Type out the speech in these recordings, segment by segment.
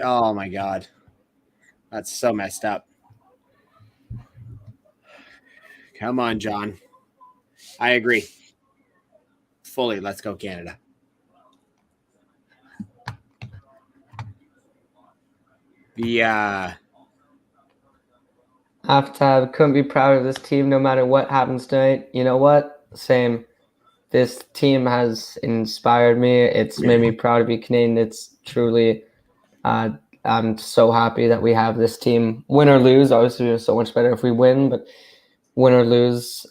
Oh my God. That's so messed up. Come on, John. I agree. Fully. Let's go, Canada. The Couldn't be proud of this team no matter what happens tonight. You know what? Same. This team has inspired me. It's made me proud to be Canadian. It's truly, I'm so happy that we have this team. Win or lose, obviously, it's so much better if we win, but win or lose,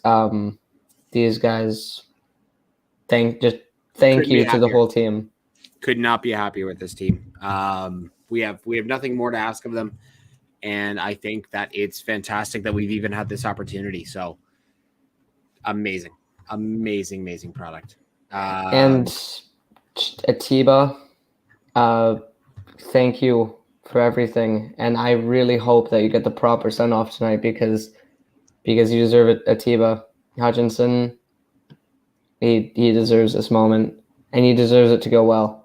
these guys, thank couldn't be you to the happier. whole team. Could not be happier with this team. We have nothing more to ask of them, and I think that it's fantastic that we've even had this opportunity. So amazing, amazing product. And Atiba, thank you for everything, and I really hope that you get the proper send off tonight because you deserve it. Atiba Hutchinson, he deserves this moment, and he deserves it to go well.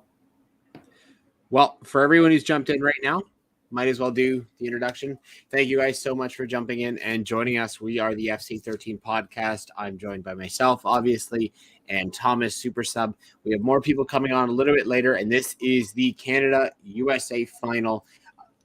Well, for everyone who's jumped in right now, might as well do the introduction. Thank you guys so much for jumping in and joining us. We are the FC13 podcast. I'm joined by myself, obviously, and Thomas Super Sub. We have more people coming on a little bit later, and this is the Canada-USA final.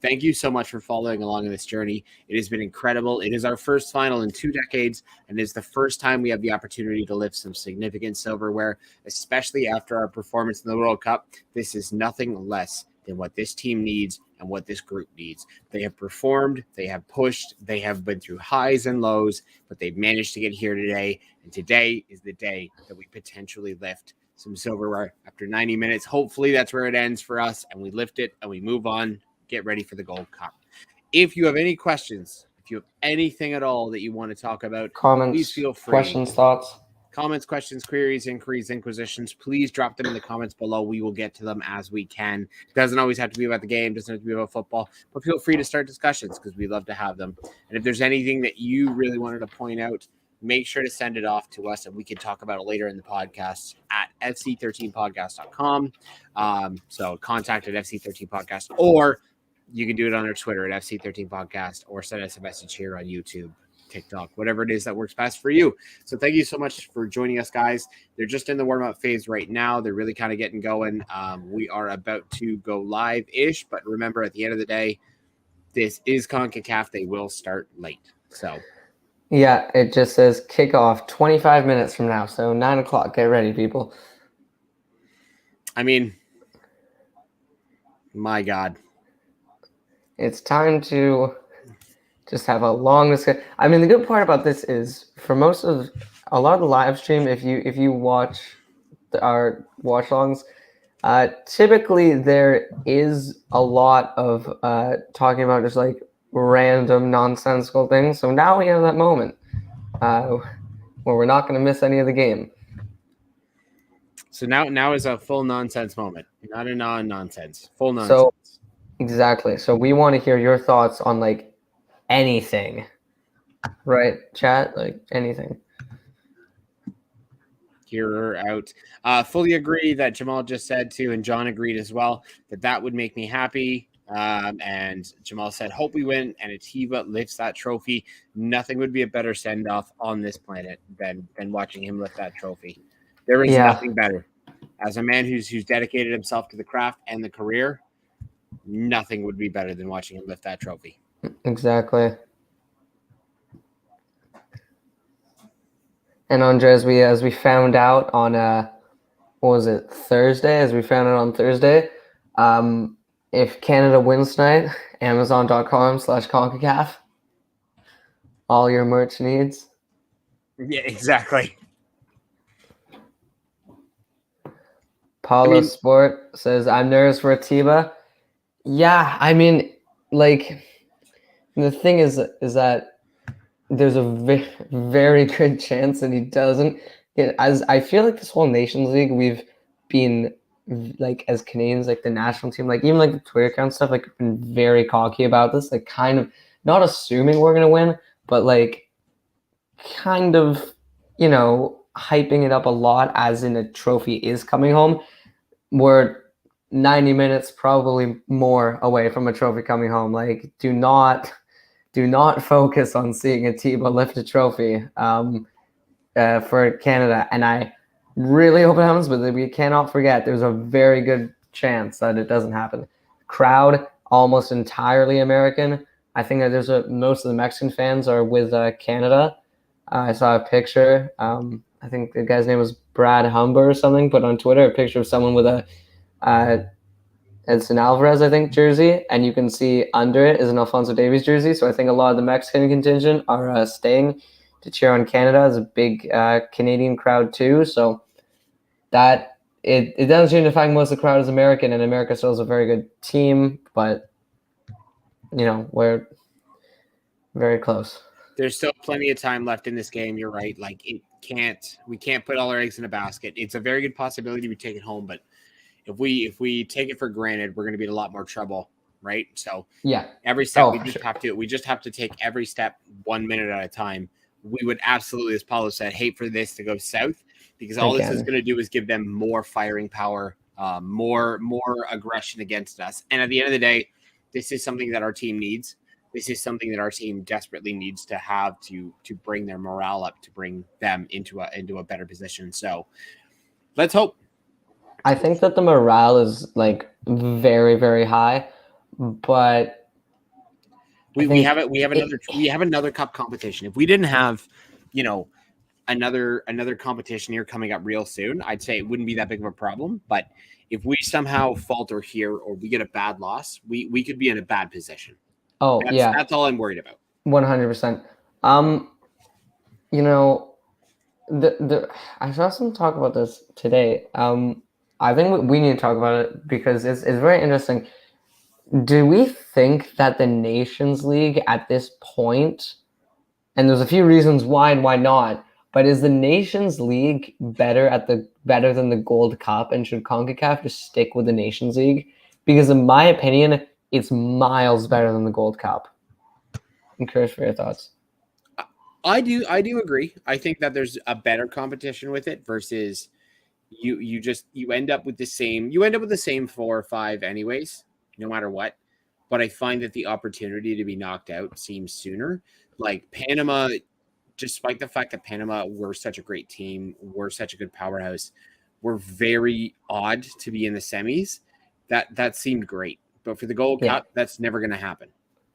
Thank you so much for following along in this journey. It has been incredible. It is our first final in 2 decades, and it is the first time we have the opportunity to lift some significant silverware, especially after our performance in the World Cup. This is nothing less than what this team needs and what this group needs. They have performed, they have pushed, they have been through highs and lows, but they've managed to get here today, and today is the day that we potentially lift some silverware after 90 minutes. Hopefully that's where it ends for us, and we lift it and we move on. Get ready for the Gold Cup. If you have any questions, if you have anything at all that you want to talk about, Comments, please feel free. questions, thoughts. Comments, questions, queries, inquiries, inquisitions, please drop them in the comments below. We will get to them as we can. It doesn't always have to be about the game, doesn't have to be about football, but feel free to start discussions because we love to have them. And if there's anything that you really wanted to point out, make sure to send it off to us and we can talk about it later in the podcast at fc13podcast.com. So contact at fc13podcast, or you can do it on our Twitter at FC13 Podcast, or send us a message here on YouTube, TikTok, whatever it is that works best for you. So thank you so much for joining us, guys. They're just in the warm-up phase right now. They're really kind of getting going. We are about to go live-ish, but remember, at the end of the day, this is Concacaf. They will start late. So yeah, it just says kickoff 25 minutes from now. So 9 o'clock. Get ready, people. I mean, my God. It's time to just have a long discussion. I mean, the good part about this is for most of a lot of the live stream, if you watch our watch longs, typically there is a lot of talking about just like random nonsensical things. So now we have that moment where we're not going to miss any of the game. So now is a full nonsense moment, not a non-nonsense, full nonsense. So exactly. So we want to hear your thoughts on like anything, right? Chat, like anything. Hear her out. Fully agree that Jamal just said too, and John agreed as well, that would make me happy. And Jamal said, hope we win and Atiba lifts that trophy. Nothing would be a better send-off on this planet than watching him lift that trophy. There is nothing better. As a man who's dedicated himself to the craft and the career, nothing would be better than watching him lift that trophy. Exactly. And Andre, as we found out on what was it, Thursday? As we found out on Thursday, if Canada wins tonight, Amazon.com/Concacaf, all your merch needs. Yeah, exactly. Paulo Sport says, I'm nervous for Atiba. Yeah, I mean, like, the thing is that there's a very good chance that he doesn't. As I feel like this whole Nations League, we've been, like, as Canadians, like the national team, like even like the Twitter account stuff, like been very cocky about this, like kind of not assuming we're gonna win, but like kind of, you know, hyping it up a lot as in a trophy is coming home. Where 90 minutes, probably more away from a trophy coming home. Like, do not focus on seeing Atiba lift a trophy for Canada. And I really hope it happens, but we cannot forget there's a very good chance that it doesn't happen. Crowd almost entirely American. I think that most of the Mexican fans are with Canada. I saw a picture. I think the guy's name was Brad Humber or something, put on Twitter a picture of someone with a Edson Alvarez, I think, jersey, and you can see under it is an Alphonso Davies jersey. So I think a lot of the Mexican contingent are staying to cheer on Canada. It's a big Canadian crowd too. So that it doesn't seem to find most of the crowd is American, and America still is a very good team, but we're very close. There's still plenty of time left in this game. You're right. Like we can't put all our eggs in a basket. It's a very good possibility we take it home, but if we take it for granted, we're going to be in a lot more trouble, right? So yeah, every step we just have to take every step 1 minute at a time. We would absolutely, as Paulo said, hate for this to go south, because all this is going to do is give them more firing power, more aggression against us. And at the end of the day, this is something that our team needs. This is something that our team desperately needs to have to bring their morale up, to bring them into a better position. So let's hope. I think that the morale is like very, very high, but we have another cup competition. If we didn't have, another competition here coming up real soon, I'd say it wouldn't be that big of a problem. But if we somehow falter here or we get a bad loss, we could be in a bad position. That's all I'm worried about. 100%. I saw some talk about this today. I think we need to talk about it because it's very interesting. Do we think that the Nations League at this point, and there's a few reasons why and why not, but is the Nations League better than the Gold Cup, and should Concacaf just stick with the Nations League? Because in my opinion, it's miles better than the Gold Cup. I'm curious for your thoughts. I do agree. I think that there's a better competition with it versus you end up with the same 4 or 5 anyways, no matter what. But I find that the opportunity to be knocked out seems sooner. Like Panama, despite the fact that Panama were such a great team, we're such a good powerhouse, we're very odd to be in the semis. That seemed great. But for the Gold Cup, that's never going to happen.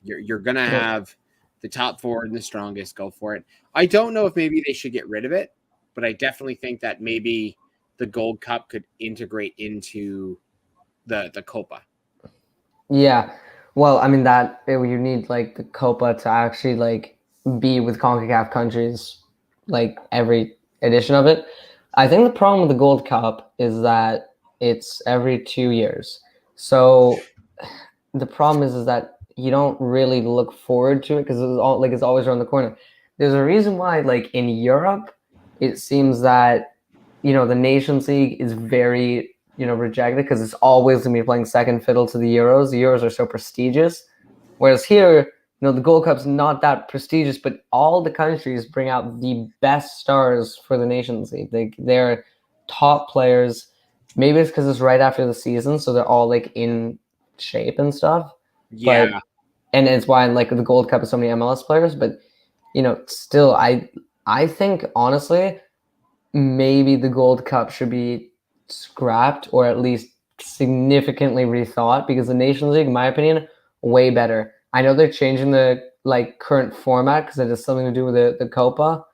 You're going to have the top 4 and the strongest go for it. I don't know if maybe they should get rid of it, but I definitely think that maybe the Gold Cup could integrate into the Copa. Yeah. Well, I mean you need like the Copa to actually like be with CONCACAF countries like every edition of it. I think the problem with the Gold Cup is that it's every 2 years. So the problem is that you don't really look forward to it because it's always around the corner. There's a reason why, like in Europe, it seems that the Nations League is very rejected because it's always going to be playing second fiddle to the Euros. The Euros are so prestigious, whereas here, the Gold Cup's not that prestigious, but all the countries bring out the best stars for the Nations League. They're top players. Maybe it's because it's right after the season, so they're all like in shape and stuff. Yeah. And it's why like the Gold Cup is so many MLS players, but still I think honestly maybe the Gold Cup should be scrapped or at least significantly rethought, because the Nations League, in my opinion, way better. I know they're changing the like current format because it has something to do with the Copa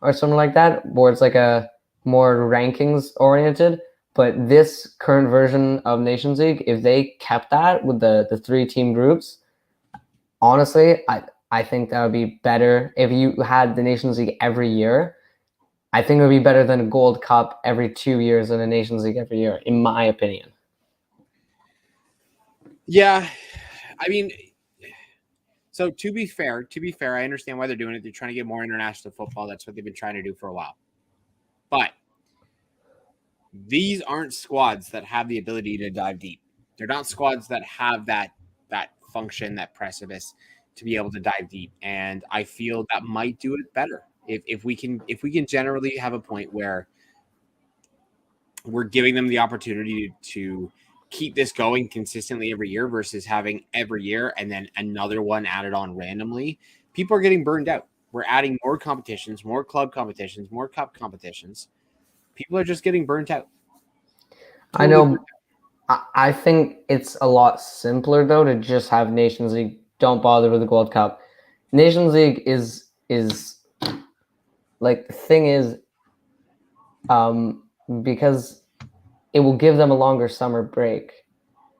or something like that, where it's like a more rankings oriented. But this current version of Nations League, if they kept that with the 3-team groups, honestly, I think that would be better. If you had the Nations League every year, I think it would be better than a Gold Cup every 2 years and a Nations League every year, in my opinion. Yeah, I mean, so to be fair, I understand why they're doing it. They're trying to get more international football. That's what they've been trying to do for a while. But these aren't squads that have the ability to dive deep. They're not squads that have that function, that precipice to be able to dive deep. And I feel that might do it better. If we can generally have a point where we're giving them the opportunity to keep this going consistently every year versus having every year and then another one added on randomly, people are getting burned out. We're adding more competitions, more club competitions, more cup competitions. People are just getting burnt out. I Totally burnt know. I think it's a lot simpler though to just have Nations League. Don't bother with the World Cup. Nations League is like, the thing is, because it will give them a longer summer break,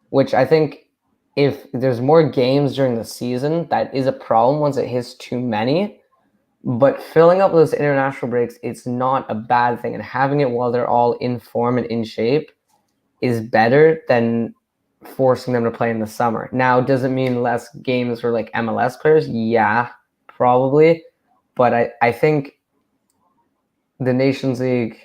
which I think if there's more games during the season, that is a problem once it hits too many. But filling up those international breaks, it's not a bad thing. And having it while they're all in form and in shape is better than forcing them to play in the summer. Now, does it mean less games for like MLS players? Yeah, probably. But I think the Nations League,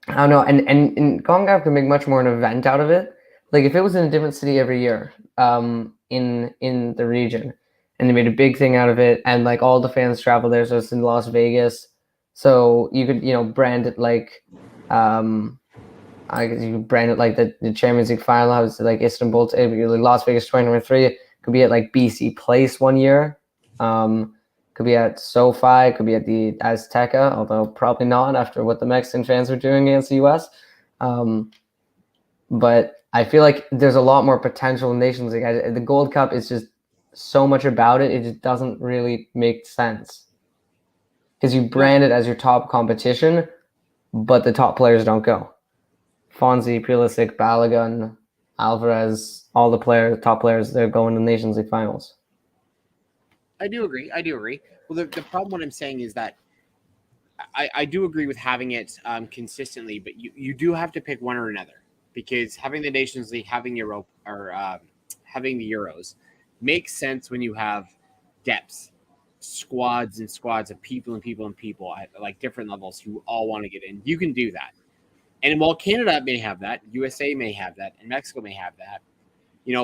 I don't know, and Concacaf can make much more an event out of it. Like if it was in a different city every year, in the region, and they made a big thing out of it, and like all the fans travel there, so it's in Las Vegas, so you could brand it like, I guess you could brand it like the Champions League final. How it's like Istanbul, like Las Vegas 2023 could be at like BC Place one year. Could be at SoFi, could be at the Azteca, although probably not after what the Mexican fans were doing against the US. But I feel like there's a lot more potential in Nations League. The Gold Cup is just so much about it, it just doesn't really make sense. Because you brand it as your top competition, but the top players don't go. Fonzie, Pulisic, Balogun, Alvarez, all the top players, they're going to Nations League finals. I do agree. Well, the problem, what I'm saying is that I do agree with having it consistently, but you do have to pick one or another, because having the Nations League, having Euro, or having the Euros makes sense when you have depth, squads and squads of people and people and people at like different levels who all want to get in. You can do that. And while Canada may have that, USA may have that, and Mexico may have that,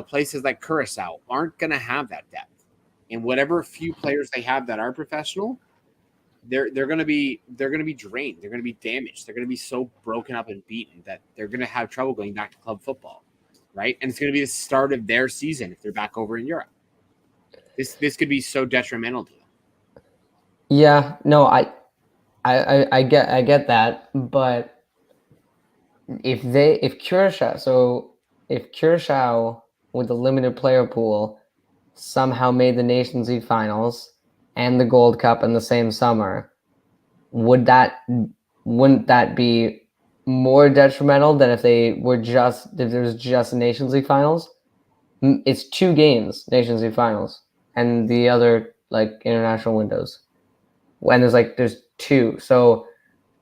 places like Curacao aren't going to have that depth. And whatever few players they have that are professional, they're going to be drained. They're going to be damaged. They're going to be so broken up and beaten that they're going to have trouble going back to club football, right? And it's going to be the start of their season if they're back over in Europe. This could be so detrimental to them. Yeah, no, I get that, but if Curacao with the limited player pool somehow made the Nations League finals and the Gold Cup in the same summer, wouldn't that be more detrimental than if there was just Nations League finals? It's 2 games, Nations League finals, and the other like international windows. When there's 2, so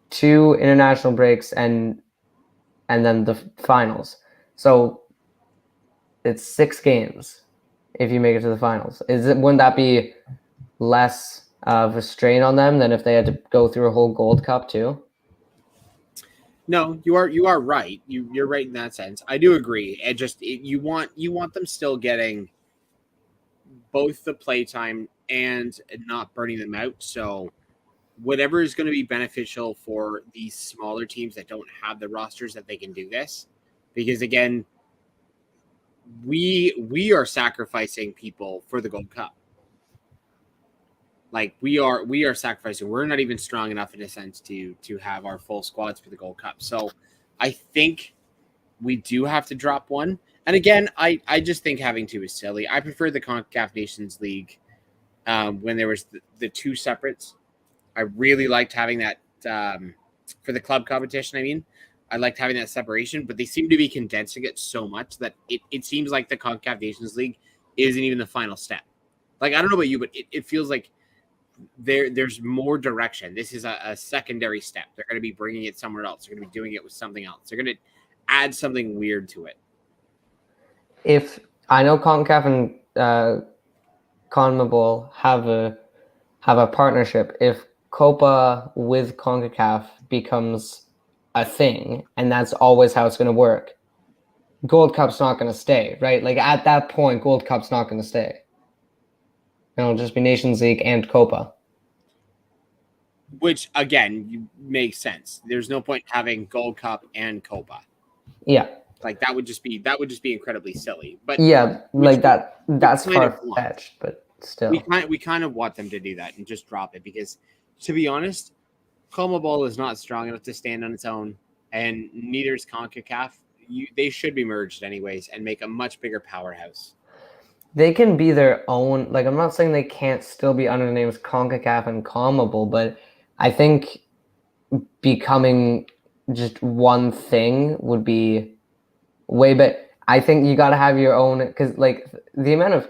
2 international breaks and then the finals. So it's 6 games if you make it to the finals. Wouldn't that be less of a strain on them than if they had to go through a whole Gold Cup too? No, you are right. You're right in that sense. I do agree. You want them still getting both the playtime and not burning them out. So whatever is going to be beneficial for these smaller teams that don't have the rosters that they can do this, because again, we are sacrificing people for the Gold Cup. Like we are sacrificing. We're not even strong enough in a sense to have our full squads for the Gold Cup. So I think we do have to drop one. And again, I just think having 2 is silly. I prefer the Concacaf Nations League when there was the 2 separates. I really liked having that for the club competition. I mean, I liked having that separation, but they seem to be condensing it so much that it seems like the Concacaf Nations League isn't even the final step. Like, I don't know about you, but it feels like there's more direction. This is a secondary step. They're going to be bringing it somewhere else. They're going to be doing it with something else. They're going to add something weird to it. If I know Concacaf and CONMEBOL have a partnership, if Copa with CONCACAF becomes a thing, and that's always how it's going to work, Gold Cup's not going to stay, right? Like at that point, Gold Cup's not going to stay. It'll just be Nations League and Copa. Which, again, makes sense. There's no point having Gold Cup and Copa. Yeah. Like that would just be incredibly silly. But Yeah, like that's kind of far want. fetched, but still. We kind of want them to do that and just drop it because, to be honest, CONMEBOL is not strong enough to stand on its own, and neither is Concacaf. They should be merged anyways and make a much bigger powerhouse. They can be their own. Like, I'm not saying they can't still be under the names CONCACAF and CONMEBOL, but I think becoming just one thing would be way better. I think you got to have your own, because like the amount of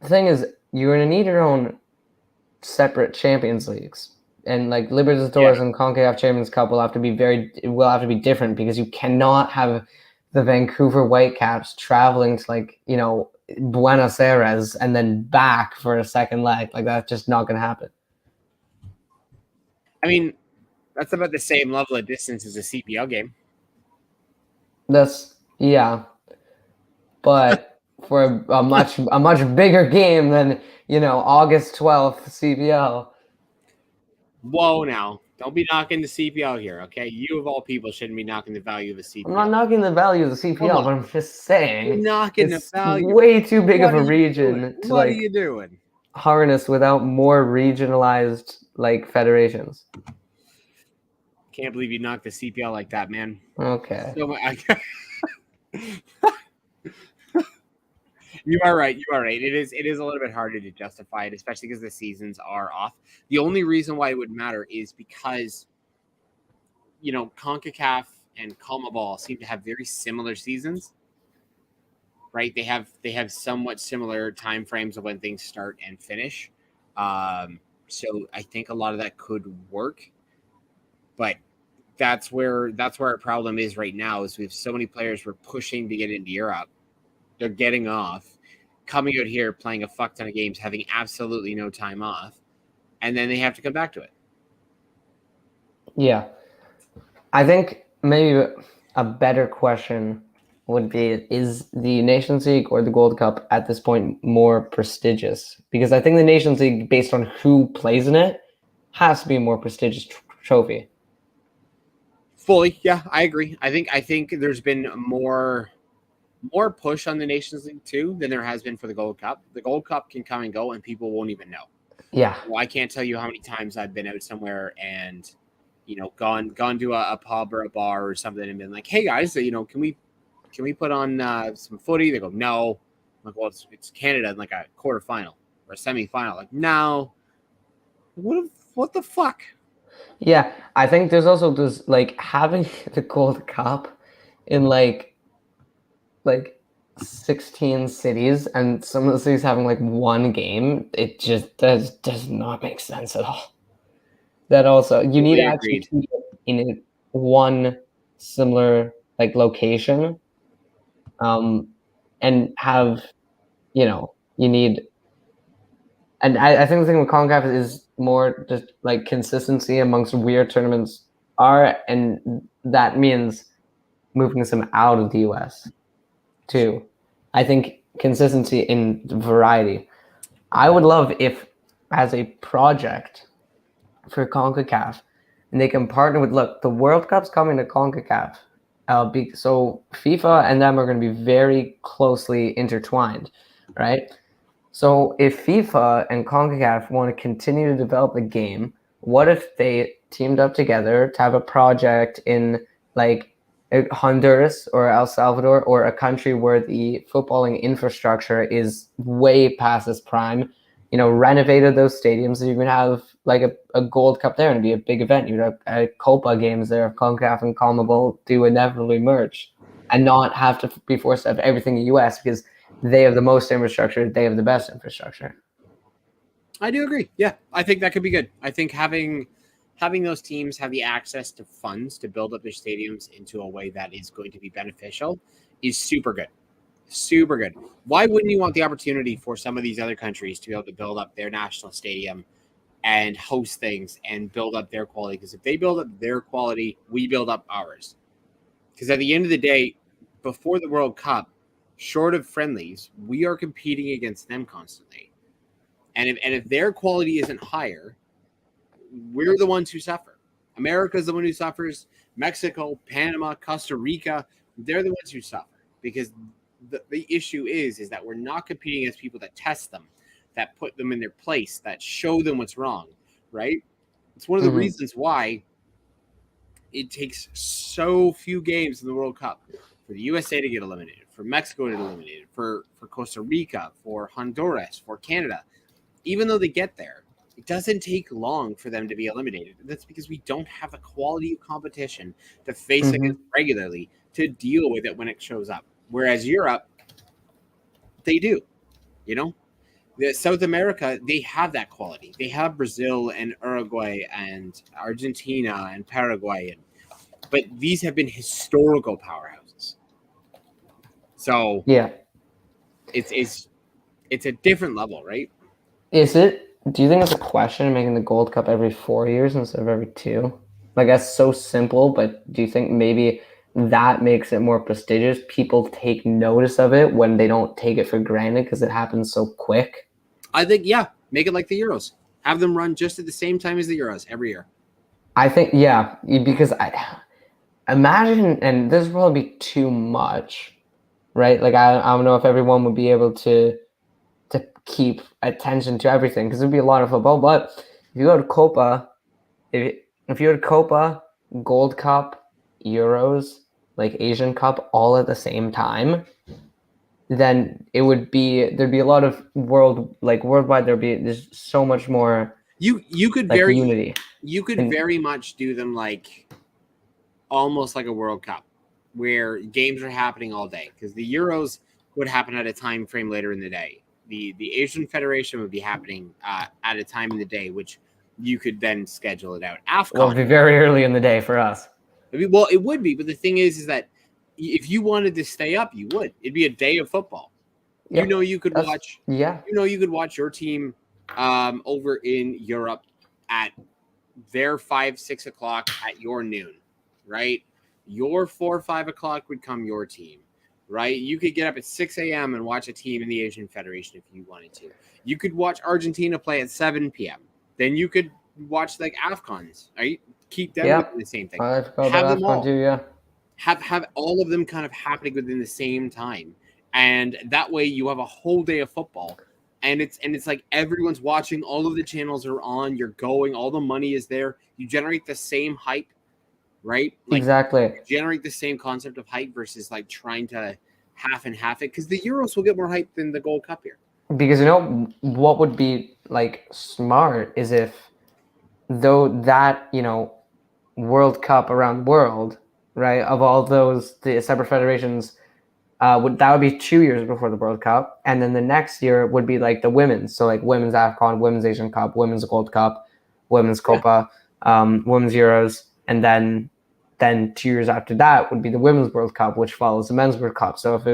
the thing is, you're gonna need your own separate Champions Leagues, and like Libertadores and Concacaf Champions Cup will have to be different because you cannot have the Vancouver Whitecaps traveling to like Buenos Aires and then back for a second leg. Like that's just not gonna happen. I mean, that's about the same level of distance as a CPL game. Yeah, but for a much bigger game than August 12th CPL. Whoa, now don't be knocking the CPL here, okay? You of all people shouldn't be knocking the value of the CPL. I'm not knocking the value of the CPL, but I'm just saying you're knocking it's the value. way too big of a region to what are you doing? Harness without more regionalized like federations. Can't believe you knocked the CPL like that, man. Okay. So You are right. It is a little bit harder to justify it, especially because the seasons are off. The only reason why it would matter is because, CONCACAF and CONMEBOL seem to have very similar seasons, right? They have somewhat similar time frames of when things start and finish. So I think a lot of that could work, but that's where our problem is right now. Is we have so many players we're pushing to get into Europe. They're getting off, coming out here, playing a fuck ton of games, having absolutely no time off, and then they have to come back to it. Yeah. I think maybe a better question would be, is the Nations League or the Gold Cup at this point more prestigious? Because I think the Nations League, based on who plays in it, has to be a more prestigious trophy. Fully, yeah, I agree. I think there's been more push on the Nations League too than there has been for the Gold Cup. The Gold Cup can come and go and people won't even know. Yeah. Well, I can't tell you how many times I've been out somewhere and gone to a pub or a bar or something and been like, hey guys, can we put on some footy? They go, no. I'm like, well, it's Canada in like a quarterfinal or a semifinal. Like, no. What the fuck? Yeah, I think there's also this like having the Gold Cup in like 16 cities and some of the cities having like one game, it just does not make sense at all. That also you need to actually keep it in one similar like location, and have you need. And I think the thing with CONCACAF is more just like consistency amongst weird tournaments and that means moving some out of the US too. I think consistency in variety. I would love if, as a project for CONCACAF, and they can partner with, look, the World Cup's coming to CONCACAF. So FIFA and them are going to be very closely intertwined, right? So if FIFA and CONCACAF want to continue to develop the game, what if they teamed up together to have a project in like Honduras or El Salvador or a country where the footballing infrastructure is way past its prime, renovated those stadiums, so you can have like a Gold Cup there and be a big event. You'd have Copa games there if CONCACAF and CONMEBOL do inevitably merge and not have to be forced to have everything in the US because they have the most infrastructure, they have the best infrastructure. I do agree. Yeah, I think that could be good. I think having those teams have the access to funds to build up their stadiums into a way that is going to be beneficial is super good. Super good. Why wouldn't you want the opportunity for some of these other countries to be able to build up their national stadium and host things and build up their quality? Because if they build up their quality, we build up ours. Because at the end of the day, before the World Cup, short of friendlies, we are competing against them constantly. And if their quality isn't higher, we're the ones who suffer. America's the one who suffers. Mexico, Panama, Costa Rica, they're the ones who suffer because the issue is that we're not competing against people that test them, that put them in their place, that show them what's wrong, right? It's one of the reasons why it takes so few games in the World Cup for the USA to get eliminated, for Mexico to get eliminated, for Costa Rica, for Honduras, for Canada. Even though they get there, it doesn't take long for them to be eliminated. That's because we don't have the quality of competition to face against regularly to deal with it when it shows up. Whereas Europe, they do. You know, South America, they have that quality. They have Brazil and Uruguay and Argentina and Paraguay, but these have been historical powerhouses. So yeah, it's a different level, right? is it? Do you think it's a question of making the Gold Cup every 4 years instead of every 2? Like, that's so simple, but do you think maybe that makes it more prestigious? People take notice of it when they don't take it for granted because it happens so quick. I think, yeah, make it like the Euros. Have them run just at the same time as the Euros every year. I think, yeah, because I imagine, and this would probably be too much, right? Like, I don't know if everyone would be able to keep attention to everything because it'd be a lot of football. But if you go to Copa, if you go to Copa, Gold Cup, Euros, like Asian Cup, all at the same time, then there'd be a lot of worldwide. There's so much more. You could like unity. You could very much do them like almost like a World Cup, where games are happening all day because the Euros would happen at a time frame later in the day. The Asian Federation would be happening at a time in the day, which you could then schedule it out. AFCON, well, it'd be very early in the day for us. Well, it would be, but the thing is that if you wanted to stay up, you would. It'd be a day of football. Yep. You could watch. Yeah. You could watch your team over in Europe at their 5, 6 o'clock at your noon, right? Your 4 or 5 o'clock would come your team, right? You could get up at 6 a.m. and watch a team in the Asian Federation if you wanted to. You could watch Argentina play at 7 p.m. Then you could watch like AFCONs, right? Keep them doing the same thing. Have them all. Too, yeah. Have all of them kind of happening within the same time. And that way you have a whole day of football. And it's like everyone's watching, all of the channels are on, you're going, all the money is there. You generate the same hype, right? Like, exactly. Generate the same concept of hype versus like trying to half and half it. Because the Euros will get more hype than the Gold Cup here. Because what would be like smart is if though that, World Cup around the world, right, of all those the separate federations, that would be 2 years before the World Cup, and then the next year would be like the women's, so like women's AFCON, women's Asian Cup, women's Gold Cup, women's Copa, women's Euros, and then 2 years after that would be the women's World Cup, which follows the men's World Cup. So if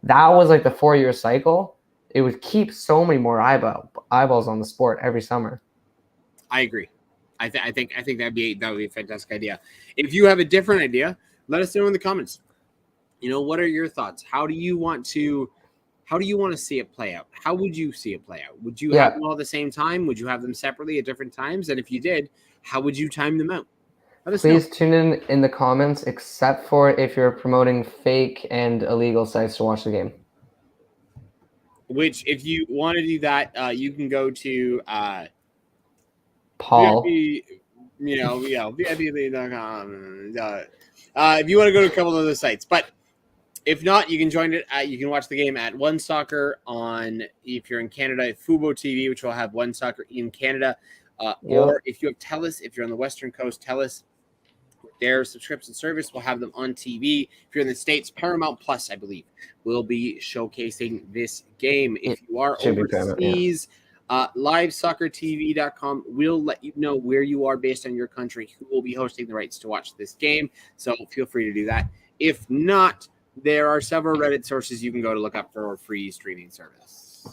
that was like the 4-year cycle, it would keep so many more eyeballs on the sport every summer. I agree. I think that would be a fantastic idea. If you have a different idea, let us know in the comments. What are your thoughts? How do you want to see it play out? How would you see it play out? Would you have them all at the same time? Would you have them separately at different times? And if you did, how would you time them out? Please tune in the comments, except for if you're promoting fake and illegal sites to watch the game. Which, if you want to do that, you can go to Paul. VIP.com. If you want to go to a couple of other sites, but if not, you can join it. You can watch the game at One Soccer on, if you're in Canada, Fubo TV, which will have One Soccer in Canada. Or if you have TELUS, if you're on the Western Coast, TELUS, their subscription service will have them on TV. If you're in the States, Paramount Plus, I believe, will be showcasing this game. If you are overseas, livesoccertv.com will let you know where you are based on your country, who will be hosting the rights to watch this game. So feel free to do that. If not, there are several Reddit sources you can go to look up for a free streaming service.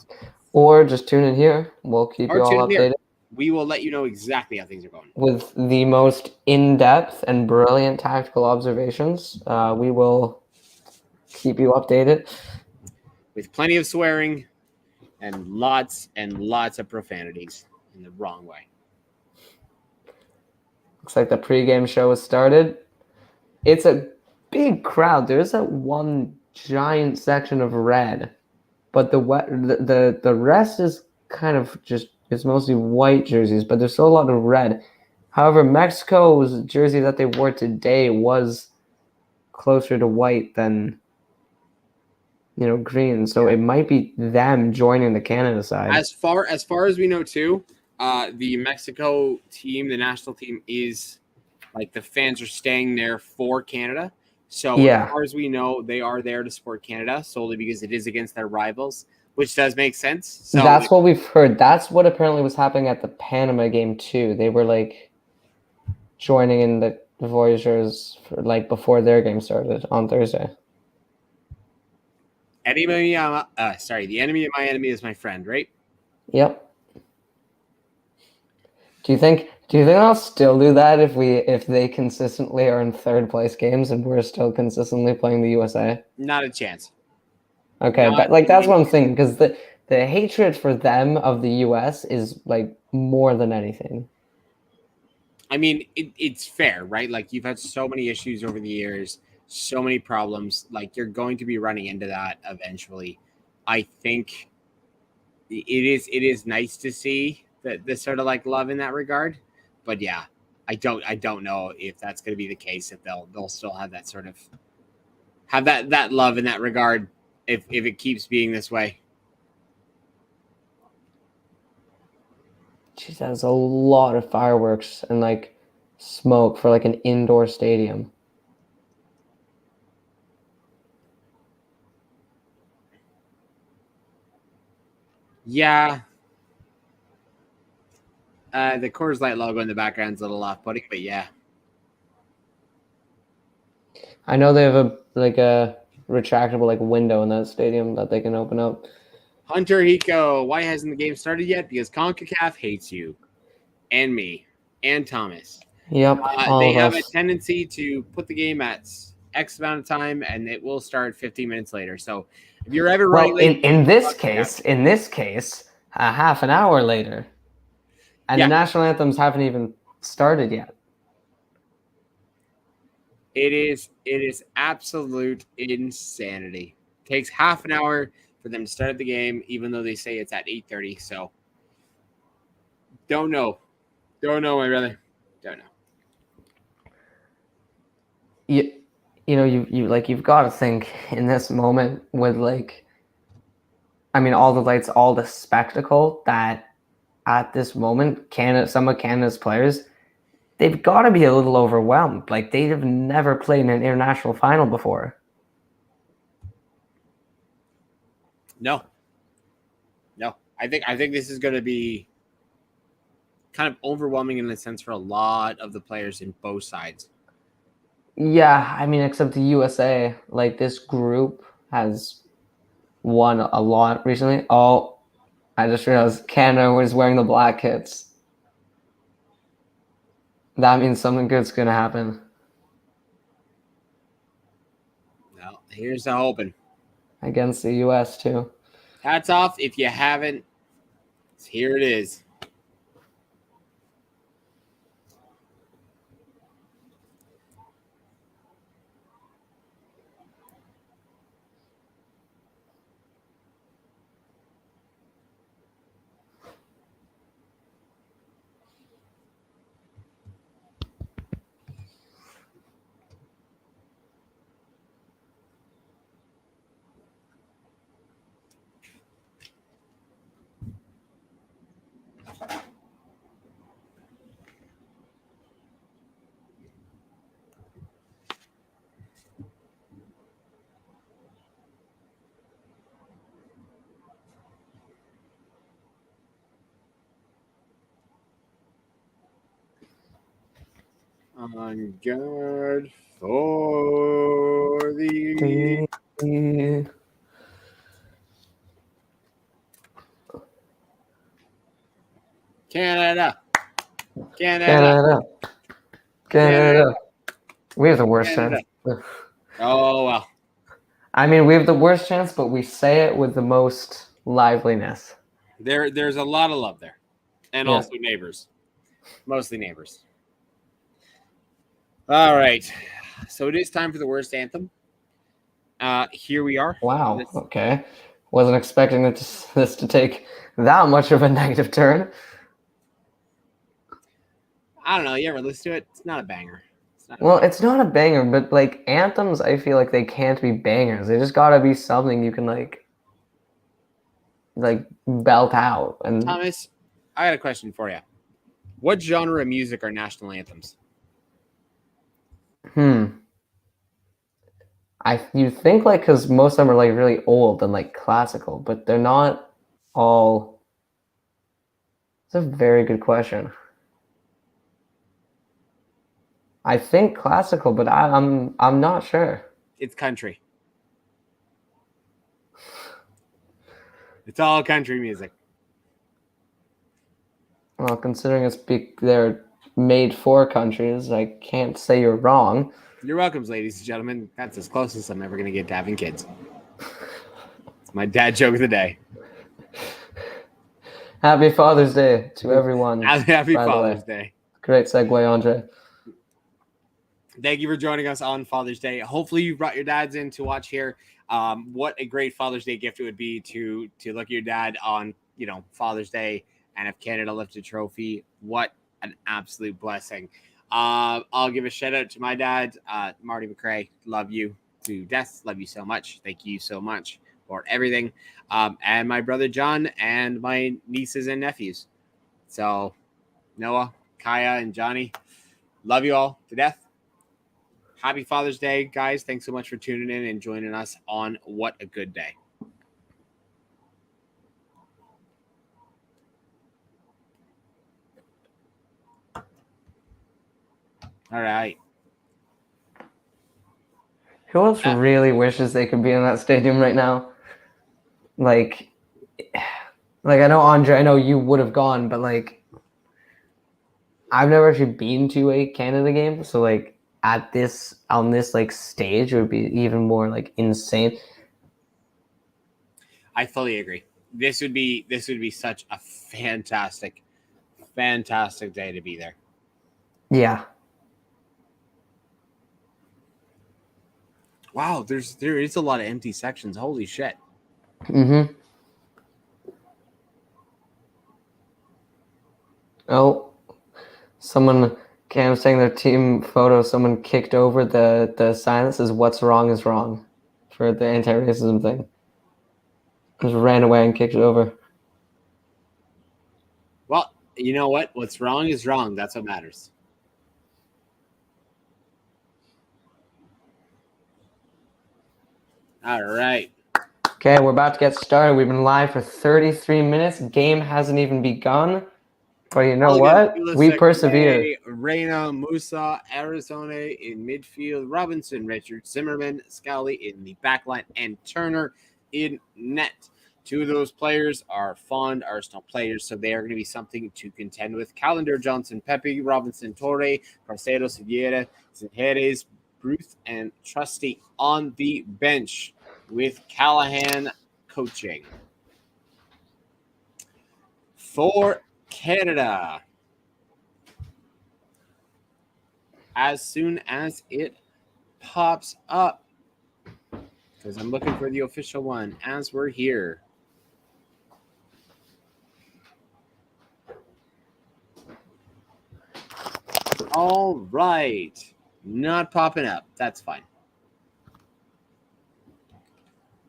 Or just tune in here. We'll keep you all updated. We will let you know exactly how things are going. With the most in-depth and brilliant tactical observations, we will keep you updated. With plenty of swearing and lots of profanities in the wrong way. Looks like the pregame show has started. It's a big crowd. There's that one giant section of red, but the rest is kind of just it's mostly white jerseys, but there's still a lot of red. However, Mexico's jersey that they wore today was closer to white than green, so it might be them joining the Canada side. As far as we know too, the Mexico team, the national team, is like the fans are staying there for Canada. So Yeah. as far as we know, they are there to support Canada solely because it is against their rivals, which does make sense. So that's what we've heard. That's what apparently was happening at the Panama game too. They were like joining in the Voyageurs for, like before their game started on Thursday. the enemy of my enemy is my friend, right? Yep. Do you think I'll still do that if they consistently are in third place games and we're still consistently playing the USA? Not a chance. Okay, that's what I'm thinking, because the hatred for them of the US is like more than anything. I mean, it's fair, right? Like you've had so many issues over the years, so many problems. Like you're going to be running into that eventually. I think it is nice to see the sort of like love in that regard, but yeah, I don't know if that's going to be the case. If they'll still have that sort of have that love in that regard if it keeps being this way. Jeez, that's a lot of fireworks and like smoke for like an indoor stadium. Yeah. The Coors Light logo in the background is a little off-putting, but yeah. I know they have a retractable like window in that stadium that they can open up. Hunter Hiko, why hasn't the game started yet? Because Concacaf hates you and me and Thomas. Yep. They have a tendency to put the game at X amount of time, and it will start 15 minutes later. So if you're ever running late, in this case, a half an hour later, and the national anthems haven't even started yet. It is absolute insanity. It takes half an hour for them to start the game, even though they say it's at 8:30. So don't know, my brother, don't know. You've got to think in this moment with all the lights, all the spectacle that at this moment, some of Canada's players, they've got to be a little overwhelmed. Like they have never played in an international final before. No. I think this is going to be kind of overwhelming in a sense for a lot of the players in both sides. Yeah, except the USA, like this group has won a lot recently. Oh, I just realized Canada was wearing the black kits. That means something good's going to happen. Well, here's the hoping. Against the US, too. Hats off. If you haven't, here it is. On guard for the Canada. We have the worst chance. Oh, well. We have the worst chance, but we say it with the most liveliness. There's a lot of love there. And also neighbors. Mostly neighbors. All right. So it is time for the worst anthem. Here we are. Wow. Okay. Wasn't expecting this to take that much of a negative turn. I don't know. You ever listen to it? It's not a banger. It's not a banger, but like anthems, I feel like they can't be bangers. They just gotta be something you can like belt out. And Thomas, I got a question for you. What genre of music are national anthems? you think like because most of them are like really old and like classical, but they're not all. It's a very good question. I think classical, but I'm not sure. It's country. It's all country music. Well, considering they're made for countries, I can't say you're wrong. You're welcome, ladies and gentlemen. That's as close as I'm ever going to get to having kids. It's my dad joke of the day. Happy Father's Day to everyone. Happy Father's Day. Great segue, Andre. Thank you for joining us on Father's Day. Hopefully you brought your dads in to watch here. What a great Father's Day gift it would be to look at your dad on, Father's Day and have Canada lift a trophy. What an absolute blessing. I'll give a shout out to my dad, Marty McRae. Love you to death. Love you so much. Thank you so much for everything. And my brother John and my nieces and nephews. So Noah, Kaya, and Johnny, love you all to death. Happy Father's Day, guys. Thanks so much for tuning in and joining us on What a Good Day. All right. Who else really wishes they could be in that stadium right now? Like I know, Andre, I know you would have gone, but like I've never actually been to a Canada game, so like on this like stage it would be even more like insane. I fully agree. This would be such a fantastic day to be there. Yeah. Wow, there is a lot of empty sections. Holy shit. Mm-hmm. Oh, someone saying their team photo, someone kicked over the sign that says "What's wrong is wrong" for the anti-racism thing. Just ran away and kicked it over. Well, you know what? What's wrong is wrong. That's what matters. All right. Okay, we're about to get started. We've been live for 33 minutes. Game hasn't even begun. But you know what? We persevered. Reyna, Musa, Arizona in midfield, Robinson, Richard, Zimmerman, Scally in the backline, and Turner in net. Two of those players are fond Arsenal players, so they are going to be something to contend with. Callender, Johnson, Pepe, Robinson, Torre, Carcedo, Sierra, Zinjeres, Bruce, and Trusty on the bench with Callahan coaching. For Canada, as soon as it pops up, because I'm looking for the official one as we're here. All right. Not popping up. That's fine.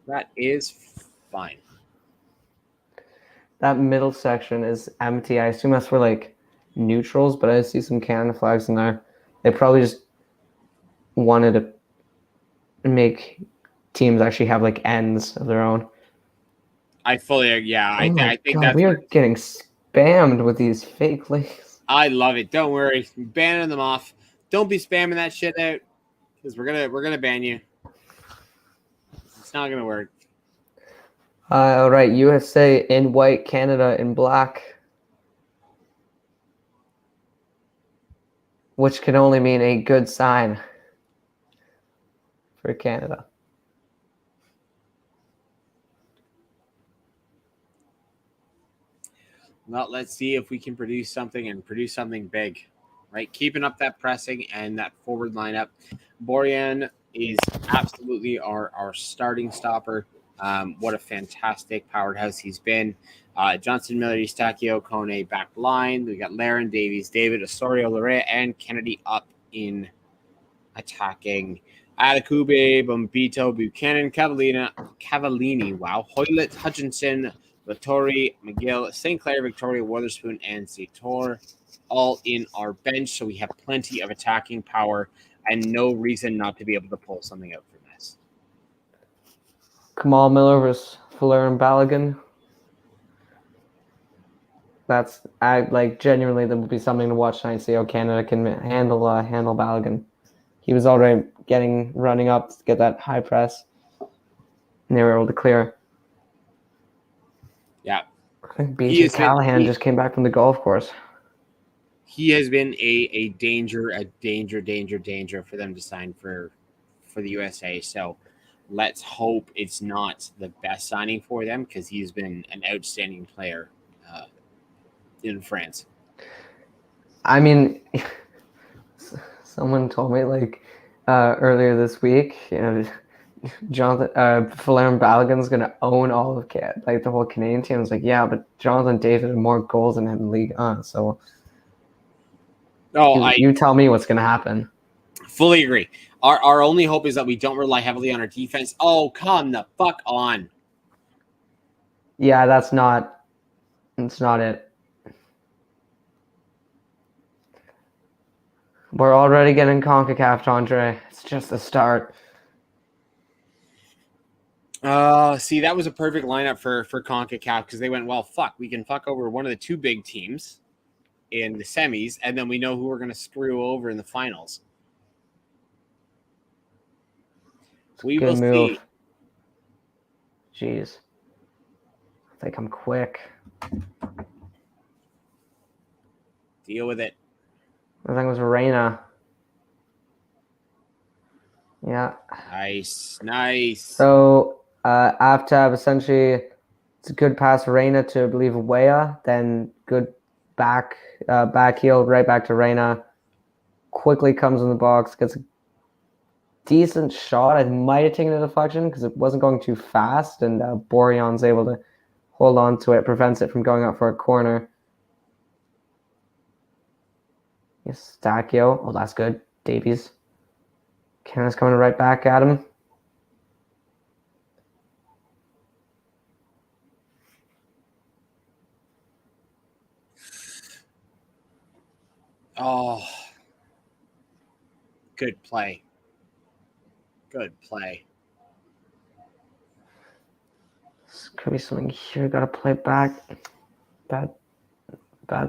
That is fine. That middle section is empty. I assume that's for like neutrals, but I see some Canada flags in there. They probably just wanted to make teams actually have like ends of their own. I fully, yeah. I think God, we are getting spammed with these fake links. I love it. Don't worry, banning them off. Don't be spamming that shit out, because we're gonna ban you. It's not gonna work. All right, USA in white, Canada in black, which can only mean a good sign for Canada. Well, let's see if we can produce something big. right? Keeping up that pressing and that forward lineup. Borjan is absolutely our starting stopper. What a fantastic powerhouse he's been. Johnson, Miller, Eustachio, Kone back line. We got Laren, Davies, David, Osorio, Larea, and Kennedy up in attacking. Adekube, Bombito, Buchanan, Cavallini, wow, Hoylett, Hutchinson, Vittori, McGill, St. Clair, Victoria, Witherspoon, and Sator all in our bench. So we have plenty of attacking power and no reason not to be able to pull something out from this. Kamal Miller versus Flair Balogun. That's genuinely that would be something to watch tonight. See how Canada can handle Balogun. He was already running up to get that high press, and they were able to clear. Yeah, I think BJ Callahan just came back from the golf course. He has been a danger for them to sign for the USA. So let's hope it's not the best signing for them because he's been an outstanding player in France. I mean, someone told me earlier this week, Jonathan Flair Balogun's gonna own all of the whole Canadian team. I was like, yeah, but Jonathan David had more goals than him in League so. You tell me what's gonna happen. Fully agree. Our only hope is that we don't rely heavily on our defense. Oh, come the fuck on. Yeah, that's not it. We're already getting Concacaf, Andre. It's just the start. See, that was a perfect lineup for Concacaf because they went, well, fuck, we can fuck over one of the two big teams in the semis, and then we know who we're going to screw over in the finals. We will see. Jeez. I think I'm quick. Deal with it. I think it was Reina. Yeah. Nice. So Aftab essentially, it's a good pass Reina to, I believe, Weah, then good back heel right back to Reina. Quickly comes in the box, gets a decent shot. I might have taken a deflection because it wasn't going too fast, and Borjan's able to hold on to it, prevents it from going out for a corner. Yes, Eustachio. Oh, that's good. Davies. Canada's coming right back at him. Oh, good play. Good play. This could be something here. Got to play back. Bad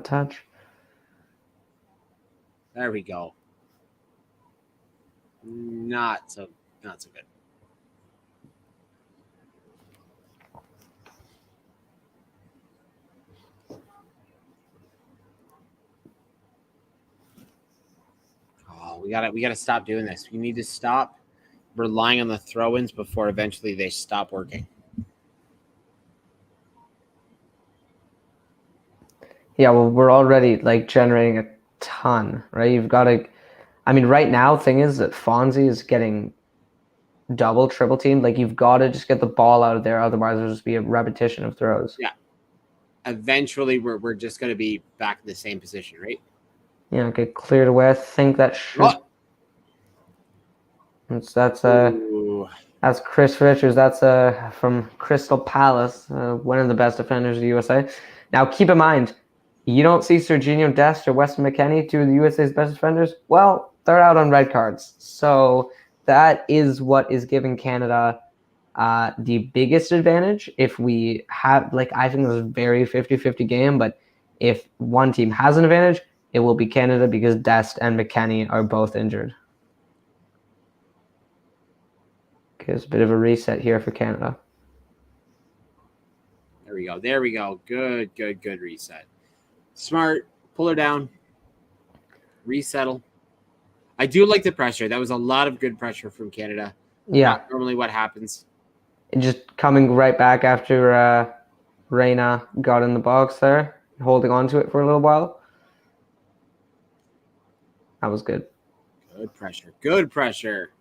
touch. There we go. Not so good. Oh, we gotta stop doing this. We need to stop relying on the throw-ins before eventually they stop working. Yeah, well, we're already generating a ton, right? You've got to. I mean, right now, thing is that Fonzie is getting double, triple teamed. You've got to just get the ball out of there, otherwise there'll just be a repetition of throws. Yeah. Eventually, we're just going to be back in the same position, right? Yeah, get cleared away. I think that should. That's Chris Richards. That's from Crystal Palace, one of the best defenders of the USA. Now, keep in mind, you don't see Serginho Dest or Weston McKennie, two of the USA's best defenders. Well, they're out on red cards. So that is what is giving Canada the biggest advantage. If we have, I think this is a very 50-50 game, but if one team has an advantage, it will be Canada because Dest and McKennie are both injured. Gives a bit of a reset here for Canada. There we go. Good reset. Smart. Pull her down. Resettle. I do like the pressure. That was a lot of good pressure from Canada. Yeah. Not normally what happens. Just coming right back after Reina got in the box there, holding on to it for a little while. That was good. Good pressure. Good pressure.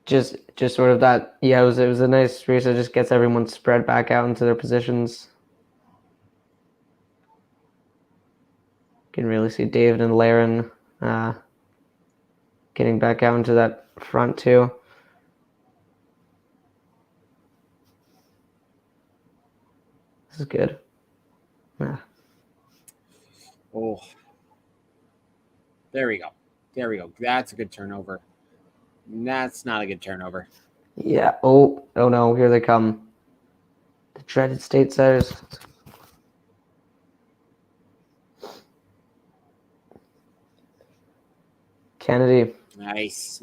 Just sort of that. Yeah, it was a nice reset. Just gets everyone spread back out into their positions. Can really see David and Laren getting back out into that front too. This is good. Yeah. Oh. There we go. There we go. That's a good turnover. That's not a good turnover. Yeah. Oh no, here they come. The dreaded stateside. Kennedy. Nice.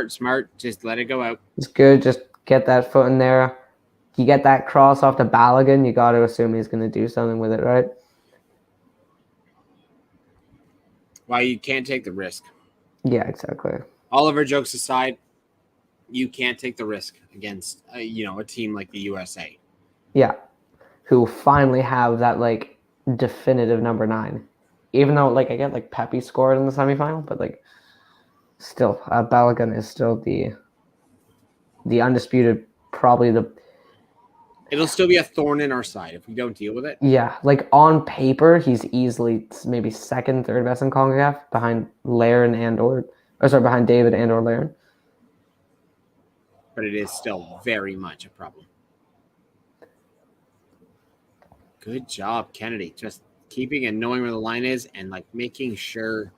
Smart. Just let it go out. It's good. Just get that foot in there. You get that cross off to Balogun, you got to assume he's going to do something with it, right? Why you can't take the risk. Yeah, exactly. All of our jokes aside, you can't take the risk against a team like the USA. Yeah, who finally have that like definitive number 9. Even though I get Pepe scored in the semifinal, but still, Balogun is still the undisputed, probably the. It'll still be a thorn in our side if we don't deal with it. Yeah, on paper, he's easily maybe second, third best in Concacaf behind Laren behind David and or Laren. But it is still very much a problem. Good job, Kennedy. Just keeping and knowing where the line is and making sure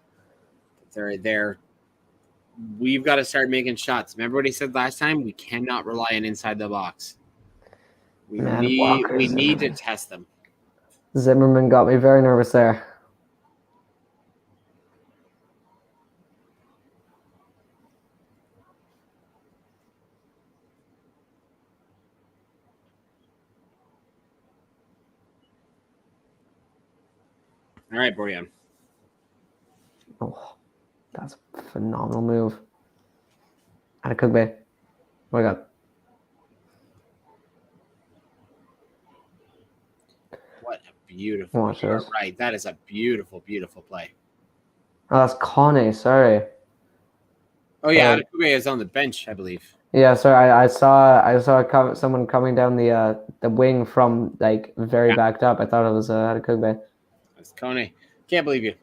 that they're there. We've got to start making shots. Remember what he said last time? We cannot rely on inside the box. We need to test them. Zimmerman got me very nervous there. All right, Borjan. Oh, that's a phenomenal move. Adekugbe. What I got? What a beautiful. Watch this. Right, that is a beautiful, beautiful play. Oh, that's Kone. Sorry. Oh yeah, Adekugbe is on the bench, I believe. Yeah, sorry. I saw someone coming down the wing from very backed up. I thought it was Adekugbe. That's Kone. Can't believe you,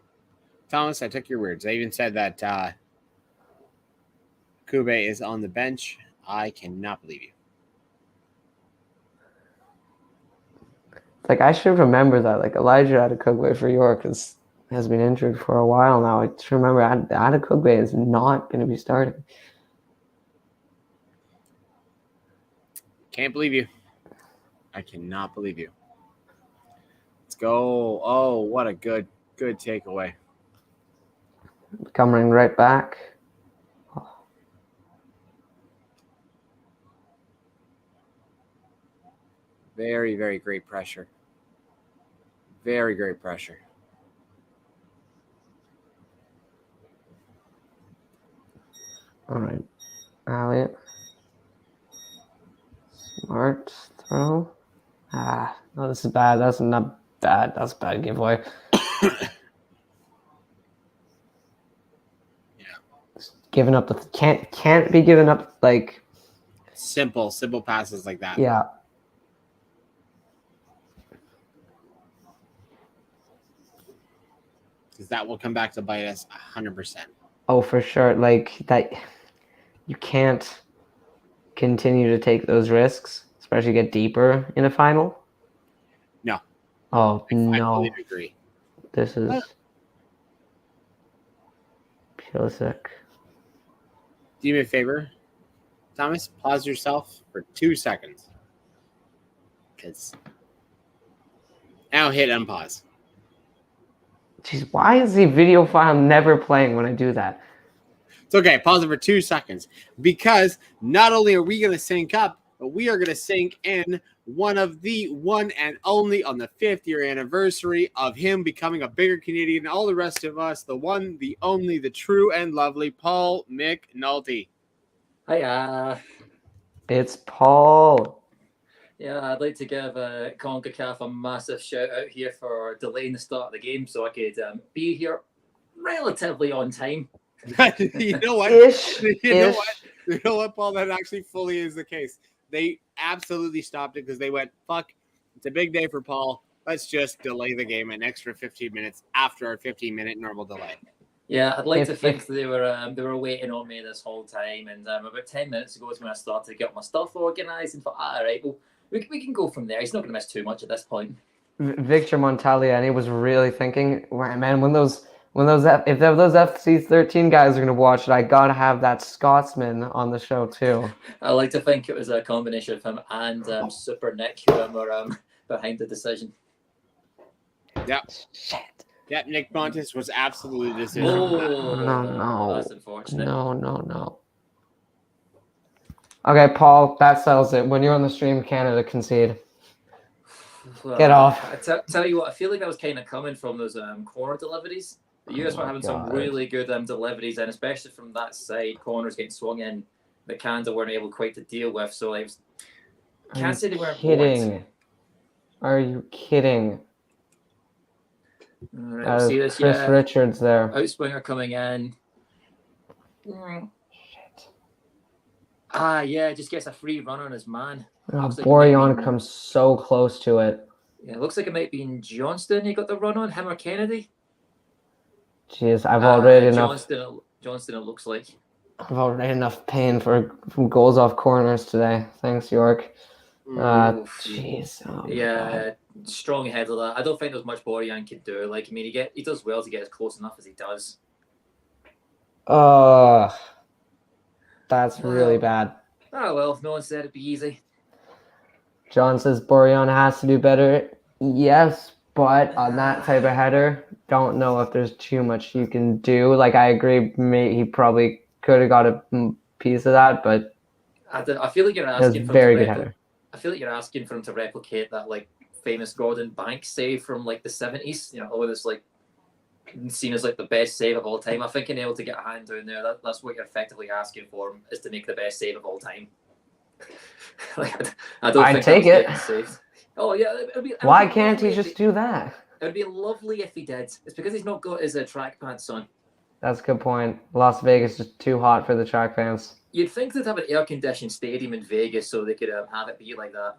Thomas. I took your words. I even said that Kube is on the bench. I cannot believe you. I should remember that. Elijah Adekugbe for York has been injured for a while now. I should remember Adekugbe is not going to be starting. Can't believe you. I cannot believe you. Let's go. Oh, what a good takeaway. Coming right back. Oh. Very, very great pressure. Very great pressure. All right. Elliot. Smart throw. No, this is bad. That's not bad. That's a bad giveaway. Yeah. Giving up can't be given up simple passes like that. Yeah. Because that will come back to bite us 100%. Oh, for sure. That you can't continue to take those risks, especially get deeper in a final. No. Oh, no. I fully agree. This is Pulisic. Do me a favor, Thomas. Pause yourself for 2 seconds. Because now hit unpause. Jeez, why is the video file never playing when I do that? It's okay. Pause it for 2 seconds. Because not only are we going to sync up, but we are going to sync in one and only on the 5th year anniversary of him becoming a bigger Canadian than all the rest of us. The one, the only, the true and lovely Paul McNulty. Hiya. It's Paul. Yeah, I'd like to give Concacaf a massive shout out here for delaying the start of the game so I could be here relatively on time. You know what? Ish. You know what? You know what, Paul? That actually fully is the case. They absolutely stopped it because they went, fuck, it's a big day for Paul. Let's just delay the game an extra 15 minutes after our 15-minute normal delay. Yeah, I'd like to think that they were waiting on me this whole time, and about 10 minutes ago is when I started to get my stuff organised and thought, all right, well, we can go from there. He's not going to miss too much at this point. Victor Montaglia, and he was really thinking, man, if those FC13 guys are gonna watch it, I gotta have that Scotsman on the show too. I like to think it was a combination of him and Super Nick who were behind the decision. Yep. Shit. Yep, Nick Montes was absolutely the decision. No. That's unfortunate. No. Okay, Paul, that settles it. When you're on the stream, Canada concede. Get off. I tell you what, I feel like that was kind of coming from those corner deliveries. The US were having some really good deliveries, and especially from that side, corners getting swung in that Canada weren't able quite to deal with. So I can't say they weren't kidding. Are you kidding? All right, see this, Chris Richards there. Outswinger coming in. Shit. Yeah, just gets a free run on his man. Boreon comes so close to it. Yeah, it looks like it might be in Johnston. He got the run on him or Kennedy. Jeez, I've already Johnston, it looks like. I've already enough pain from goals off corners today. Thanks, York. Jeez. Yeah, strong head of that. I don't think there's much Borean could do. Like, I mean, he does well to get as close enough as he does. That's really bad. Oh well, no one said it'd be easy. John says Borean has to do better. Yes, but on that type of header, don't know if there's too much you can do. Like, I agree, he probably could have got a piece of that, but I feel like you're asking for very good header. I feel like you're asking for him to replicate that like famous Gordon Banks save from like the 70s. You know, all this like seen as like the best save of all time. I think being able to get a hand down there, that's what you're effectively asking for him, is to make the best save of all time. Like, I don't think take it. Oh yeah, why can't he just do that? It would be lovely if he did. It's because he's not got his track pants on. That's a good point. Las Vegas is too hot for the track pants. You'd think they'd have an air-conditioned stadium in Vegas so they could have it be like that.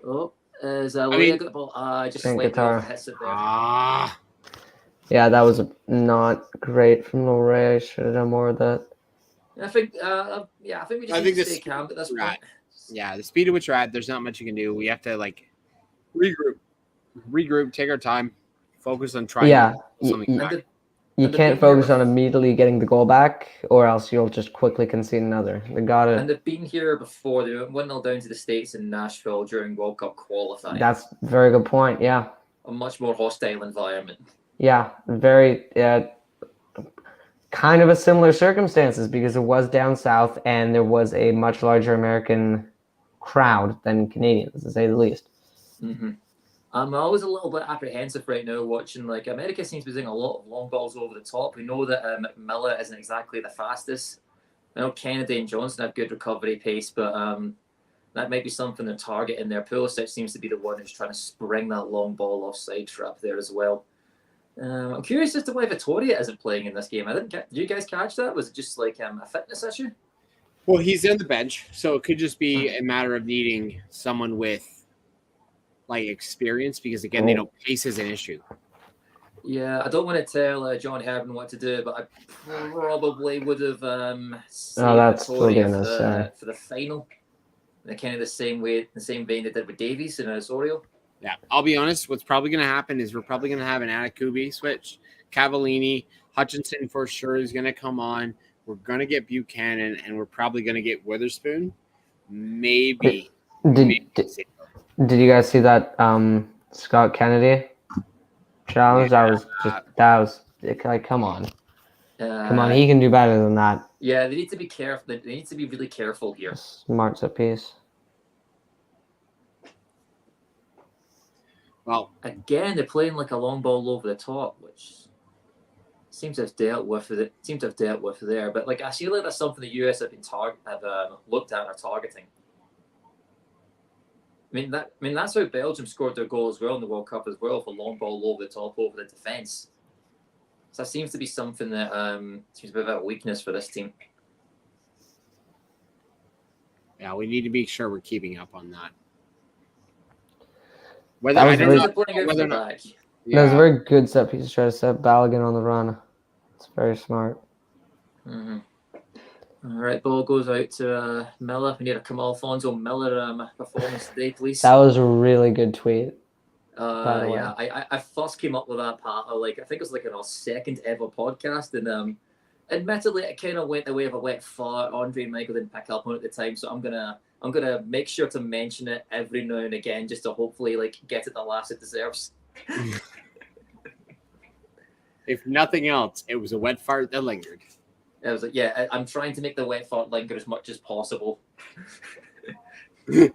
Oh, as Leia got the ball. Just slightly off, hits it there. Yeah, that was not great from Lorray. I should have done more of that. I think we just need to stay calm at this point. Yeah, the speed at which we're at, there's not much you can do. We have to like regroup, take our time, focus on trying to do something back. You can't focus on immediately getting the goal back, or else you'll just quickly concede another. They got it. And they've been here before. They went 1-0 down to the States in Nashville during World Cup qualifying. That's a very good point, yeah. A much more hostile environment. Yeah, very kind of a similar circumstances, because it was down south and there was a much larger American crowd than Canadians, to say the least. Mm-hmm. I'm always a little bit apprehensive right now watching, like, America seems to be doing a lot of long balls over the top. We know that McMillan isn't exactly the fastest. I know Kennedy and Johnson have good recovery pace, but that might be something they're targeting there. Pulisic seems to be the one who's trying to spring that long ball offside trap there as well. I'm curious as to why Vittoria isn't playing in this game. Did you guys catch that? Was it just like a fitness issue? Well, he's on the bench, so it could just be a matter of needing someone with like experience, because again, they know pace is an issue. Yeah, I don't want to tell John Herman what to do, but I probably would have saved Vittoria for the final. Kind of the same vein they did with Davies and Osorio. Yeah, I'll be honest. What's probably going to happen is we're probably going to have an Atakubi switch. Cavallini, Hutchinson for sure is going to come on. We're going to get Buchanan, and we're probably going to get Witherspoon. Maybe. Did you guys see that Scott Kennedy challenge? Yeah. That was like, come on. He can do better than that. Yeah, they need to be careful. They need to be really careful here. Smart set piece. Well, again, they're playing like a long ball over the top, which seems to have dealt with there. But like, I feel like that's something the US have looked at or targeting. that's how Belgium scored their goal as well in the World Cup as well, for long ball over the top over the defence. So that seems to be something that seems to be a bit of a weakness for this team. Yeah, we need to make sure we're keeping up on that. That was very- Whether or not, That was a very good set piece to try to set Balogun on the run. It's very smart. Mm-hmm. All right, ball goes out to Miller. We need a Kamal Alfonso Miller performance today, please. That was a really good tweet. By the way. Yeah, I first came up with that part. I think it was like in our second ever podcast, and admittedly, it kind of went the way of a wet fart. Andre and Michael didn't pick up on it at the time, so I'm gonna make sure to mention it every now and again, just to hopefully like get it the laughs it deserves. If nothing else, it was a wet fart that lingered. It was like, yeah, I'm trying to make the wet fart linger as much as possible. Keeping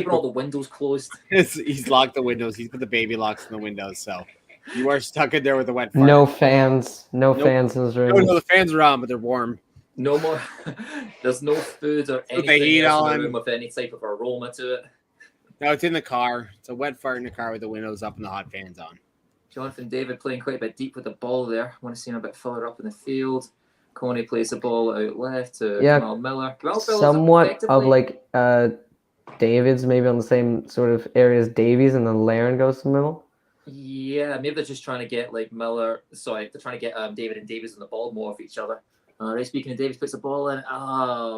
all the windows closed. He's locked the windows. He's put the baby locks in the windows, so you are stuck in there with a wet fart. No fans. No fans in this room. No, the fans are on, but they're warm. No more. There's no food or anything else in the room with any type of aroma to it. No, it's in the car. It's a wet fart in the car with the windows up and the hot fans on. Jonathan David playing quite a bit deep with the ball there. I want to see him a bit further up in the field. Coney plays the ball out left to Kamal Miller. Somewhat of like David's maybe on the same sort of area as Davies, and then Laren goes to the middle. Yeah, maybe they're just trying to get like Miller. Sorry, they're trying to get David and Davies on the ball more of each other. Right, speaking of Davies, puts the ball in.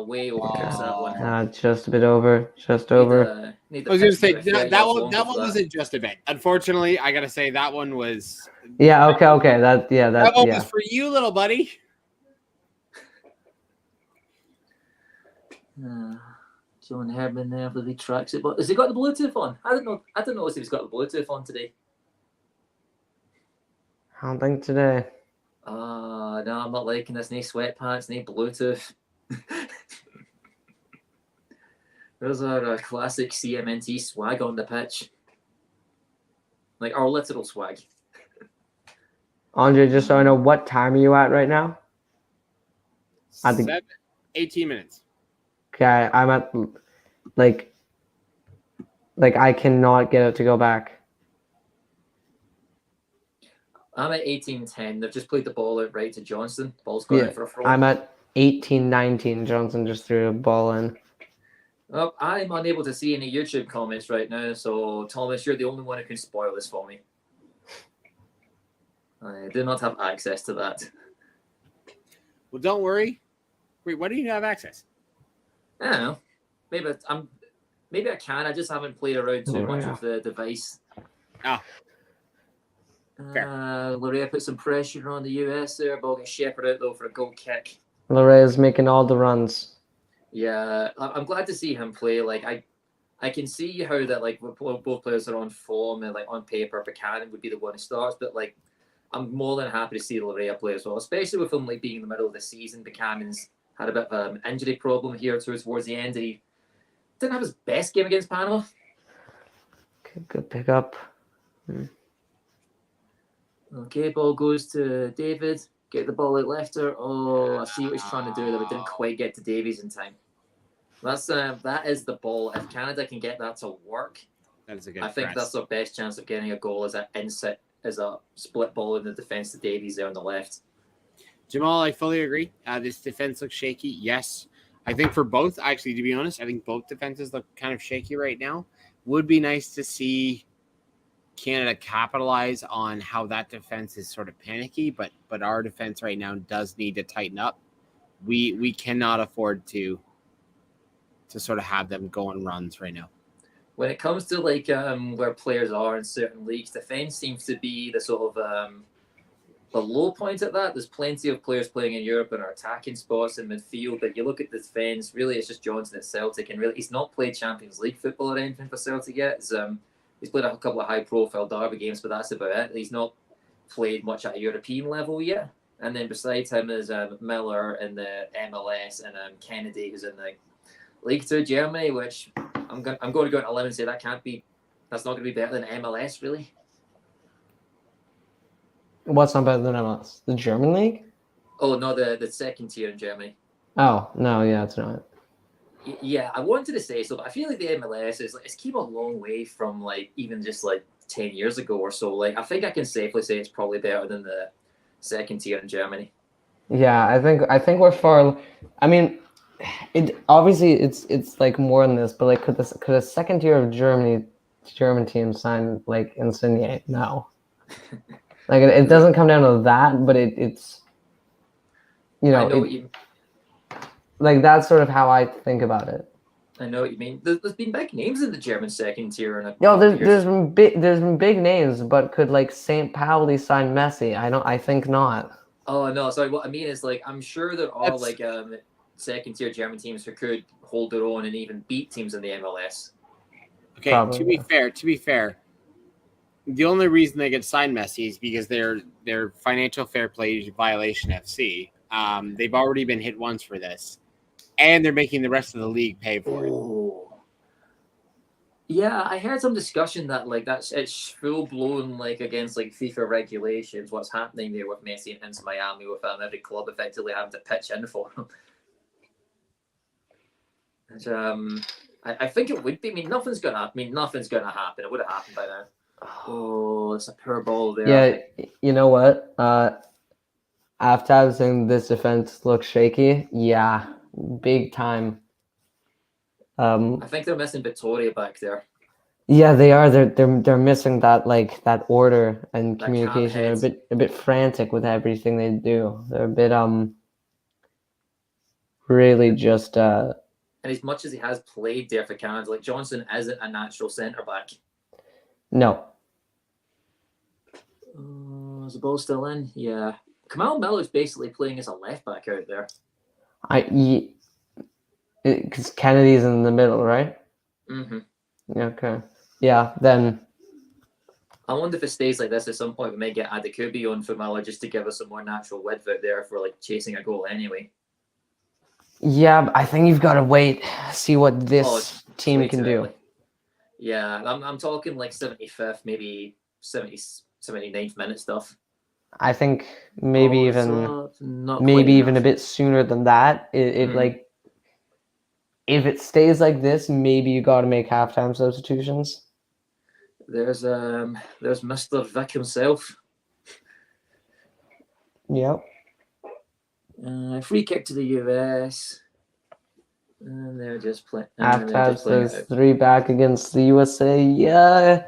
Way overkicks that one. Just a bit over. Just over. I was going to say that one wasn't just a bit. Unfortunately, I got to say that one was. Yeah. Okay. That one was for you, little buddy. John Herman there for the tracks it, but has he got the Bluetooth on? I don't know if he's got the Bluetooth on today. I don't think today. No, I'm not liking this. No sweatpants, no Bluetooth. There's our classic CMNT swag on the pitch. Like our literal swag. Andre, just so I know, what time are you at right now? 18 minutes. Okay, I'm at like I cannot get it to go back. I'm at 18-10. They've just played the ball out right to Johnson. Ball's going in for a throw. I'm at 18-19. Johnson just threw a ball in. Well, I'm unable to see any YouTube comments right now, so Thomas, you're the only one who can spoil this for me. I do not have access to that. Well, don't worry. Wait, why do you have access? I don't know. Maybe I can. I just haven't played around too much with the device. Larea put some pressure on the US there. Ball gets shepherded out though for a goal kick. Larea's making all the runs. Yeah, I'm glad to see him play. Like I can see how that like both players are on form and like on paper, Buchanan would be the one who starts. But like I'm more than happy to see Larea play as well, especially with him like being in the middle of the season. Buchanan's had a bit of an injury problem here towards the end. And he didn't have his best game against Panama. Good pickup. Okay, ball goes to David. Get the ball out left her. Oh, I see what he's trying to do there, but didn't quite get to Davies in time. That is the ball. If Canada can get that to work, that is a good. I think that's their best chance of getting a goal as a split ball in the defense to Davies there on the left. Jamal, I fully agree. This defense looks shaky. Yes, I think for both. Actually, to be honest, I think both defenses look kind of shaky right now. Would be nice to see Canada capitalize on how that defense is sort of panicky, but our defense right now does need to tighten up. We cannot afford to sort of have them go on runs right now. When it comes to like where players are in certain leagues, defense seems to be the sort of the low point at that. There's plenty of players playing in Europe and are attacking spots in midfield, but you look at the defense, really it's just Johnson at Celtic, and really he's not played Champions League football or anything for Celtic yet. He's played a couple of high-profile derby games, but that's about it. He's not played much at a European level yet. And then beside him is Miller in the MLS and Kennedy, who's in the League 2 Germany, which I'm going to go out on a limb and say that's not going to be better than MLS, really. What's not better than MLS? The German league? Oh, no, the second tier in Germany. Oh, no, yeah, it's not. Yeah, I wanted to say so, but I feel like the MLS is like it's came a long way from like even just like 10 years ago or so. Like I think I can safely say it's probably better than the second tier in Germany. Yeah, I think we're far. I mean, it obviously it's like more than this, but like could a second tier of German team sign like Insigne? No. Like it doesn't come down to that, but it's I know it what you. like that's sort of how I think about it. I know what you mean. There's been big names in the German second tier in a No, couple of years. there's been big names, but could like St. Pauli sign Messi? I think not. Oh no, sorry. What I mean is like I'm sure there are That's like second tier German teams who could hold their own and even beat teams in the MLS. okay. Probably, To be fair, the only reason they get signed Messi is because they're financial fair play violation FC. They've already been hit once for this, and they're making the rest of the league pay for it. Oh. Yeah, I heard some discussion that like it's full blown like against like FIFA regulations. What's happening there with Messi and Inter Miami with every club effectively having to pitch in for him. And, I think it would be. I mean, nothing's gonna happen. It would have happened by now. Oh, it's a poor ball there. Yeah, you know what? After having this defense look shaky, yeah, big time. I think they're missing Vittoria back there. Yeah, they are. They're missing that like that order and That communication. They're head. a bit frantic with everything they do. They're a bit really just And as much as he has played there for Canada, like Johnson isn't a natural centre back. no. Is the ball still in? Yeah. Kamal Miller's basically playing as a left back out there. Because Kennedy's in the middle, right? Mm-hmm. Okay. Yeah. Then. I wonder if it stays like this at some point. We may get Adekubi on for Miller just to give us some more natural width out there for like chasing a goal anyway. Yeah, I think you've got to wait, see what this team can do. Early. Yeah, I'm talking like 75th, maybe 79th minute stuff. I think maybe even a bit sooner than that. Like if it stays like this, maybe you got to make halftime substitutions. There's Mr. Vic himself. Yep. Free kick to the US. And they're just playing. Halftime says 3 back against the USA. Yeah,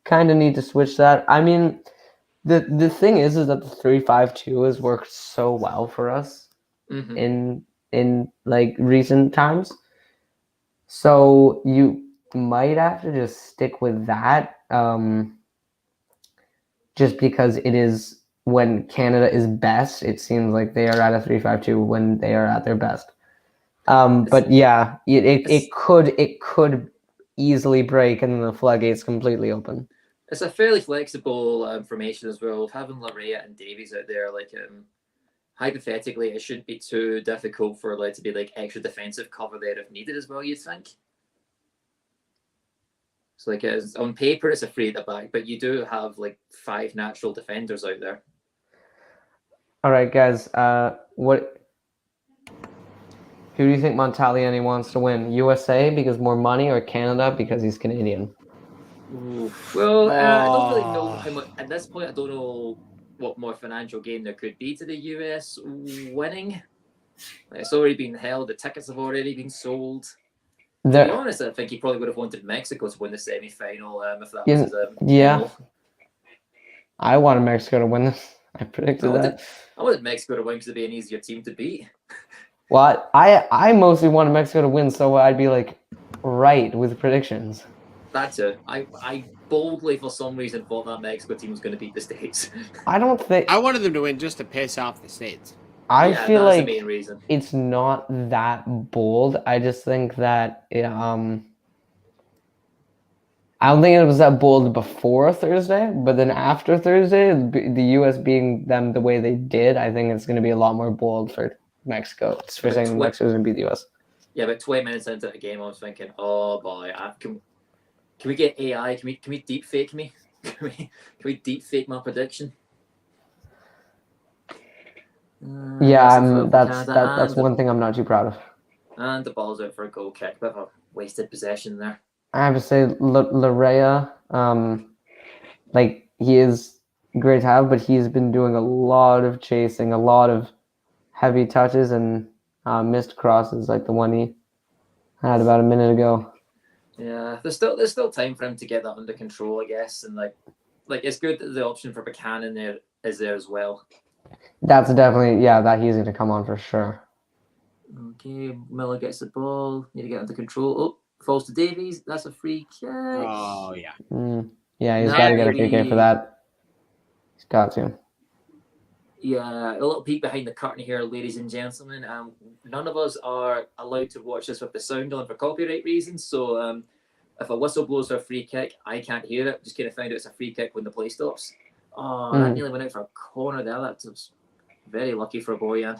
kind of need to switch that. I mean, the thing is that the 3-5-2 has worked so well for us in like recent times. So you might have to just stick with that, just because it is when Canada is best. It seems like they are at a 3-5-2 when they are at their best. But yeah, it could easily break and the floodgates completely open. It's a fairly flexible formation as well. Having Larea and Davies out there, like hypothetically, it shouldn't be too difficult for like to be like extra defensive cover there if needed as well. You'd think. So like on paper, it's a free at the back, but you do have like 5 natural defenders out there. All right, guys. Who do you think Montaliani wants to win? USA because more money, or Canada because he's Canadian? Well, I don't really know how much at this point. I don't know what more financial gain there could be to the US winning. It's already been held. The tickets have already been sold. To be honest, I think he probably would have wanted Mexico to win the semi-final if that was his goal. I wanted Mexico to win this. I predicted that. I wanted Mexico to win because it'd be an easier team to beat. Well, I mostly wanted Mexico to win, so I'd be like right with predictions. That's it. I boldly, for some reason, thought that Mexico team was going to beat the States. I don't think I wanted them to win just to piss off the States. I feel like the main reason. It's not that bold. I just think that I don't think it was that bold before Thursday, but then after Thursday, the U.S. beating them the way they did, I think it's going to be a lot more bold for Mexico. It's for saying Mexico's going to beat the U.S. Yeah, but 20 minutes into the game, I was thinking, oh boy, can we get AI? Can we deep fake me? Can we deep fake my prediction? Yeah, that's one thing I'm not too proud of. And the ball's out for a goal kick. Bit of a wasted possession there. I have to say, Larea, like he is great to have, but he's been doing a lot of chasing, a lot of heavy touches and missed crosses, like the one he had about a minute ago. Yeah, there's still time for him to get that under control, I guess, and like it's good that the option for Buchanan there is there as well. That's definitely that he's going to come on for sure. Okay, Miller gets the ball. Need to get under control. Oh, falls to Davies. That's a free kick. Oh yeah. Yeah, he's got to get a free kick for that. He's got to. Yeah, a little peek behind the curtain here, ladies and gentlemen. None of us are allowed to watch this with the sound on for copyright reasons. So if a whistle blows for a free kick, I can't hear it. Just kind of find out it's a free kick when the play stops. Oh, that nearly went out for a corner there. That was very lucky for Boyan.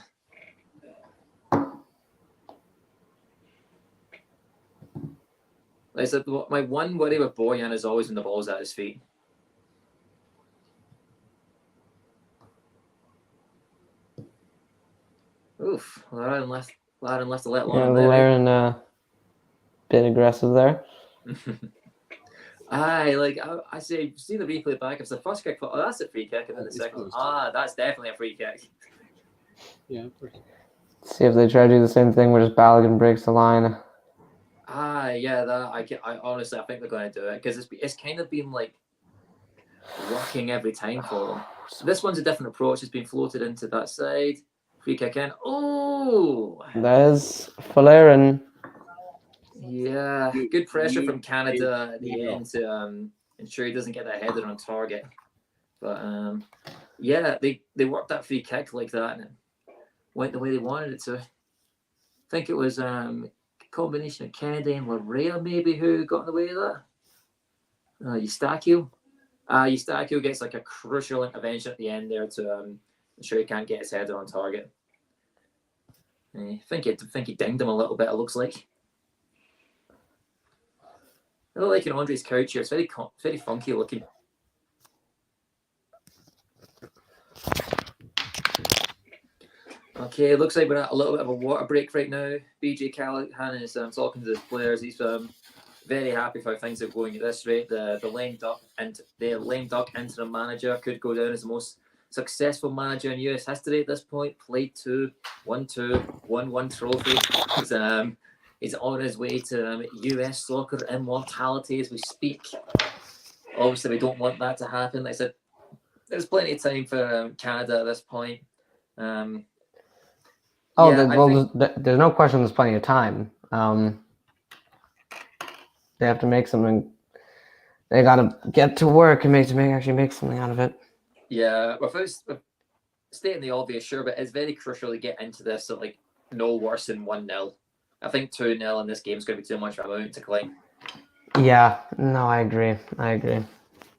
Like I said, my one worry with Boyan is always when the ball's at his feet. Oof, Laren left a let long. Yeah, Laren bit aggressive there. I say, see the replay back. If the first kick, oh, that's a free kick, and then the second, that's definitely a free kick. Yeah, of course. See if they try to do the same thing where just Balogun breaks the line. I honestly, I think they're going to do it because it's kind of been like working every time for them. This one's a different approach. It's been floated into that side. Free kick in. Oh, there's Falarin. Yeah, good pressure from Canada at the end to ensure he doesn't get that header on target. But they worked that free kick like that and it went the way they wanted it to. I think it was a combination of Kennedy and Larea maybe who got in the way of that. Eustaquio. Eustaquio gets like a crucial intervention at the end there to ensure he can't get his header on target. I think he dinged him a little bit, it looks like. I look like an Andre's couch here. It's very funky looking. Okay, it looks like we're at a little bit of a water break right now. BJ Callahan is talking to the players. He's very happy for how things are going at this rate. The lame duck interim manager could go down as the most successful manager in US history at this point. Played 2, 1-2, 1-1 trophy. He's on his way to US soccer immortality as we speak. Obviously, we don't want that to happen. Like I said, there's plenty of time for Canada at this point. There's no question there's plenty of time. They have to make something. They got to get to work and actually make something out of it. Yeah, without stating the obvious, sure, but it's very crucial to get into this at like no worse than 1-0. I think 2-0 in this game is going to be too much of a mountain to climb. Yeah, no, I agree.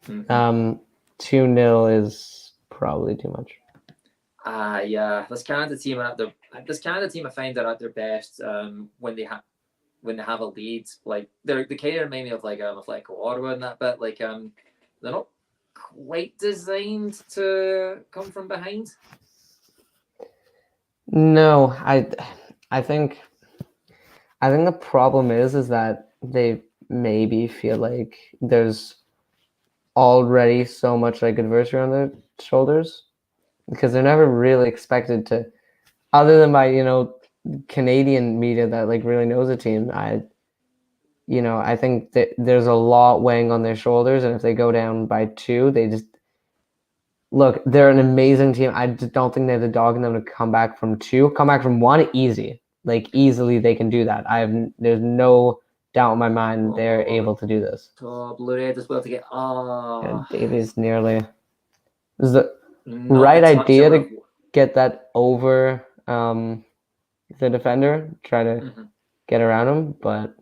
Mm-hmm. 2-0 is probably too much. This Canada team I find are at their best when they have a lead. Like they kind of remind me of like Ottawa and that bit. Like they're not quite designed to come from behind. No, I think the problem is that they maybe feel like there's already so much like adversity on their shoulders because they're never really expected to, other than by Canadian media that like really knows the team. I think that there's a lot weighing on their shoulders, and if they go down by 2, they just look. They're an amazing team. I just don't think they have the dog in them to come back from 2. Come back from 1 easy. Like easily they can do that. There's no doubt in my mind they're able to do this. Larea as well to get Davies nearly. This is the right idea to get that over the defender, try to get around him, but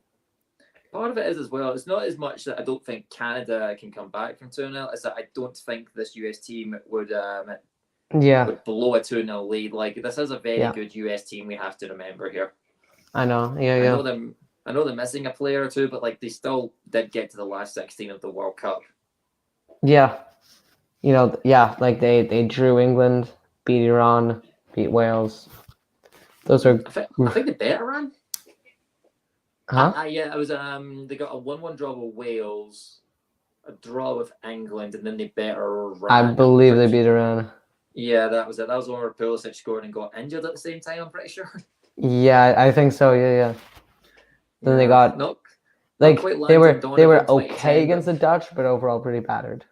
part of it is as well, it's not as much that I don't think Canada can come back from 2-0, it's that I don't think this US team would blow a 2-0 lead. Like this is a very good US team we have to remember here. I know. I know they're missing a player or two, but like they still did get to the last 16 of the World Cup. Yeah. Like they drew England, beat Iran, beat Wales. Those are I think they beat Iran. Huh? Yeah, it was they got a 1-1 draw with Wales, a draw with England, and then they beat Iran. I believe they beat Iran. Yeah, that was it. That was one where Pulisic scored and got injured at the same time, I'm pretty sure. Yeah, I think so. Yeah. Then they got not like quite they landing were Donovan 2010, okay against but the Dutch, but overall pretty battered.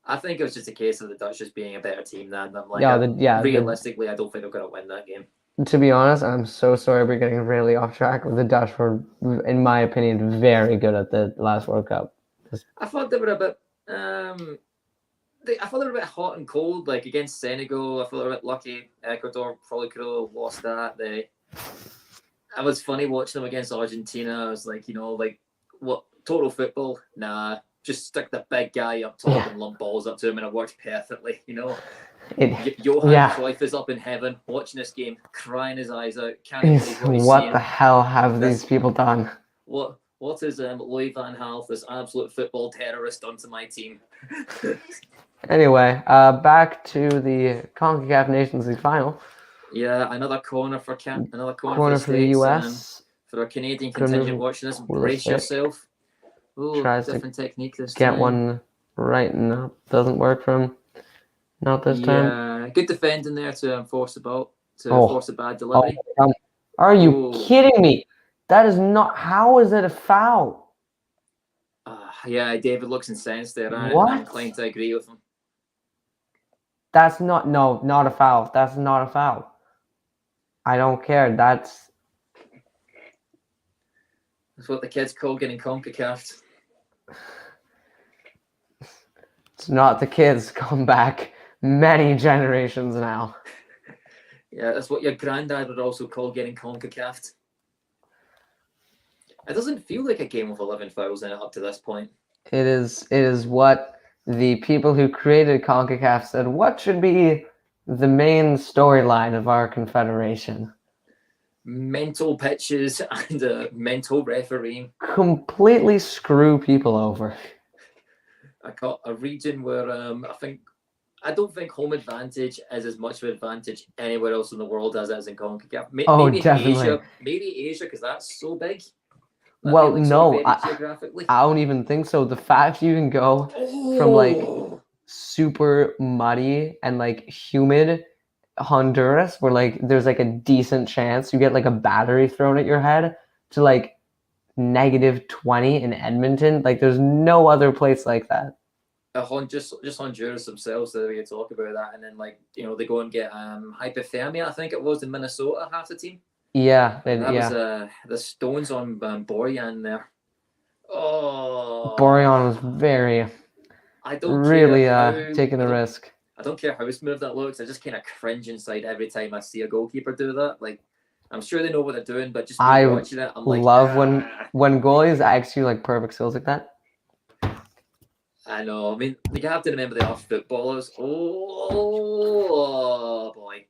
I think it was just a case of the Dutch just being a better team than them. Like, realistically, I don't think they're going to win that game. To be honest, I'm so sorry we're getting really off track. With the Dutch were, in my opinion, very good at the last World Cup. I thought they were a bit. I thought they were a bit hot and cold, like against Senegal. I thought they were a bit lucky. Ecuador probably could have lost that. I was funny watching them against Argentina. I was like, like what total football? Nah, just stick the big guy up top and lump balls up to him, and it works perfectly. Johan Cruyff is up in heaven watching this game, crying his eyes out. Can't believe what he's What seeing. the hell have these people done? What is Louis van Gaal, this absolute football terrorist, done to my team? Anyway, back to the Concacaf Nations League final. Yeah, another corner for the US. For our Canadian contingent watching this, brace yourself. Ooh, tries different technique this time. Get one right, no, doesn't work for him. Not this time. Yeah, good defending there to force a bad delivery. Are you kidding me? That is not. How is it a foul? Yeah, David looks incensed there. I'm inclined to agree with him. That's not a foul. That's not a foul. I don't care. That's what the kids call getting Concacaf. It's not the kids. Come back many generations now. Yeah, that's what your granddad would also call getting Concacaf. It doesn't feel like a game with 11 fouls in it up to this point. It is what the people who created Concacaf said, what should be the main storyline of our confederation? Mental pitches and mental refereeing. Completely screw people over. A region where I don't think home advantage is as much of an advantage anywhere else in the world as it is in CONCACAF. Maybe definitely. Asia, because that's so big. Well, no, I don't even think so. The fact you can go from like super muddy and like humid Honduras, where like there's like a decent chance you get like a battery thrown at your head, to like -20 in Edmonton. Like there's no other place like that. Just Honduras themselves, the way you talk about that, and then like they go and get hypothermia. I think it was in Minnesota, half the team. Yeah, was the stones on Borjan there. Oh, Borjan was very. I don't really taking a risk. I don't care how smooth that looks. I just kind of cringe inside every time I see a goalkeeper do that. Like, I'm sure they know what they're doing, but just watching it, I'm like, love when goalies execute like perfect skills like that. I know. I mean, you have to remember they are footballers. Oh boy.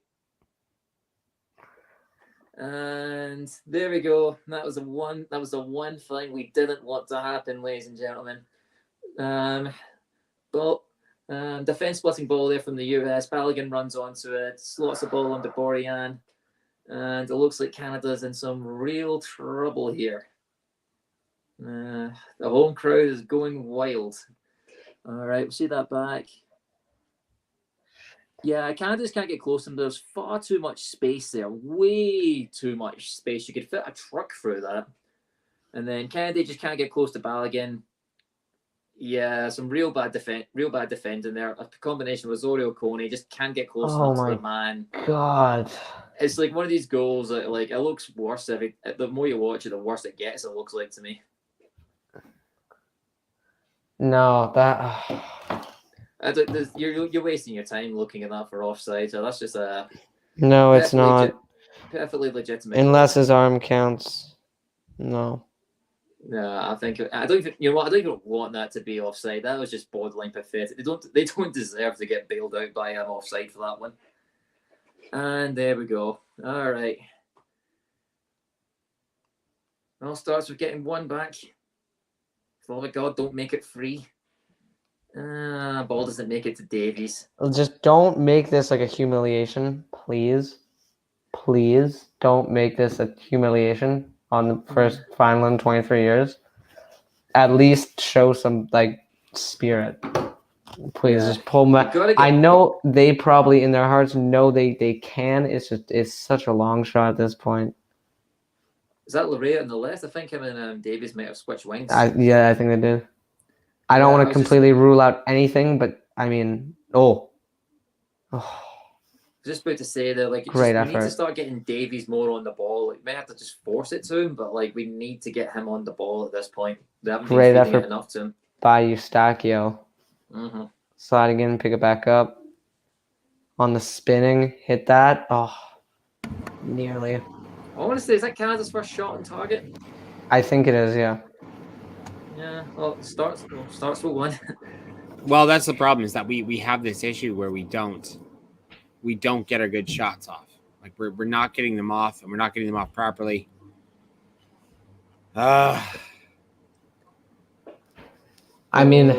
And there we go. That was the one thing we didn't want to happen, ladies and gentlemen. Defense splitting ball there from the US. Balogun runs onto it, slots the ball onto Borjan, and it looks like Canada's in some real trouble here. The home crowd is going wild. All right, we'll see that back. Yeah, Canada just can't get close to them. There's far too much space there. Way too much space. You could fit a truck through that. And then Canada just can't get close to Balogun. Yeah, some real bad defending there. A combination with Zorio Kone, just can't get close enough to the man. God. It's like one of these goals that like it looks worse the more you watch it, the worse it gets, it looks like to me. No, you're wasting your time looking at that for offside. So that's just a no. It's not perfectly legitimate. Unless his arm counts. No. No, I don't even want that to be offside. That was just borderline pathetic. They don't deserve to get bailed out by offside for that one. And there we go. All right. It all starts with getting one back. For the God, don't make it free. Ball doesn't make it to Davies. Just don't make this like a humiliation, please. Please don't make this a humiliation. on the first final in 23 years. At least show some like spirit. Please just pull me. I know they probably in their hearts know they can. It's such a long shot at this point. Is that Larea on the left? I think him and Davies might have switched wings. I think they did. I don't want to completely rule out anything, but I mean, just about to say that, like, great we effort. need to start getting Davies more on the ball. Like, we may have to just force it to him, but like, we need to get him on the ball at this point. They haven't been feeding it enough to him. By Eustachio. Mm-hmm. Sliding in, pick it back up. On the spinning, hit that. Oh, nearly. I want to say, is that Canada's first shot on target? I think it is, yeah. Yeah, well, it starts with one. Well, that's the problem, is that we have this issue where we don't get our good shots off. Like we're not getting them off, and we're not getting them off properly. I mean,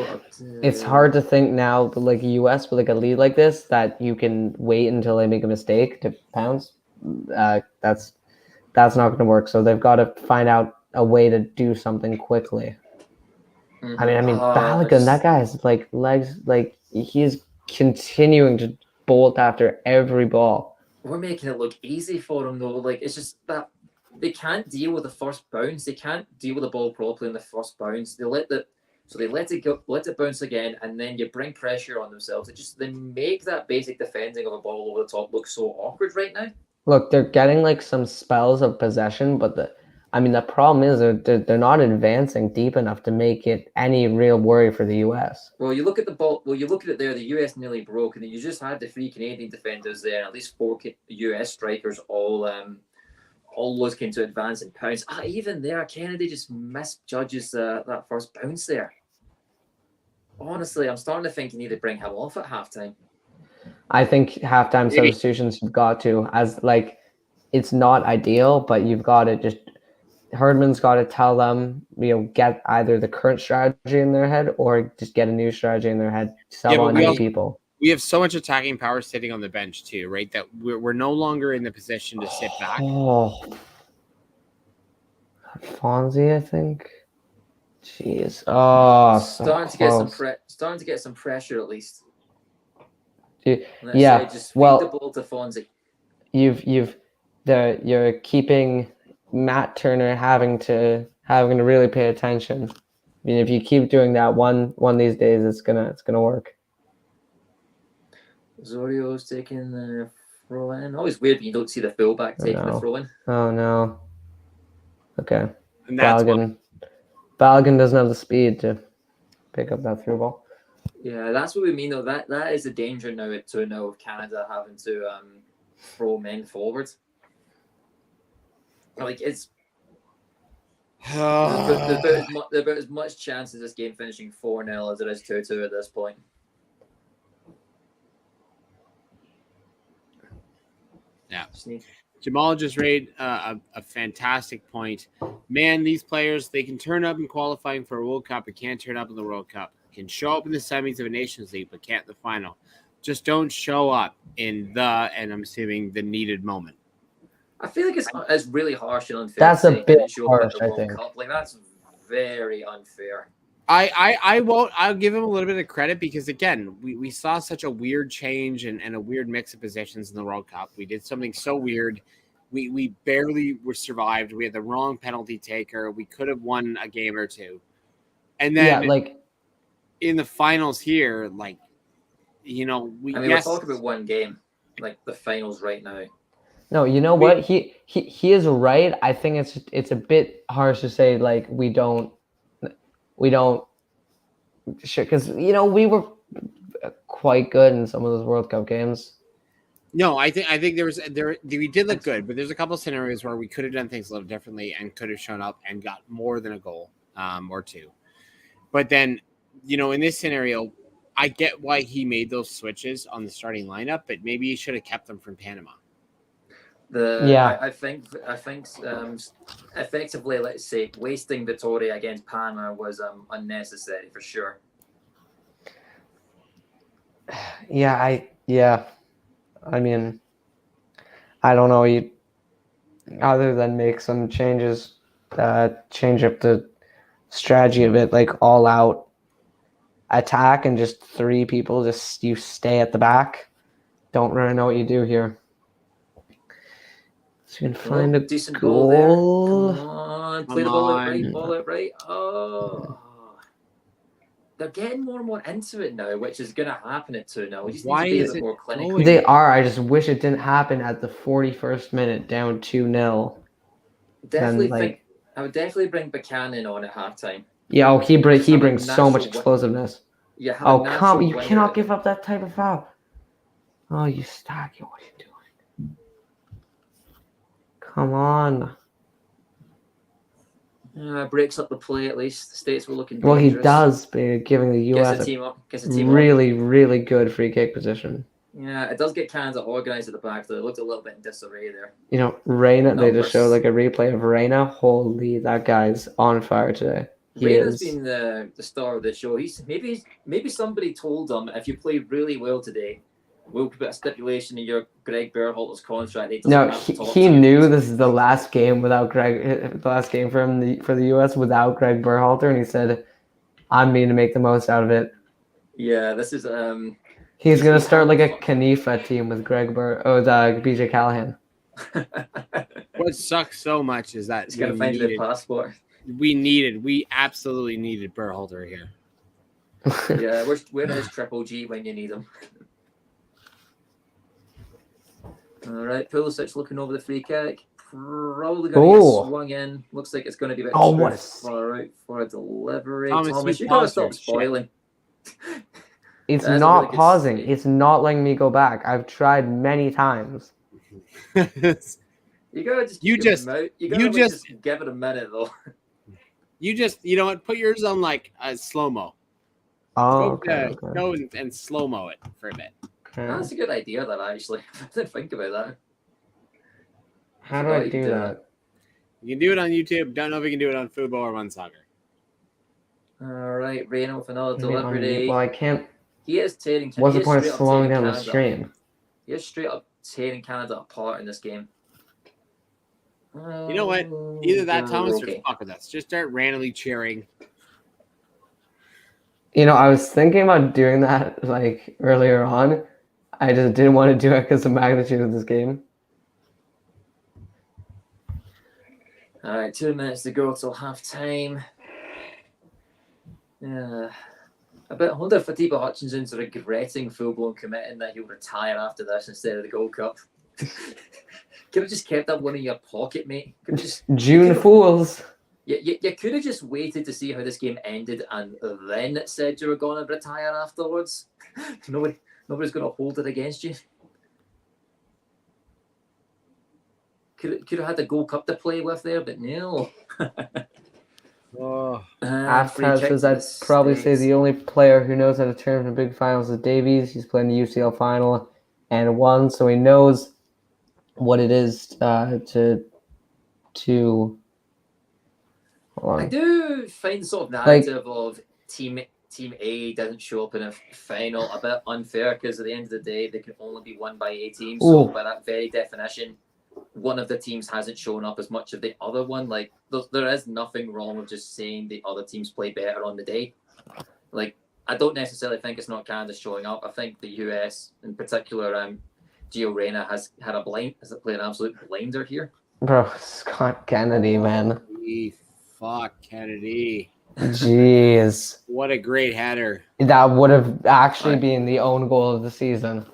it's hard to think now, but like US with like a lead like this, that you can wait until they make a mistake to pounce. That's not going to work. So they've got to find out a way to do something quickly. Mm-hmm. I mean, Balogun, that guy's like legs, like he's continuing to bolt after every ball. We're making it look easy for him though. Like, it's just that they can't deal with the first bounce. They can't deal with the ball properly in the first bounce. They let it go, let it bounce again, and then you bring pressure on themselves. They make that basic defending of a ball over the top look so awkward right now. Look, they're getting like some spells of possession, but the problem is they're not advancing deep enough to make it any real worry for the US. Well, you look at the ball. Well, you look at it there. The US nearly broke, and then you just had the 3 Canadian defenders there, and at least 4 US strikers all looking to advance and pounce. Even there, Kennedy just misjudges that first bounce there. Honestly, I'm starting to think you need to bring him off at halftime. I think halftime substitutions you've got to, as like, it's not ideal, but you've got to just, Herdman's got to tell them, get either the current strategy in their head or just get a new strategy in their head. Sell on new people. We have so much attacking power sitting on the bench too, right? That we're no longer in the position to sit back. Fonzie, I think. Jeez. Oh, starting to get some pressure at least. Just feed the ball to Fonzie. You're keeping Matt Turner having to really pay attention. I mean, if you keep doing that one these days, it's gonna work. Zorio's taking the throw in. Always weird when you don't see the fullback taking the throw in. Oh no. Okay. And Balogun doesn't have the speed to pick up that through ball. Yeah, that's what we mean though. That is a danger now at 2-0 of Canada having to throw men forward. Like, it's there's about as much chance of this game finishing 4-0 as it is 2-2 at this point. Yeah. Jamal just made a fantastic point. Man, these players, they can turn up in qualifying for a World Cup, but can't turn up in the World Cup. Can show up in the semis of a Nations League, but can't in the final. Just don't show up in and I'm assuming the needed moment. I feel like it's really harsh and unfair. That's a bit harsh, I think. Like, that's very unfair. I'll give him a little bit of credit because, again, we saw such a weird change and a weird mix of positions in the World Cup. We did something so weird. We barely were survived. We had the wrong penalty taker. We could have won a game or two. And then in the finals here, we're talking about one game, like the finals right now. No, you know what? He is right. I think it's a bit harsh to say like we don't because we were quite good in some of those World Cup games. No, I think we did look good, but there's a couple of scenarios where we could have done things a little differently and could have shown up and got more than a goal or two. But then, in this scenario, I get why he made those switches on the starting lineup, but maybe he should have kept them from Panama. I think effectively, let's say, wasting Vittoria against Panama was unnecessary for sure. I mean, I don't know. Other than make some changes change up the strategy a bit, like all out attack and just 3 people, just you stay at the back. Don't really know what you do here. So you can find a decent goal. Ball there. Come on, play the ball out right, on. ball out right. Oh. They're getting more and more into it now, which is going to happen at 2-0. We just Why need to be a is bit it more clinical. going? They are. I just wish it didn't happen at the 41st minute, down 2-0. Definitely Then, think I would definitely bring Buchanan on at halftime. Yeah, oh, he brings Have a so much natural explosiveness. Yeah, have Oh, a come! natural You winger cannot at- give up that type of foul. Oh, you stack. What are you doing? Come on. breaks up the play at least. The States were looking Well, dangerous. he does, giving the Gets US a team up. really, really good free kick position. Yeah, it does get Canada organised at the back, though. It looked a little bit in disarray there. You know, Reina, they just showed Numbers. like a replay of Reina. Holy, that guy's on fire today. Reina's been the star of the show. Maybe somebody told him, if you play really well today, we'll put a stipulation in your Greg Berhalter's contract. No, he knew this is the last game without Greg. The last game for him for the US without Greg Berhalter, and he said, "I'm going to make the most out of it." Yeah, this is He's gonna start like a Canifa team with BJ Callahan. What sucks so much is that he's gonna find a passport. We absolutely needed Berhalter here. Yeah, we're his triple G when you need him. All right, Pulisic looking over the free kick. Probably going to get swung in. Looks like it's going to be a bit far out for a delivery. Thomas, you gotta stop spoiling. It's not pausing. It's not letting me go back. I've tried many times. You gotta just give it a minute though. You know what? Put yours on like a slow mo. Oh, go and slow mo it for a bit. Okay. That's a good idea. That actually, I didn't think about that. How do I do that? You can do it on YouTube. Don't know if you can do it on football or on soccer. All right, Reina with another delivery. Well, I can't. He is tearing. What's the point of slowing down the stream? He is straight up tearing Canada apart in this game. You know what? Either that, Thomas, or fuck with us. Just start randomly cheering. You know, I was thinking about doing that like earlier on. I just didn't want to do it because of the magnitude of this game. All right, 2 minutes to go till half time. Yeah. I wonder if Atiba Hutchinson's regretting full-blown committing that he'll retire after this instead of the Gold Cup. Could have just kept that one in your pocket, mate. June Fools. You could have just waited to see how this game ended and then said you were going to retire afterwards. Nobody's going to hold it against you. Could have had the Gold Cup to play with there, but no. Halftime says I'd probably say the only player who knows how to turn from big finals is Davies. He's playing the UCL final and won, so he knows what it is to. Hold on. I do find the sort of narrative of Team A doesn't show up in a final a bit unfair because at the end of the day they can only be won by a team. So by that very definition, one of the teams hasn't shown up as much as the other one. Like there is nothing wrong with just saying the other teams play better on the day. Like I don't necessarily think it's not Canada showing up. I think the US in particular, Gio Reyna has played an absolute blinder here. Bro, Scott Kennedy, man. Fuck Kennedy. Jeez. What a great header. That would have actually been the own goal of the season.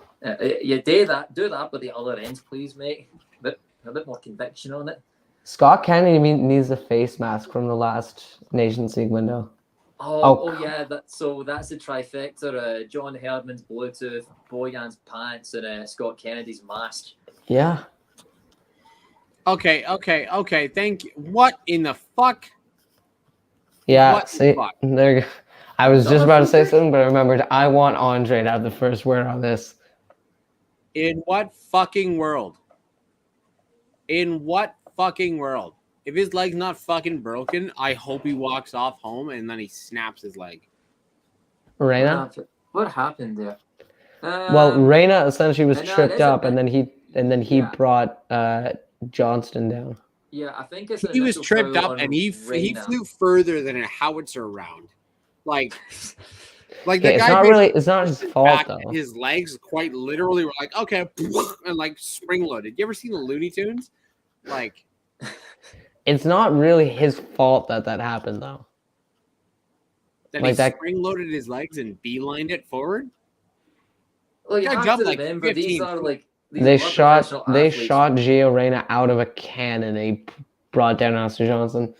You do that with the other end, please, mate. A bit more conviction on it. Scott Kennedy needs a face mask from the last Nations League window. Oh yeah, that's a trifecta. John Herdman's Bluetooth, Boyan's pants, and Scott Kennedy's mask. Yeah. Okay. Thank you. What in the fuck? Yeah, there. I was just about to say something, but I remembered I want Andre to have the first word on this. In what fucking world? If his leg's not fucking broken, I hope he walks off home and then he snaps his leg. Reyna? What happened there? Well, Reyna essentially was tripped up, and then he brought Johnston down. Yeah, I think it's an He was initial tripped foul up on and he Reina. flew further than a howitzer round. Like the Okay, it's guy not basically really. It's not his pushed his fault back though. and his legs quite literally were like, okay, and like spring loaded. You ever seen the Looney Tunes? Like, It's not really his fault that happened though. that Like he that. spring loaded his legs and beelined it forward. Well, you Guy have jumped to like remember these 15 are feet. like these They are professional athletes. shot Gio Reyna out of a cannon. They brought down Alistair Johnson.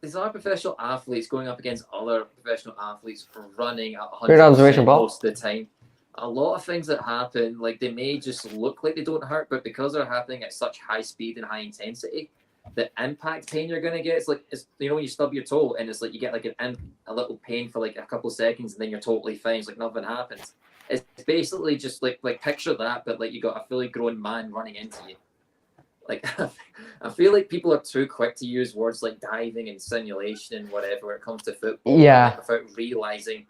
These are professional athletes going up against other professional athletes for running at Great observation, 100% Paul. most of the time. A lot of things that happen, like they may just look like they don't hurt, but because they're happening at such high speed and high intensity, the impact pain you're gonna get, it's you know when you stub your toe and it's like you get like a little pain for like a couple of seconds and then you're totally fine. It's like nothing happens. It's basically just like picture that, but like you got a fully grown man running into you. Like I feel like people are too quick to use words like diving and simulation and whatever when it comes to football. Yeah. Without realizing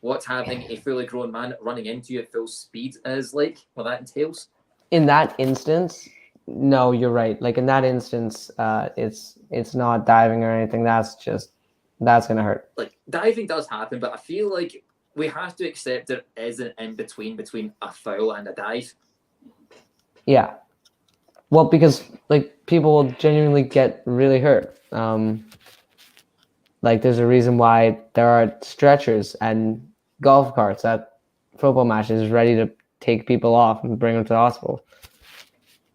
what having a fully grown man running into you at full speed is like, what that entails. In that instance, no, you're right. Like in that instance, it's not diving or anything. That's gonna hurt. Like diving does happen, but I feel like we have to accept there is an in between a foul and a dive. Yeah. Well, because like people will genuinely get really hurt. Like there's a reason why there are stretchers and golf carts at football matches ready to take people off and bring them to the hospital.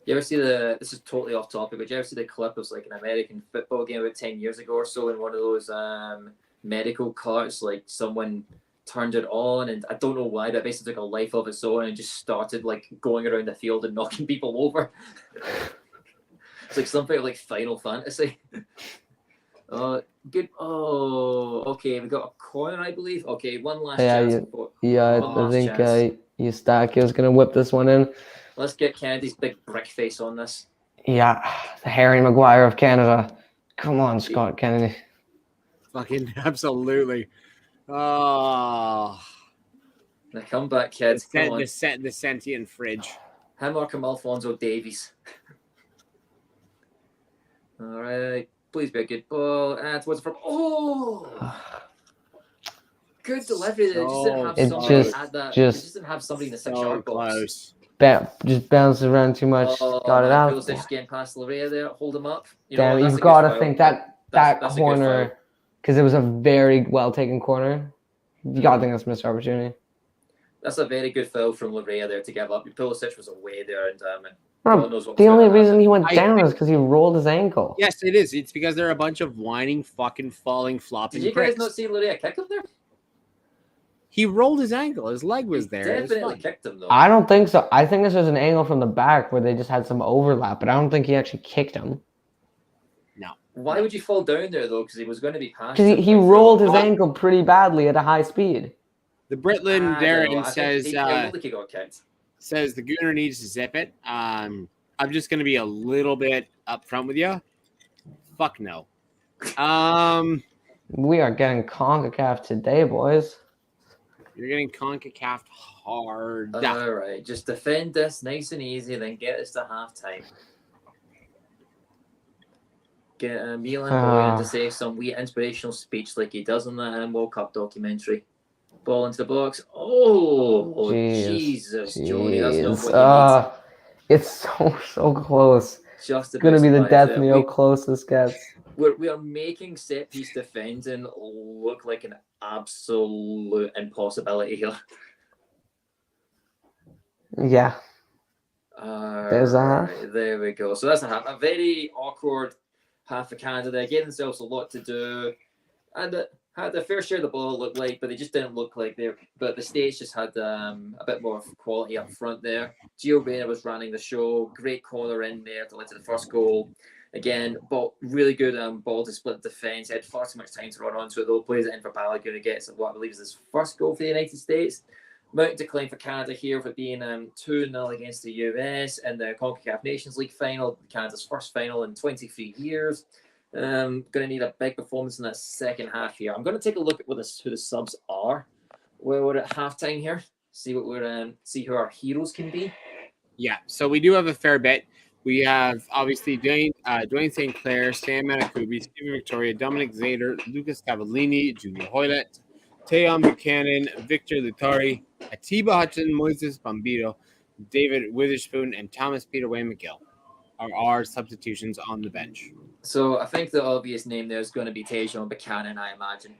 You ever see this is totally off topic, but you ever see the clip of like an American football game about 10 years ago or so in one of those medical carts, like someone turned it on and I don't know why, but basically took a life of its own and just started like going around the field and knocking people over. It's like something like Final Fantasy. Good. Oh, okay. We got a corner, I believe. Okay, one last chance. I think Eustachio's gonna whip this one in. Let's get Kennedy's big brick face on this. Yeah, the Harry Maguire of Canada. Come on, Scott Kennedy. Fucking absolutely. Oh, the comeback, kids. The sentient fridge. Him or Alfonso Davies. All right. Please be a good ball. And towards the front. Oh! Good delivery. Just didn't have somebody in the 6-yard box. Just bounced around too much. Got it out. Just getting past Larea there. Hold him up. You've got to think that corner, because it was a very well taken corner. You got to think that's a missed opportunity. That's a very good foul from Larea there to give up. Pulisic was away there, and the only reason he went down is because he rolled his ankle. Yes, it is. It's because they're a bunch of whining, fucking, falling, flopping. Did you guys not see Larea kick him there? He rolled his ankle. His leg was there. Definitely kicked him though. I don't think so. I think this was an angle from the back where they just had some overlap, but I don't think he actually kicked him. No. Why would you fall down there though? Because he was going to be past. Because he rolled his ankle pretty badly at a high speed. The Britland Darren says he got kicked. Says the Gooner needs to zip it. I'm just going to be a little bit upfront with you. Fuck no. We are getting Concacaf today, boys. You're getting Concacaf hard. All right, just defend this nice and easy, then get us to halftime. Get Milan Boyan to say some wee inspirational speech like he does in that World Cup documentary. Ball into the box. Oh, Jesus, Jody, that's not what you need. It's so close. Just it's going to be the death knell close this gets. We are making set piece defending look like an absolute impossibility here. Yeah. There's a half. There we go. So that's a half. A very awkward half for Canada. Gave themselves a lot to do. And had a fair share of the ball, it looked like, but they just didn't look like they. But the States just had a bit more quality up front there. Gio Reyna was running the show. Great corner in there to lead to the first goal. Again, really good ball to split defense. He had far too much time to run onto it, though. Plays it in for Balogun to get what I believe is his first goal for the United States. Mounting to claim for Canada here for being 2-0 against the US in the Concacaf Nations League final, Canada's first final in 23 years. Going to need a big performance in that second half here. I'm going to take a look at who the subs are. We're at halftime here. See what see who our heroes can be. Yeah, so we do have a fair bit. We have obviously Dwayne St. Clair, Sam Manakubi, Stephen Victoria, Dominic Zader, Lucas Cavallini, Junior Hoylett, Tayon Buchanan, Victor Lutari, Atiba Hutchin, Moises Bambito, David Witherspoon, and Thomas Peter Wayne McGill are our substitutions on the bench. So I think the obvious name there is going to be Tajon Buchanan, I imagine.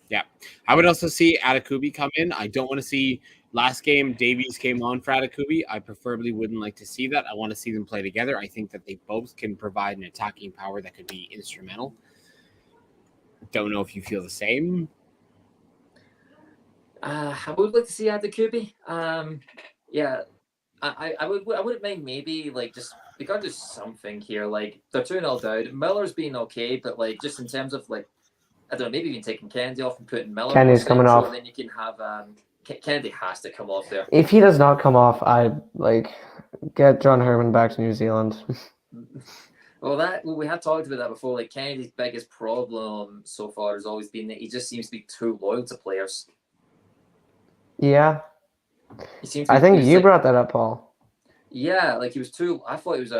Yeah. I would also see Atakubi come in. I don't want to see last game Davies came on for Atakubi. I preferably wouldn't like to see that. I want to see them play together. I think that they both can provide an attacking power that could be instrumental. Don't know if you feel the same. I would like to see Atakubi. Yeah, I wouldn't mind maybe like just we got to do something here. Like they're 2-0 down. Miller's been okay, but like just in terms of like I don't know, maybe even taking Kennedy off and putting Miller Kennedy's on coming central, off. and then you can have Kennedy has to come off there. If he does not come off, I get John Herman back to New Zealand. Well, we have talked about that before. Like Kennedy's biggest problem so far has always been that he just seems to be too loyal to players. Yeah, He seems. I think you brought that up, Paul. Yeah, like he was too. I thought he was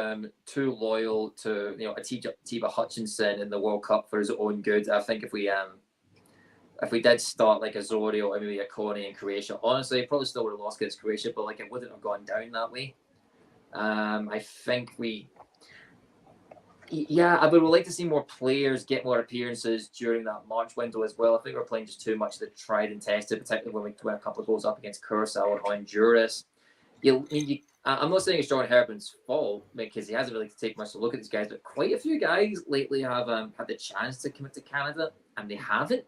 too loyal to Atiba Hutchinson in the World Cup for his own good. I think if we did start like Osorio or maybe a Kone in Croatia, honestly, probably still would have lost against Croatia, but like it wouldn't have gone down that way. I think I would like to see more players get more appearances during that March window as well. I think we're playing just too much of the tried and tested, particularly when we win a couple of goals up against Curacao or Honduras. I'm not saying it's John Herman's fault because he hasn't really taken much to look at these guys, but quite a few guys lately have had the chance to commit to Canada and they haven't.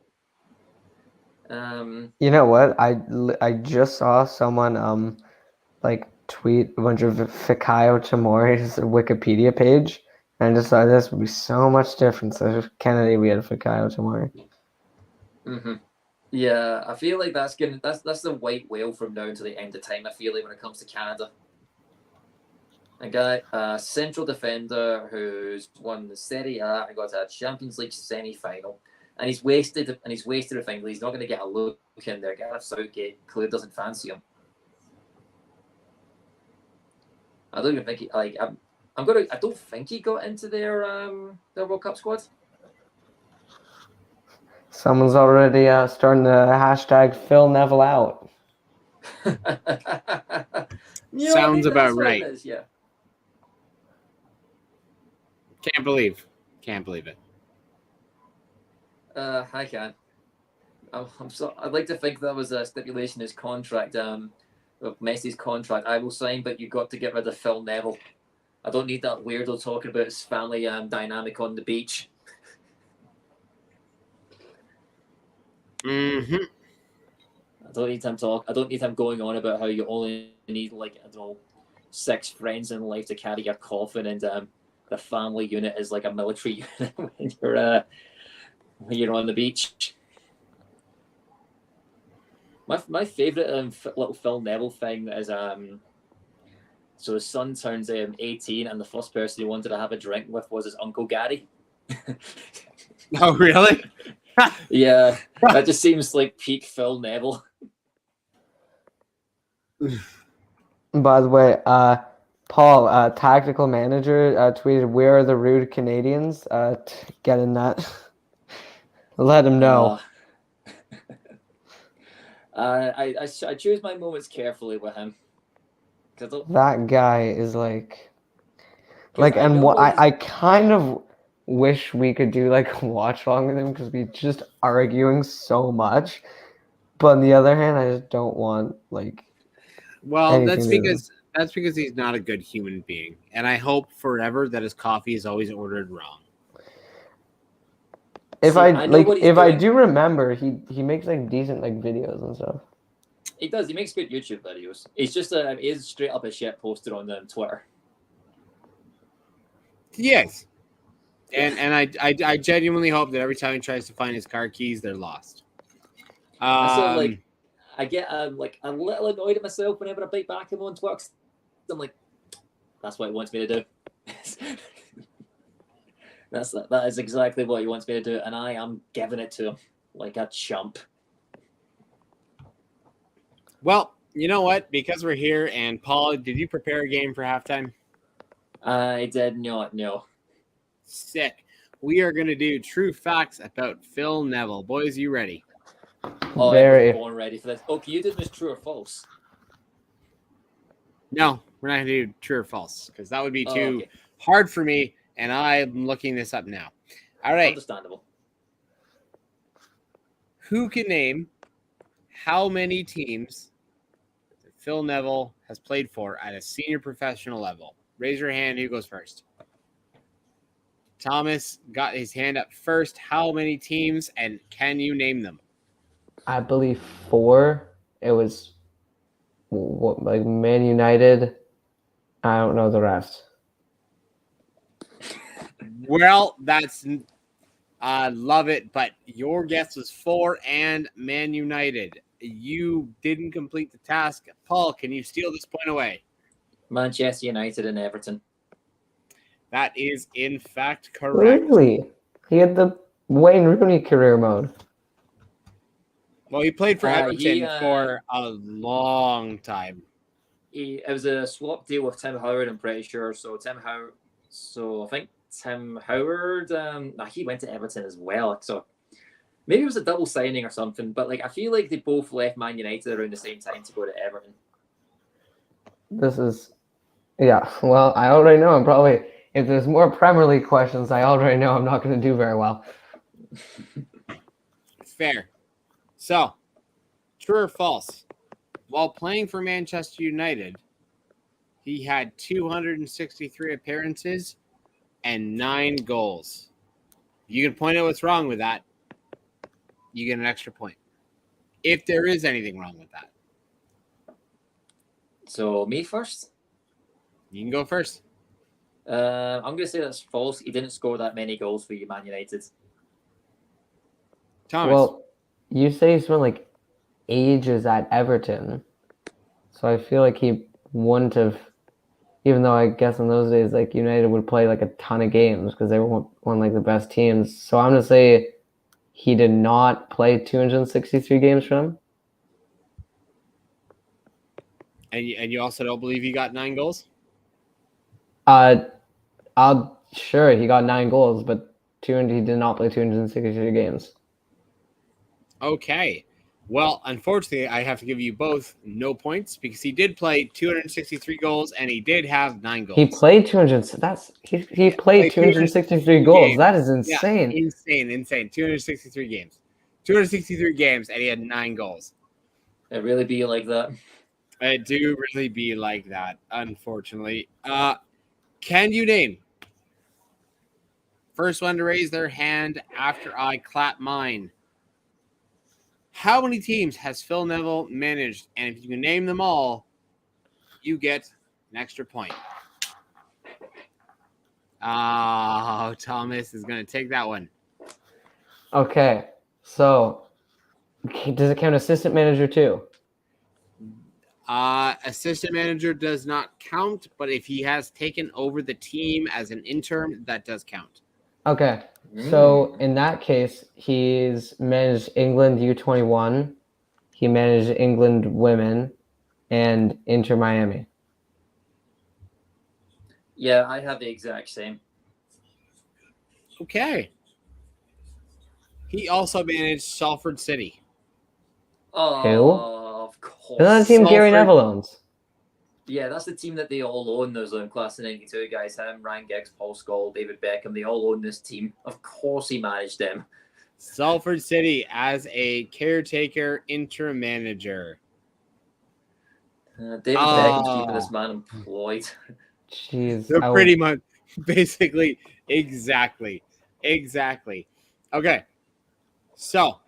You know what? I just saw someone tweet a bunch of Fikayo Tomori's Wikipedia page, and I just thought this would be so much different. So if Kennedy, we had Fikayo Tomori. Mm-hmm. Yeah, I feel like that's the white whale from now to the end of time. I feel like when it comes to Canada. A guy, central defender who's won the Serie A and got to a Champions League semi-final, and he's wasted a thing. He's not going to get a look in there. Gareth Southgate clearly doesn't fancy him. I don't even think he I don't think he got into their World Cup squad. Someone's already starting the hashtag Phil Neville out. Sounds about right. Yeah. Can't believe it. I can. I'd like to think that was a stipulation in his contract, of Messi's contract. I will sign, but you got to get rid of Phil Neville. I don't need that weirdo talking about his family dynamic on the beach. Mm-hmm. I don't need him going on about how you only need 6 friends in life to carry your coffin, and the family unit is like a military unit when you're on the beach. My favorite little Phil Neville thing is so his son turns 18, and the first person he wanted to have a drink with was his Uncle Gary. Oh, really? Yeah, that just seems like peak Phil Neville. By the way, Paul, tactical manager, tweeted, "Where are the rude Canadians?" Get in that. Let him know. I choose my moments carefully with him. That guy is I kind of wish we could do a watch along with him because we just arguing so much. But on the other hand, I just don't want Well, that's because he's not a good human being, and I hope forever that his coffee is always ordered wrong. I do remember, he makes decent videos and stuff. He does. He makes good YouTube videos. He's just he's straight up a shit poster on Twitter. Yes, and I genuinely hope that every time he tries to find his car keys, they're lost. I get a little annoyed at myself whenever I bite back him on Twitter. I'm like, that's what he wants me to do. That is exactly what he wants me to do, and I am giving it to him like a chump. Well, you know what? Because we're here, and Paul, did you prepare a game for halftime? I did not know. Sick. We are going to do true facts about Phil Neville. Boys, you ready? Oh, I Very. was born ready for this. Oh, can you do this true or false? No, we're not going to do true or false because that would be too Okay. hard for me, and I'm looking this up now. All right. Understandable. Who can name how many teams that Phil Neville has played for at a senior professional level? Raise your hand. Who goes first? Thomas got his hand up first. How many teams, and can you name them? I believe 4. It was like Man United. I don't know the rest. Well, that's I love it, but your guess was 4 and Man United. You didn't complete the task. Paul, can you steal this point away? Manchester United and Everton. That is, in fact, correct. Really? He had the Wayne Rooney career mode. Well, he played for Everton he, for a long time. It was a swap deal with Tim Howard, I'm pretty sure. So I think Tim Howard, he went to Everton as well. So maybe it was a double signing or something. But like, I feel like they both left Man United around the same time to go to Everton. This is, yeah. Well, I already know I'm probably, if there's more Premier League questions, I already know I'm not going to do very well. Fair. So, true or false? While playing for Manchester United, he had 263 appearances and 9 goals. You can point out what's wrong with that. You get an extra point. If there is anything wrong with that. So me first? You can go first. I'm going to say that's false. He didn't score that many goals for you, Man United. Thomas. Well, you say he spent like ages at Everton. So I feel like he wouldn't have, even though I guess in those days, like United would play like a ton of games because they were one like the best teams. So I'm going to say he did not play 263 games for them. And you also don't believe he got 9 goals? Sure, he got 9 goals, but he did not play 263 games. Okay. Well, unfortunately, I have to give you both no points because he did play 263 goals and he did have 9 goals. He played 200. He played 263 goals. games. That is insane. Yeah, insane. 263 games. 263 games and he had 9 goals. It really be like that. It do really be like that, unfortunately. Can you name? First one to raise their hand after I clap mine. How many teams has Phil Neville managed? And if you can name them all, you get an extra point. Oh, Thomas is going to take that one. Okay, so does it count assistant manager too? Assistant manager does not count, but if he has taken over the team as an interim, that does count. Okay, so in that case, he's managed England U21, he managed England women, and Inter Miami. Yeah, I have the exact same. Okay. He also managed Salford City. Oh, Who? of course. Isn't that the team Gary Salford. Neville owns? Yeah, that's the team that they all own. Those class of 92 guys, him, Ryan Giggs, Paul Scholes, David Beckham, they all own this team. Of course he managed them. Salford City as a caretaker interim manager. David Beckham's keeping this man employed. Jeez. So pretty much, basically, exactly. Okay, so.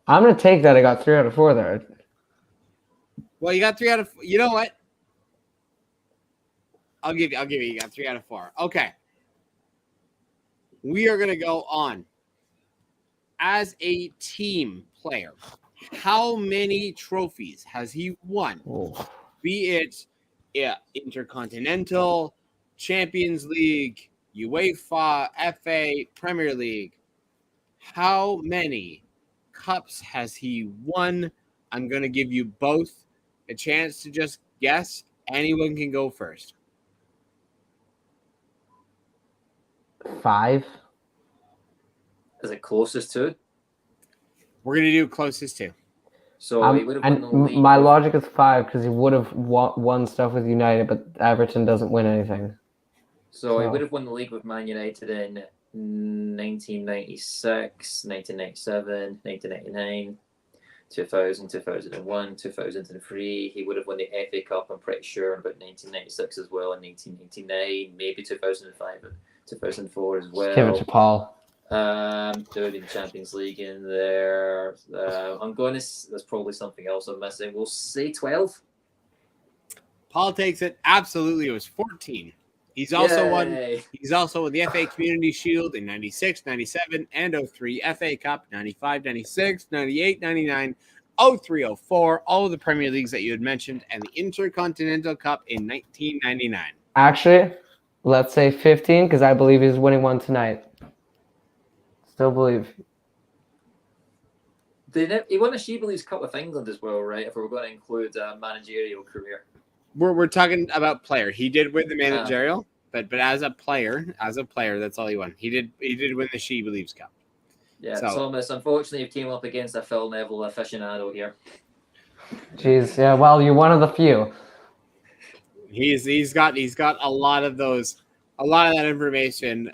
I'm going to take that. I got 3 out of 4 there. Well, you got 3 out of. You know what? I'll give you. You got 3 out of 4. Okay. We are gonna go on. As a team player, how many trophies has he won? Oh. Be it Intercontinental, Champions League, UEFA, FA, Premier League. How many cups has he won? I'm gonna give you both a chance to just guess. Anyone can go first. 5. Is it closest to? We're going to do closest to. So he would have won the league. My logic is 5 because he would have won stuff with United, but Everton doesn't win anything. So he would have won the league with Man United in 1996, 1997, 1999, 2000, 2001, 2003. He would have won the FA Cup, I'm pretty sure, in about 1996 as well, and 1999, maybe 2005 and 2004 as well. Just give it to Paul. There would be the Champions League in there. I'm going to. There's probably something else I'm missing. We'll say 12. Paul takes it. Absolutely, it was 14. He's also won the FA Community Shield in 96, 97, and 03, FA Cup 95, 96, 98, 99, 03, 04, all of the Premier Leagues that you had mentioned, and the Intercontinental Cup in 1999. Actually, let's say 15 because I believe he's winning one tonight. Still believe. He won a She Believes Cup with England as well, right? If we're going to include a managerial career. We're talking about player. He did win the managerial, but as a player, that's all he won. He did win the She Believes Cup. Yeah, so, Thomas, unfortunately, you came up against a Phil Neville aficionado here. Jeez, yeah. Well, you're one of the few. He's got a lot of that information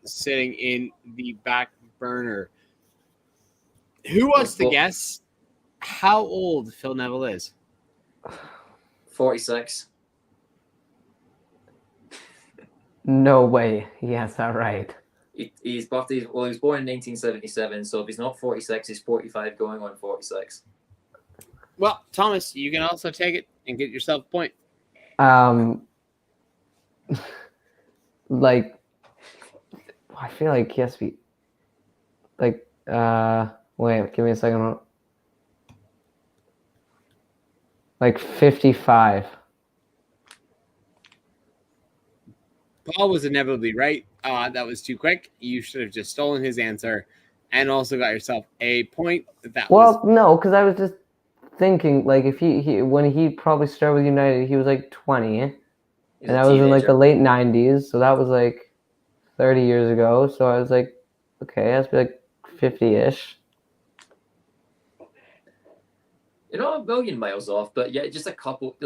sitting in the back burner. Who wants to guess how old Phil Neville is? 46. No way. Yes, that right. He was born in 1977, so if he's not 46, he's 45 going on 46. Well, Thomas, you can also take it and get yourself a point. Like, I feel like he has to be, like, wait, give me a second. Like 55. Paul was inevitably right. That was too quick. You should have just stolen his answer and also got yourself a point. No, because I was just thinking, like, if he when he probably started with United, he was like 20. And that was in like the late 90s. So that was like 30 years ago. So I was like, okay, it has to be like 50-ish. You're not a million miles off, but yeah, just a couple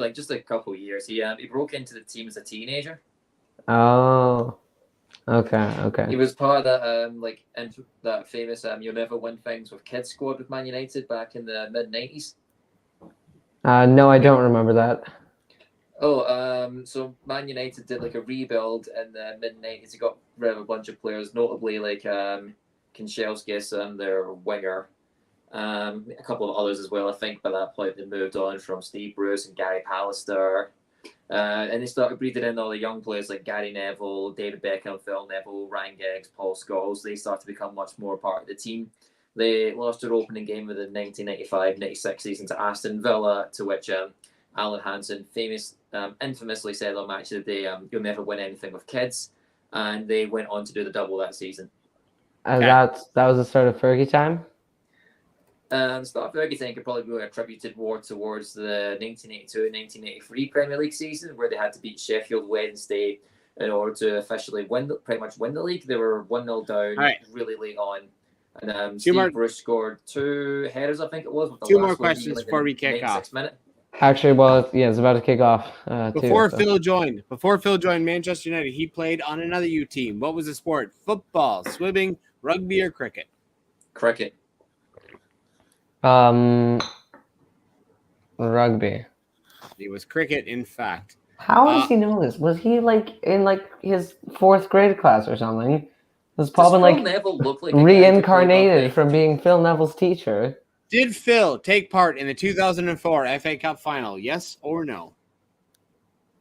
years. He broke into the team as a teenager. Oh, okay. He was part of that that famous "You'll Never Win Things with Kids" squad with Man United back in the mid-90s. No, I don't remember that. So Man United did like a rebuild in the mid-90s. He got rid of a bunch of players, notably like Kanchelskis, their winger. A couple of others as well. I think by that point they moved on from Steve Bruce and Gary Pallister. And they started breathing in all the young players like Gary Neville, David Beckham, Phil Neville, Ryan Giggs, Paul Scholes. They started to become much more part of the team. They lost their opening game of the 1995-96 season to Aston Villa, to which Alan Hansen infamously said on Match of the Day, "You'll never win anything with kids." And they went on to do the double that season. That was the start of Fergie time? Start of Fergie time could probably be attributed more towards the 1982-1983 Premier League season, where they had to beat Sheffield Wednesday in order to officially pretty much win the league. They were 1-0 down really late on. And Steve Bruce scored 2 headers, I think it was. With the two more questions before we kick off. Actually, well, yeah, it's about to kick off. Before Phil joined Manchester United, he played on another U team. What was the sport? Football, swimming, rugby, or cricket? Cricket. Rugby. It was cricket, in fact. How does he know this? Was he like in like his 4th grade class or something? Was Paul been like reincarnated from being Phil Neville's teacher? Did Phil take part in the 2004 FA Cup final? Yes or no?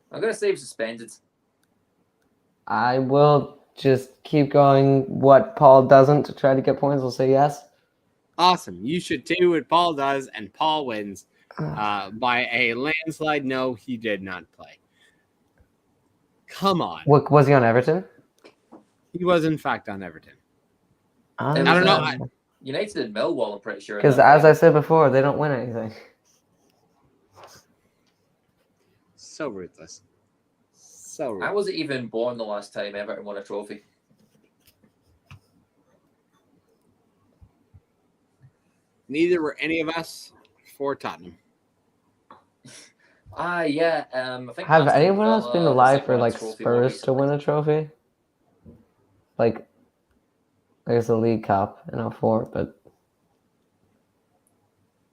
I'm gonna say he was suspended. I will just keep going. What Paul doesn't to try to get points. We'll say yes. Awesome. You should do what Paul does, and Paul wins by a landslide. No, he did not play. Come on. What was he on Everton? He was, in fact, on Everton. I don't know. United and Millwall, I'm pretty sure. Because as I said before, they don't win anything. So ruthless. So ruthless. I wasn't even born the last time Everton won a trophy. neither were any of us for Tottenham. Yeah. I think Have Aston anyone else been Villa alive has, for won a like trophy more Spurs to recently. win a trophy? Like, I guess the League Cup in 04, but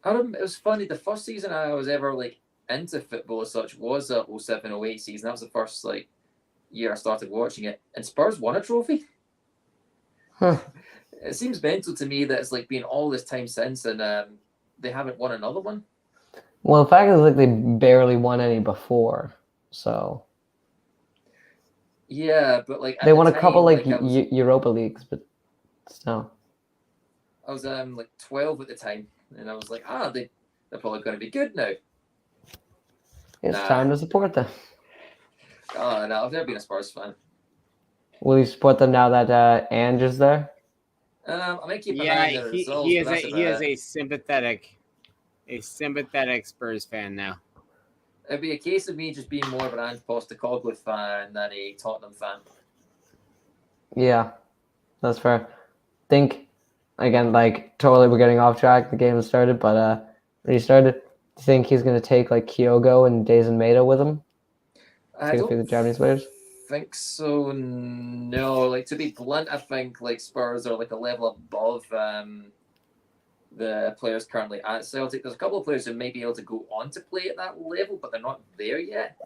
It was funny. The first season I was ever like into football as such was the 07-08 season. That was the first like year I started watching it, and Spurs won a trophy. huh. It seems mental to me that it's like been all this time since, and they haven't won another one. Well, the fact is, like, they barely won any before, so Yeah, but like they at won the a couple time, like like Europa leagues, but still. I was like 12 at the time, and I was like, they're probably going to be good now. It's Nah. time to support them. Oh no, I've never been a Spurs fan. Will you support them now that Ange is there? I might keep an eye Yeah, on the results. he but is that's he about is it. a sympathetic Spurs fan now. It'd be a case of me just being more of an Ange Postecoglou fan than a Tottenham fan. Yeah, that's fair. Think again, like totally we're getting off track. The game has started, but restarted. Do you think he's gonna take like Kyogo and Dazen Maeda with him? I Take a few of don't the Japanese players? think so. No, like to be blunt, I think like Spurs are like a level above the players currently at Celtic. There's a couple of players who may be able to go on to play at that level, but they're not there yet.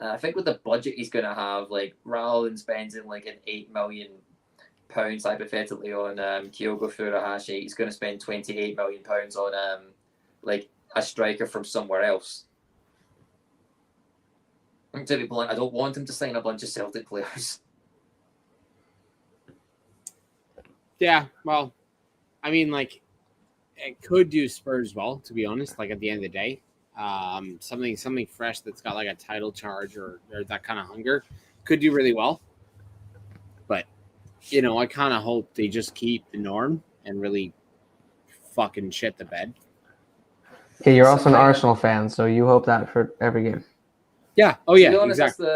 I think with the budget he's going to have, like rather than spending like an £8 million hypothetically on Kyogo Furuhashi, he's going to spend £28 million on like a striker from somewhere else. And to be blunt, I don't want him to sign a bunch of Celtic players. Yeah, well, I mean, like, it could do Spurs well, to be honest. Like at the end of the day, something fresh that's got like a title charge or that kind of hunger could do really well. But I kind of hope they just keep the norm and really fucking shit the bed. Yeah, you're also an Arsenal fan, so you hope that for every game. Yeah. Oh yeah. To be honest, exactly.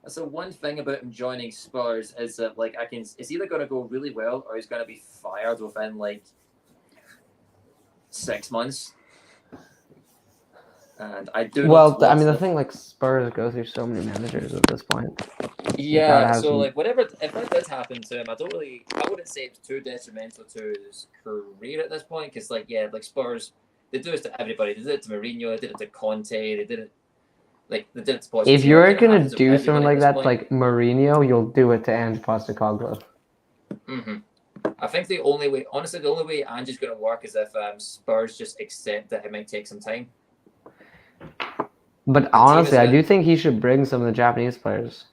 That's the one thing about him joining Spurs is that like it's either going to go really well or he's going to be fired within like 6 months. And I do. Well, I mean, the thing like Spurs go through so many managers at this point. Yeah, so like whatever, if that did happen to him, I wouldn't say it's too detrimental to his career at this point because like Spurs, they do this to everybody. They did it to Mourinho, they did it to Conte, they did it to Pochettino. If you're gonna do something like that, like Mourinho, you'll do it to Ange Postecoglou. Mm-hmm. I think the only way Ange is going to work is if Spurs just accept that it might take some time. But honestly, I do think he should bring some of the Japanese players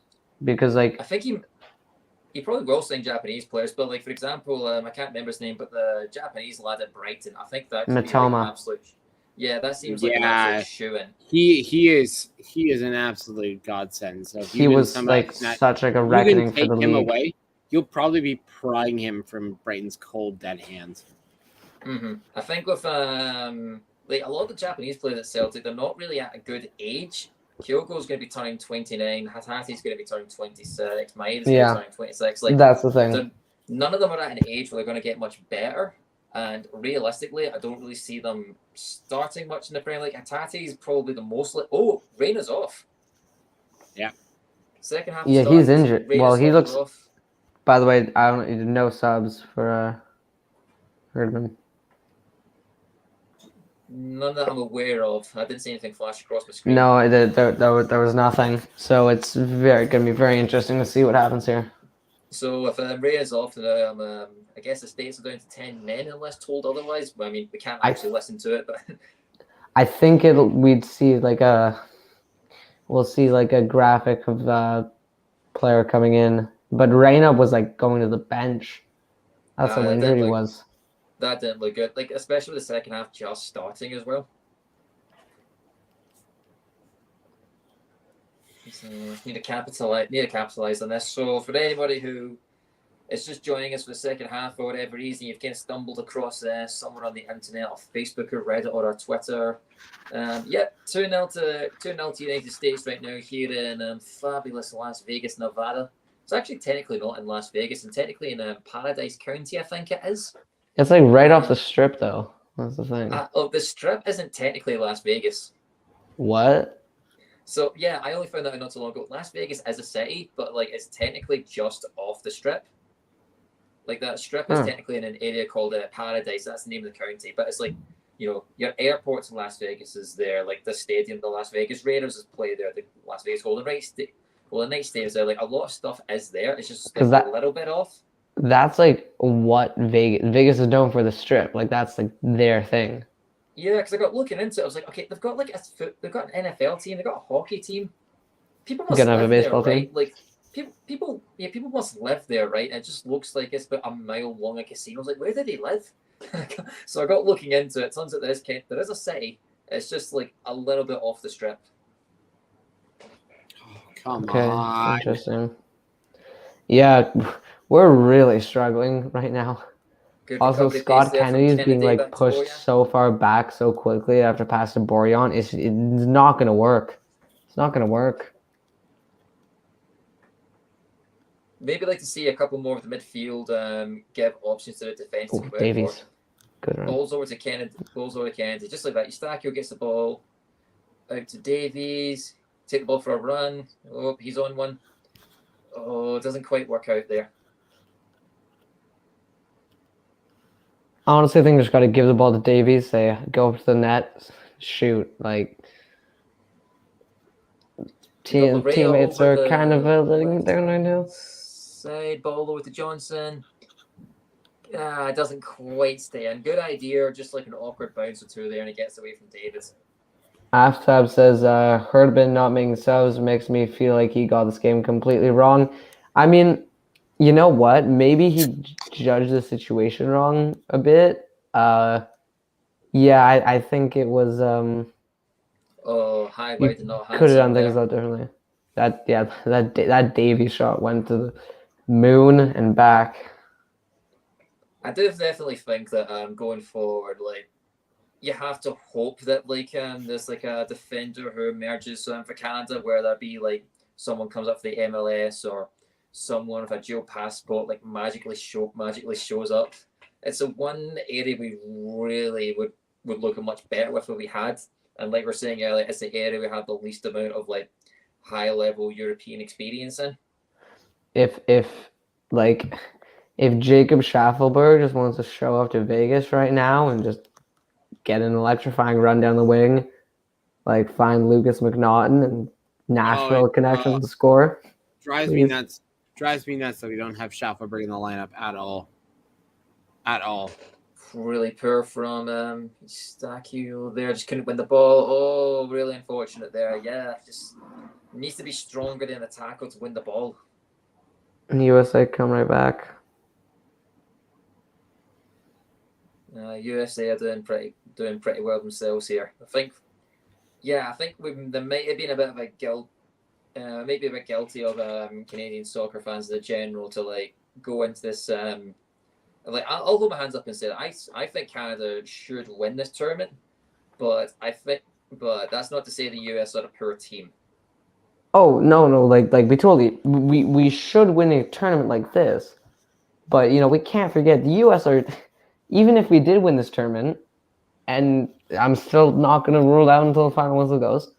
because, like, I think he probably will sign Japanese players. But like for example, I can't remember his name, but the Japanese lad at Brighton, I think that could be like an absolute. Yeah, that seems like an absolute shoo-in. He is an absolute godsend. So he was like such like a reckoning for the league. Away, you'll probably be prying him from Brighton's cold dead hands. Mm-hmm. I think with like a lot of the Japanese players at Celtic, they're not really at a good age. Kyogo's going to be turning 29. Hatate's going to be turning 26. Maeda's going to be turning 26. Like that's the thing. None of them are at an age where they're going to get much better. And realistically, I don't really see them starting much in the Premier League. Hatate is probably the most. Reina's off. Yeah. Second half. Yeah, he's injured. Well, he looks. Off. By the way, I don't no subs for Herdman. None that I'm aware of. I didn't see anything flash across my screen. No, there was nothing. So it's going to be very interesting to see what happens here. So if Reina's off, then I guess the States are down to 10 men unless told otherwise. But I mean, we can't actually listen to it. But I think we'll see like a graphic of the player coming in. But Reina was like going to the bench. That's how injured he was. That didn't look good. Like especially the second half just starting as well. So need to capitalize on this. So for anybody who is just joining us for the second half for whatever reason, you've kind of stumbled across somewhere on the internet or Facebook or Reddit or our Twitter. 2-0 to United States right now here in fabulous Las Vegas, Nevada. It's actually technically not in Las Vegas and technically in Paradise County, I think it is. It's like right off the strip though. That's the thing. The Strip isn't technically Las Vegas. What? So yeah, I only found that out not so long ago. Las Vegas is a city, but like it's technically just off the Strip. Like that Strip is technically in an area called Paradise. That's the name of the county. But it's like, your airports in Las Vegas is there. Like the stadium, the Las Vegas Raiders is play there. The Las Vegas Golden Knights Stadium is there. Like a lot of stuff is there. It's just like a little bit off. That's like what Vegas is known for, the Strip. Like that's like their thing. Yeah, because I got looking into it. I was like, okay, they've got like they've got an NFL team. They've got a hockey team. People must Gonna have a live baseball there, team? right? Like people must live there, right? It just looks like it's about a mile long a casino. I was like, where do they live? So I got looking into it. Turns out there is a city. It's just like a little bit off the Strip. Oh, come on. Interesting. Yeah, we're really struggling right now. Good Also, recovery Scott pace there from Kennedy's being Kennedy like back to pushed Boyan. so far back so quickly after pass to Boyan. It's not going to work. It's not going to work. Maybe like to see a couple more of the midfield give options to the defense. Oh, Davies. Good run. Balls over to Kennedy. Just like that. Eustachio gets the ball out to Davies. Take the ball for a run. Oh, he's on one. Oh, it doesn't quite work out there. I honestly think just got to give the ball to Davies, say, go up to the net, shoot. Like, teammates are kind of letting it down right now. Side ball over to Johnson. It doesn't quite stay in. Good idea, just like an awkward bounce or two there, and he gets away from Davis. Aftab says, Herdman not making subs makes me feel like he got this game completely wrong. I mean, you know what? Maybe he judged the situation wrong a bit. I think it was. Highway did not could have done things a lot differently. That Davies shot went to the moon and back. I do definitely think that going forward, like, you have to hope that there's like a defender who emerges for Canada, where there be like someone comes up for the MLS or someone with a dual passport like magically shows up. It's the one area we really would look much better with if we had. And like we're saying earlier, it's the area we have the least amount of like high level European experience in. If Jacob Schaffelberg just wants to show up to Vegas right now and just get an electrifying run down the wing, like find Lucas McNaughton and Nashville connection to score. Drives me nuts that we don't have Schaffelberg in the lineup at all. Really poor from Eustachio there. Just couldn't win the ball. Oh, really unfortunate there. Yeah, just needs to be stronger in the tackle to win the ball. And USA come right back. USA are doing pretty well themselves here. I think they might have been a bit of a maybe a bit guilty of Canadian soccer fans in general to like go into this. I'll hold my hands up and say that I think Canada should win this tournament, but that's not to say the US are a poor team. Oh no, like we should win a tournament like this, but we can't forget the US are. Even if we did win this tournament, and I'm still not going to rule out until the final whistle goes,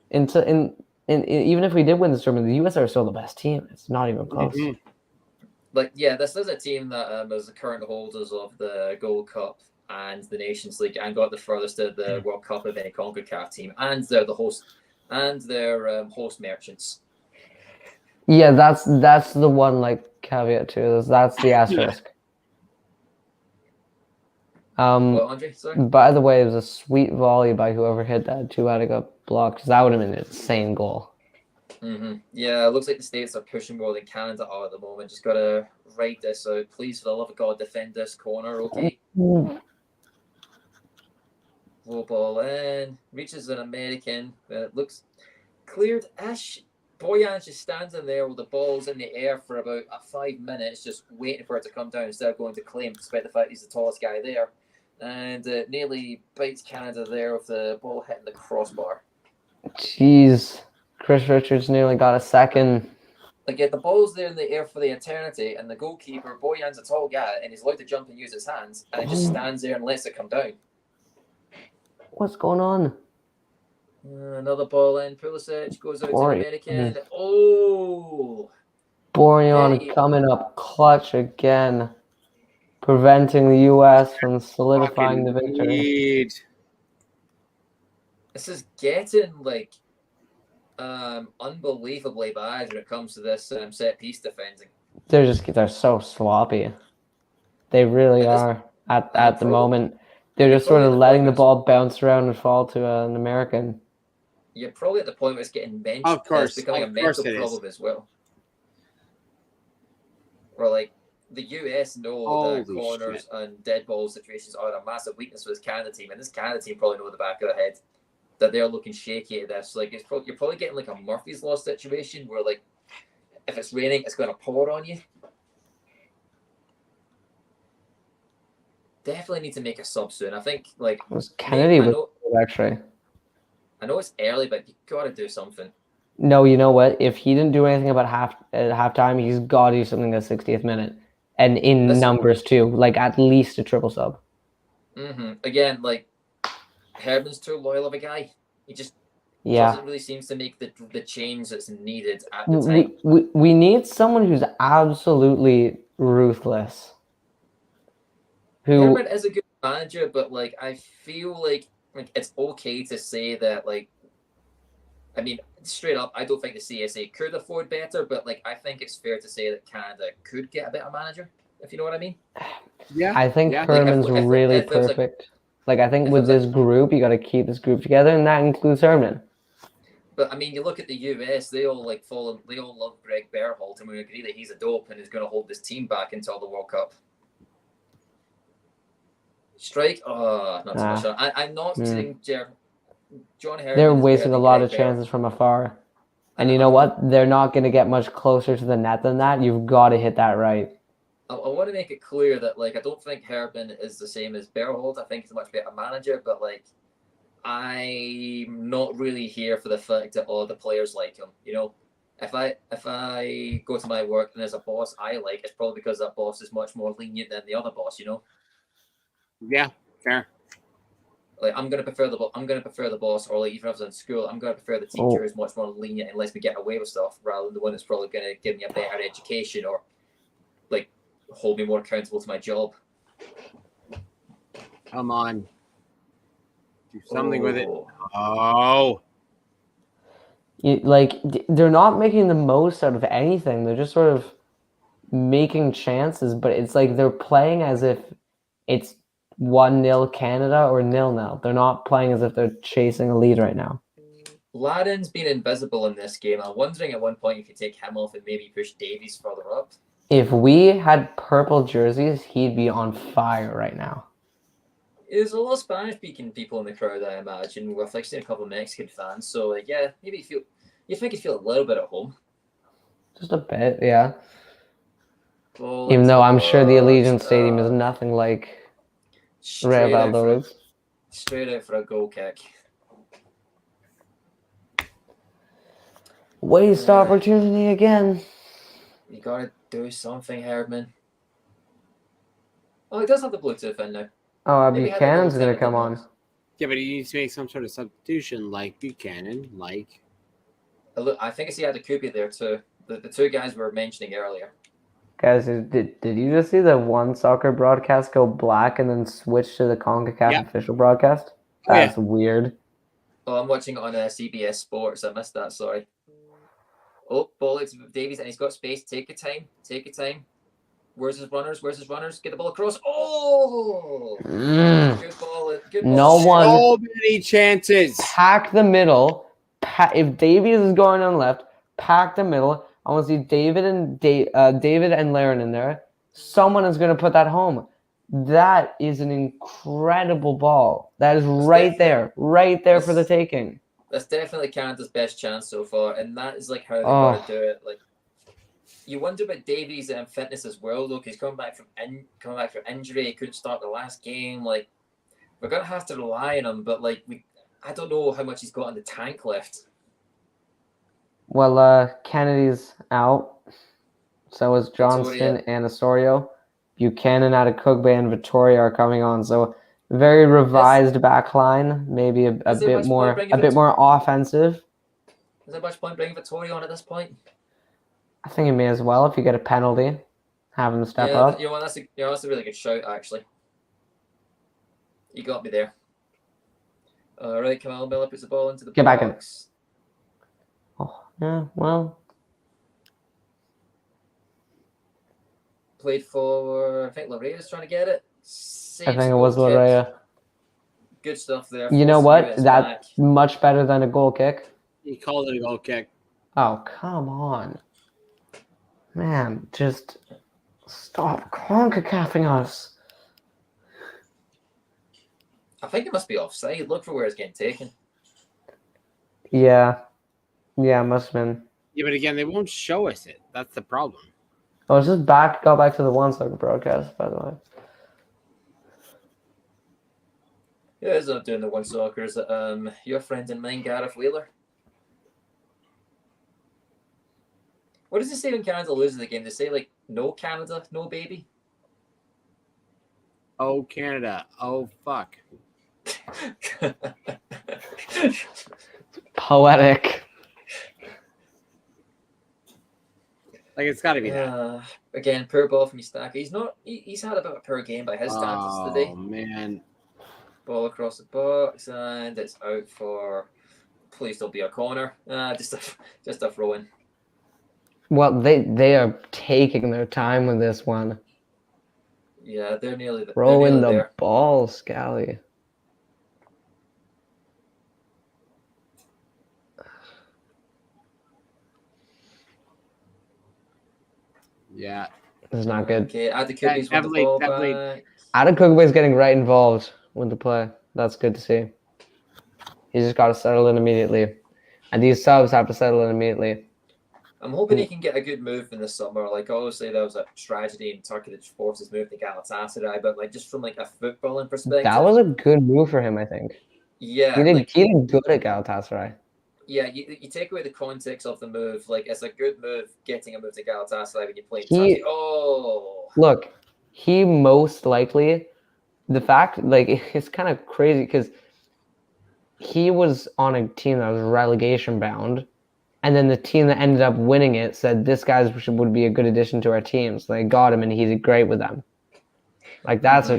even if we did win this tournament, the US are still the best team. It's not even close. Mm-hmm. This is a team that is the current holders of the Gold Cup and the Nations League and got the furthest to the World Cup of any Concacaf team, and they're the host and their host merchants. Yeah, that's the one caveat to this. That's the asterisk. Andre, sorry? By the way, it was a sweet volley by whoever hit that. Too bad it got blocked, because that would have been an insane goal. Mm-hmm. Yeah, it looks like the States are pushing more than Canada are at the moment. Just got to write this out. Please, for the love of God, defend this corner, okay? Low ball in. Reaches an American. It looks cleared-ish. Boyan just standing there with the balls in the air for about 5 minutes, just waiting for it to come down instead of going to claim, despite the fact he's the tallest guy there. And nearly bites Canada there with the ball hitting the crossbar. Jeez. Chris Richards nearly got a second. The ball's there in the air for the eternity, and the goalkeeper, Boyan's a tall guy, and he's allowed to jump and use his hands, and he just stands there and lets it come down. What's going on? Another ball in. Pulisic goes out to Boring. American. Oh! Borjan Petty. coming up clutch again, preventing the U.S. from solidifying the Fucking victory. lead. This is getting like unbelievably bad when it comes to this set piece defending. They're so sloppy. They really are at the moment. They're just sort of letting the ball bounce around and fall to an American. You're probably at the point where it's getting benched. Of course, it's becoming a mental problem as well. Or like the US know that corners and dead ball situations are a massive weakness for this Canada team, and this Canada team probably know at the back of their head that they're looking shaky at this. Like you're probably getting like a Murphy's Law situation where like if it's raining, it's going to pour on you. Definitely need to make a sub soon. I think like it was Kennedy actually. I know it's early, but you got to do something. No, you know what? If he didn't do anything about halftime, he's got to do something at the 60th minute, and in numbers too, like at least a triple sub. Again, like Herman's too loyal of a guy. He just doesn't really seem to make the change that's needed at the time. We need someone who's absolutely ruthless. Herman is a good manager, but like I feel like it's okay to say that like. I mean, straight up, I don't think the CSA could afford better, but like I think it's fair to say that Canada could get a better manager, if you know what I mean. Yeah. I think Herman's really perfect. Like I think with this group, you got to keep this group together, and that includes Herman. But I mean, you look at the US; they all love Greg Berhalter, and we agree that he's a dope and is going to hold this team back until the World Cup. Strike? Oh, not so much. I'm not saying John Herman. They're wasting a lot of chances from afar. And you know what? They're not going to get much closer to the net than that. You've got to hit that right. I want to make it clear that like I don't think Herman is the same as Berhalter. I think he's a much better manager, but like I'm not really here for the fact that all the players like him. You know, if I go to my work and there's a boss I like, it's probably because that boss is much more lenient than the other boss. You know. Yeah, fair. Like I'm gonna prefer the boss, or like even if I was in school, I'm gonna prefer the teacher who's much more lenient and lets me get away with stuff, rather than the one that's probably gonna give me a better education or like hold me more accountable to my job. Come on, do something with it. Oh, they're not making the most out of anything. They're just sort of making chances, but it's like they're playing as if it's 1-0 Canada or 0-0. They're not playing as if they're chasing a lead right now. Ladin's been invisible in this game. I'm wondering at one point if you take him off and maybe push Davies further up. If we had purple jerseys, he'd be on fire right now. There's a lot of Spanish-speaking people in the crowd, I imagine. We've like seen a couple of Mexican fans, so like, yeah, maybe you think you feel a little bit at home. Just a bit, yeah. Even though I'm sure the Allegiant Stadium is nothing like Real Valladolid. Straight out for a goal kick. Waste opportunity again. You gotta do something, Herdman. Oh, he does have the Bluetooth in now. Oh, Buchanan's gonna come on. Yeah, but he needs to make some sort of substitution, like Buchanan, like. Look, I think I see Adekubi there too. The two guys we were mentioning earlier. Guys, did you just see the one soccer broadcast go black and then switch to the Concacaf official broadcast? That's weird. Oh, I'm watching it on CBS Sports. I missed that. Sorry. Oh, bollocks, Davies, and he's got space. Take your time. Take your time. Where's his runners? Get the ball across. Oh! Good ball. Good ball. No one. So many chances. Pack the middle. If Davies is going on left, pack the middle. I want to see David and Laren in there. Someone is going to put that home. That is an incredible ball. That is right there for the taking. That's definitely Canada's best chance so far, and that is like how they got to do it. Like, you wonder about Davies' fitness as well, though, because he's coming back from injury. He couldn't start the last game. Like, we're gonna have to rely on him, but like, I don't know how much he's got in the tank left. Well, Kennedy's out. So is Johnston and Osorio. Buchanan, Adekugbe, and Vittoria are coming on. So very revised back line, maybe a bit more offensive. Is there much point bringing Vittori on at this point? I think it may as well if you get a penalty, have him step up. You know what, that's a really good shout actually. You got me there. All right, Kamal Miller puts the ball into the box. Get back in. Oh, yeah, well. Played for, I think Larrea's trying to get it. I think it was Larrea. Good stuff there. You know what? That's much better than a goal kick. He called it a goal kick. Oh, come on. Man, just stop Concacafing us. I think it must be offside. Look for where it's getting taken. Yeah. Yeah, it must have been. Yeah, but again, they won't show us it. That's the problem. Oh, it's just go back to the 1 second broadcast, by the way. Yeah, it's not doing the 1 soccer. Is your friend and mine, Gareth Wheeler. What does it say when Canada loses the game? They say, like, no Canada, no baby? Oh, Canada. Oh, fuck. Poetic. Like, it's got to be that. Again, poor ball from Istaka. He's had a bit of a poor game by his standards today. Oh, man. Ball across the box, and it's out for, please don't be a corner. Just a throw in. Well, they are taking their time with this one. Yeah, they're nearly throwing the there. Ball, Scally. Yeah. This is not good. Okay, Adekugbe's won the ball back. Adekugbe's getting right involved with the play. That's good to see. He's just got to settle in immediately. And these subs have to settle in immediately. I'm hoping he can get a good move in the summer. Like, obviously, there was a tragedy in Turkey that forced his move to Galatasaray, but like just from like a footballing perspective, that was a good move for him, I think. Yeah, he did good at Galatasaray. Yeah, you take away the context of the move. Like, it's a good move getting a move to Galatasaray when you play Turkey. Oh, look, he most likely, the fact, like, it's kind of crazy because he was on a team that was relegation bound. And then the team that ended up winning it said, this guy would be a good addition to our team. So they got him, and he did great with them. Like, that's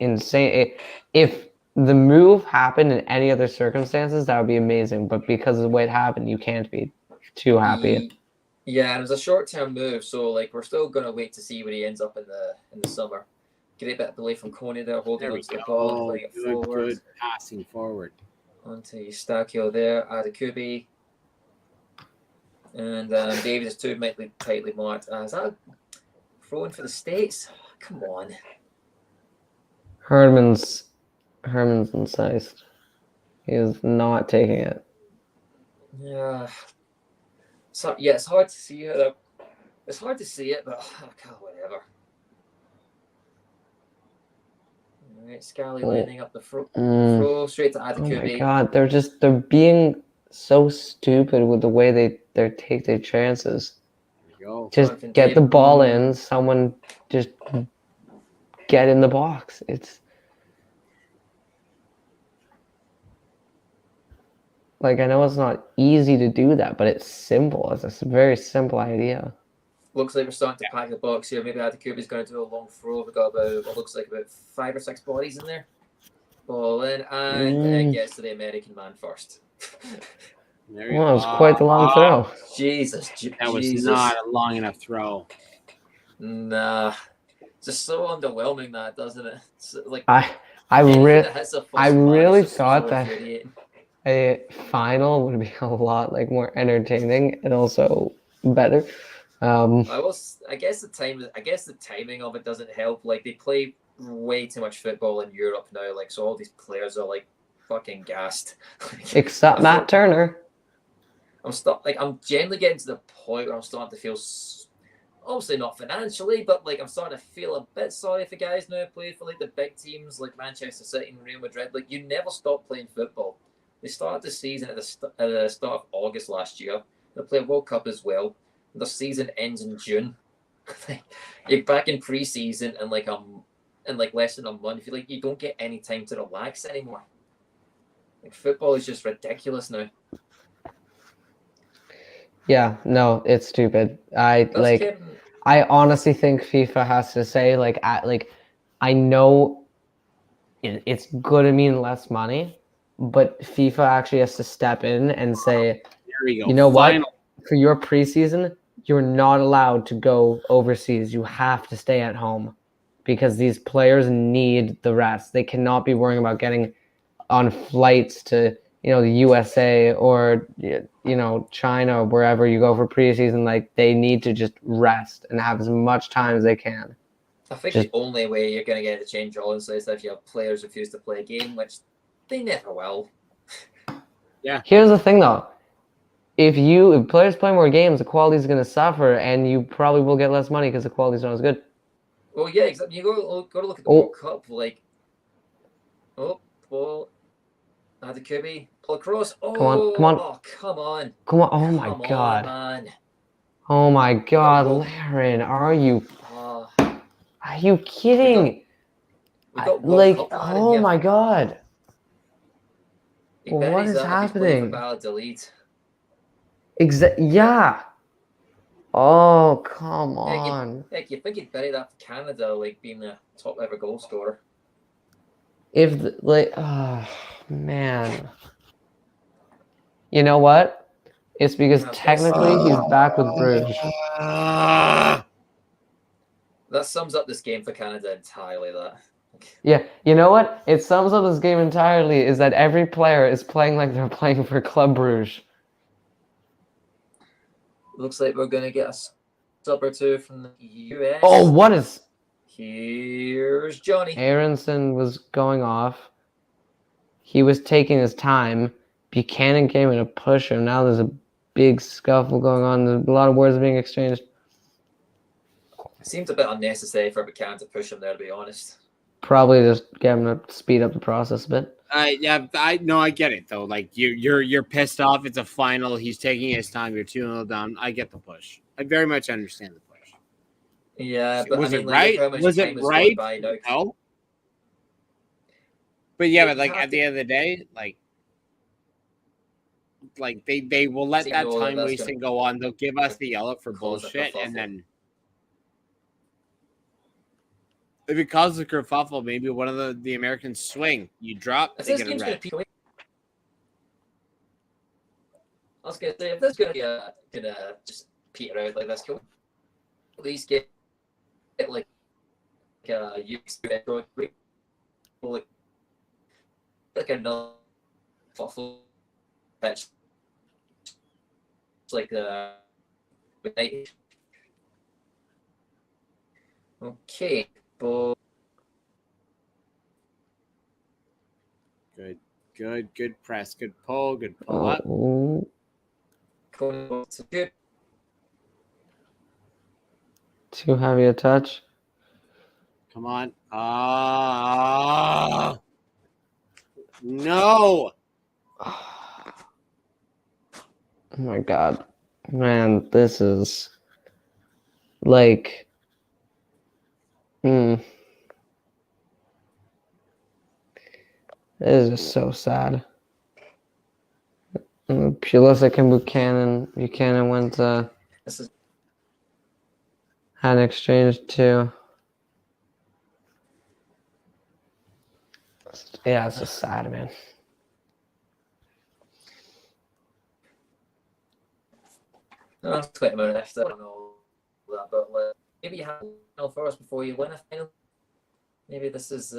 insane. If the move happened in any other circumstances, that would be amazing. But because of the way it happened, you can't be too happy. Yeah, and it was a short-term move. So, like, we're still going to wait to see where he ends up in the summer. Great bit of belief from Coney there, holding on to the ball and playing it forward. Good passing forward. Onto Eustachio there, Adekugbe. And David is too tightly marked. Is that throwing for the States? Oh, come on. Herman's incised. He is not taking it. Yeah. So yeah, it's hard to see it. It's hard to see it, but God, whatever. All right, Scally lining up the throw straight to Adekugbe. Oh my God, they're being so stupid with the way they take their chances. Just get the ball in. Someone just get in the box. It's like, I know it's not easy to do that, but it's simple. It's a very simple idea. Looks like we're starting to pack the box here. Maybe Adekugbe's going to do a long throw. We've got about what looks like about 5 or 6 bodies in there. Ball in, and it gets to the American man first. Well, it was quite the long throw. Jesus. That was not a long enough throw. Nah. Just so underwhelming, that, doesn't it? It's like, I really thought that a final would be a lot more entertaining and also better. I guess the timing of it doesn't help. Like, they play way too much football in Europe now. Like, so all these players are like fucking gassed. Except Matt Turner. I'm generally getting to the point where I'm starting to feel, obviously not financially, but like I'm starting to feel a bit sorry for guys now who play for like the big teams like Manchester City and Real Madrid. Like, you never stop playing football. They started the season at the start of August last year. They play a World Cup as well. The season ends in June. You're back in pre-season in like in like less than a month. You don't get any time to relax anymore. Like football is just ridiculous now. Yeah, no, it's stupid. I honestly think FIFA has to say I know it's gonna mean less money, but FIFA actually has to step in and say, There we go. you know Final. what? For your preseason, you're not allowed to go overseas. You have to stay at home because these players need the rest. They cannot be worrying about getting on flights to the USA or China or wherever you go for preseason. Like they need to just rest and have as much time as they can. I think the only way you're going to get the change honestly is if you have players refuse to play a game, which they never will. Yeah. Here's the thing though. If players play more games, the quality is going to suffer, and you probably will get less money because the quality is not as good. Well, yeah, exactly. You got to look at the World Cup. Like, ball. The QB pull across. Oh, come on! Oh, come on! Come on! Oh my God! Man. Oh my God, Laren, are you kidding? We got oh my God! What is happening? Delete. Yeah. Oh, come on. Heck, you think he'd bury that for Canada, like being the top ever goal scorer? Oh man. You know what? It's because technically he's back with Bruges. That sums up this game for Canada entirely, that. Yeah, you know what? It sums up this game entirely is that every player is playing like they're playing for Club Bruges. Looks like we're going to get a sub or two from the US. Oh, what is... Here's Johnny. Aronson was going off. He was taking his time. Buchanan came in to push him. Now there's a big scuffle going on. There's a lot of words being exchanged. It seems a bit unnecessary for Buchanan to push him there, to be honest. Probably just get him to speed up the process a bit. Yeah, I get it though. Like you're pissed off. It's a final. He's taking his time. You're 2-0 down. I get the push. I very much understand the push. Yeah, but was it right? Was it right? No. But yeah, but at the end of the day, they will let that time wasting go on. They'll give us the yellow for bullshit, and then if it causes a kerfuffle, maybe one of the Americans swing. You drop, they get a red. I was gonna say, if this gonna just peter out like this, can we at least get like another fuffle pitch, like okay. Good press, good pull up. Good. Too heavy a touch. Come on. No. Oh my God. Man, this is This is just so sad. Pulisic and Buchanan went had an exchange too. Yeah, it's just sad, man. That's 20 minutes left. I don't know that, but maybe you have a final first before you win a final. Maybe this is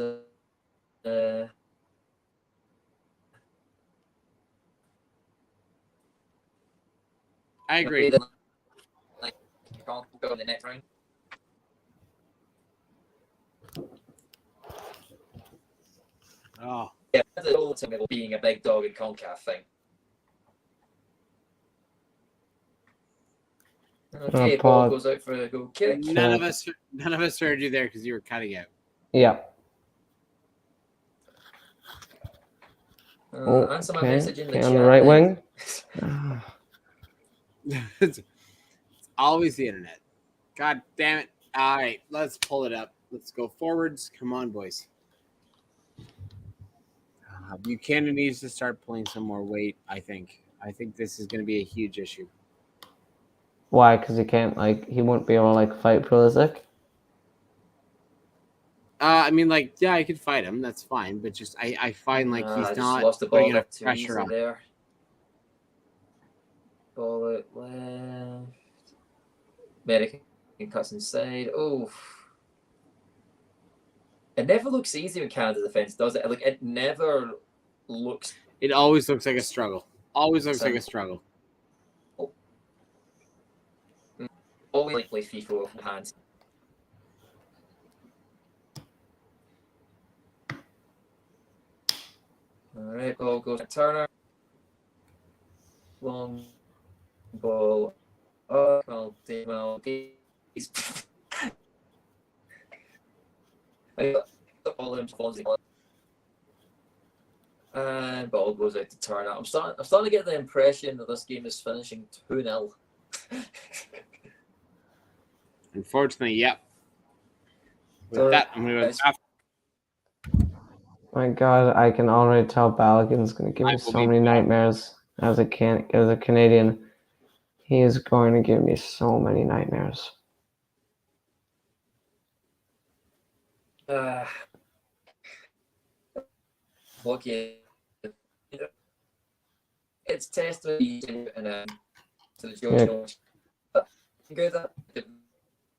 I agree. Go in the next round. Oh. Yeah, the ultimate being a big dog in Concacaf thing. Okay, ball goes out for a goal kick. None of us heard you there because you were cutting out. Yeah. Answer my message in the chat. On the right wing. It's always the internet. God damn it. All right, let's pull it up. Let's go forwards. Come on, boys. Buchanan needs to start pulling some more weight, I think. I think this is going to be a huge issue. Why? Because he can't, like, he won't be able to, like, fight Pulisic? I mean, like, yeah, I could fight him. That's fine. But just, I find, like, I he's just not lost the putting ball enough too pressure easily on. there. Ball out left. American cuts inside. Oh. It never looks easy when Canada defense does it. Like, it never looks. It always looks like a struggle. Always looks like a struggle. Always like play FIFA with hands. All right, ball goes to Turner. Long ball. Oh, well, he's. The ball in Fonzie. And ball goes out to Turner. I'm starting to get the impression that this game is finishing 2-0. Unfortunately, yep. With that, I'm going to go after. My God, I can already tell Balogun's going to give me so many nightmares as a Canadian. He is going to give me so many nightmares. Okay. It's testimony and to the George. Good.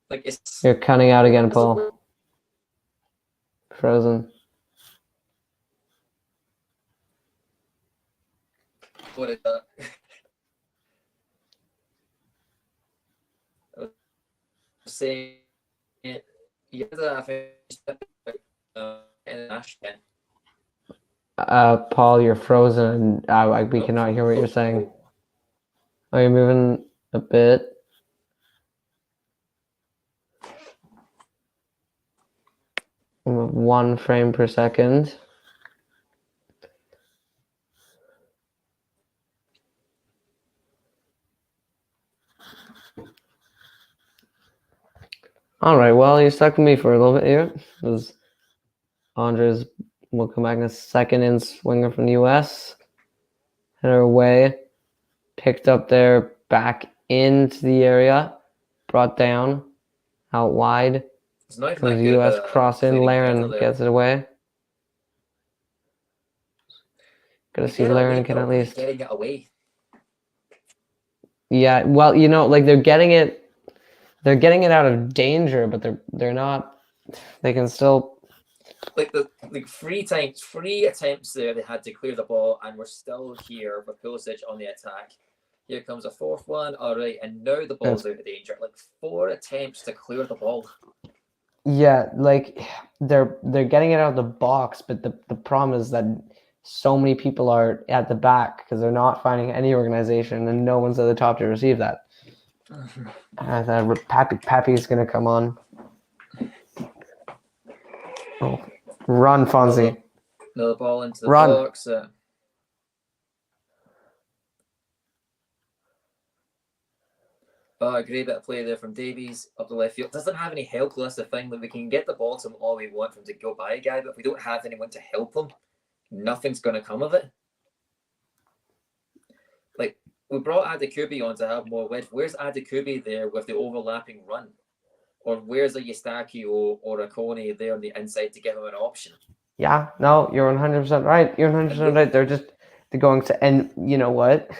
Like it's. You're cutting out again, Paul. Frozen. What is that? Saying Paul, you're frozen, and we cannot hear what you're saying. Are you moving a bit? With 1 frame per second. All right, well, you're stuck with me for a little bit here. Because Andres will come back in a second in swinger from the U.S. Header away. Picked up there, back into the area. Brought down. Out wide. Comes the U.S. cross in. Laren gets it away. Gotta see Laren can at least. Getting it away. Yeah, well, you know, like they're getting it out of danger, but they're not. They can still. Like three attempts there, they had to clear the ball, and we're still here with Pulisic on the attack. Here comes a fourth one. All right, and now the ball's out of danger. Like 4 attempts to clear the ball. Yeah, like they're getting it out of the box, but the problem is that so many people are at the back because they're not finding any organization, and no one's at the top to receive that. Pappy's gonna come on. Oh, run, Fonzie! Another ball into the box. A great bit of play there from Davies up the left field. Doesn't have any help. That's the thing. Like we can get the ball to him all we want from to go by a guy, but if we don't have anyone to help him, nothing's going to come of it. Like we brought Adekubi on to have more width. Where's Adekubi there with the overlapping run, or where's a Eustachio or a Kone there on the inside to give him an option? Yeah, no, you're 100% right. You're 100% right. They're going to, and you know what?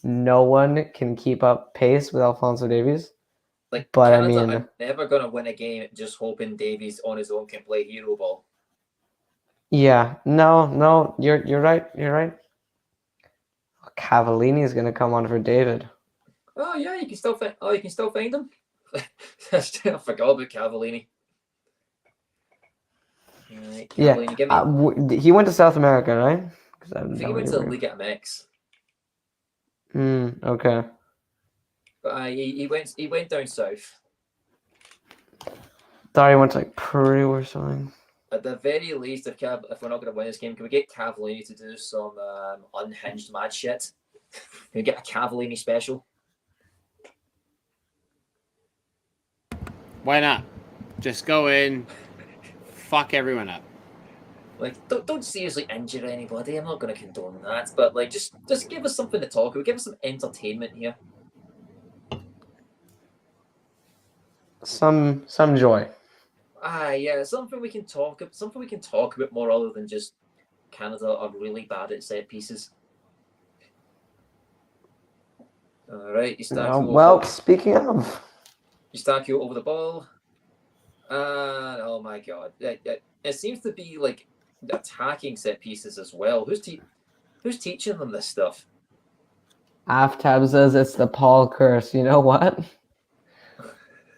No one can keep up pace with Alphonso Davies. Like, but Canada, I mean, I'm never going to win a game just hoping Davies on his own can play hero ball. Yeah, no, you're right. You're right. Cavallini is going to come on for David. Oh yeah, you can still find him. I forgot about Cavallini. Right, Cavallini, he went to South America, right? I think he went to the Liga MX. Okay. But he went down south. Thought he went to like Peru or something. At the very least, if we're not going to win this game, can we get Cavallini to do some unhinged mad shit? Can we get a Cavallini special? Why not? Just go in, fuck everyone up. Like, don't seriously injure anybody. I'm not going to condone that, but like, just give us something to talk about. Give us some entertainment here. Some joy. Yeah, something we can talk about more other than just Canada are really bad at set pieces. All right, Speaking of, Eustachio over the ball. Oh my god, it seems to be like attacking set pieces as well. Who's teaching them this stuff? Aftab says it's the Paul curse. You know what?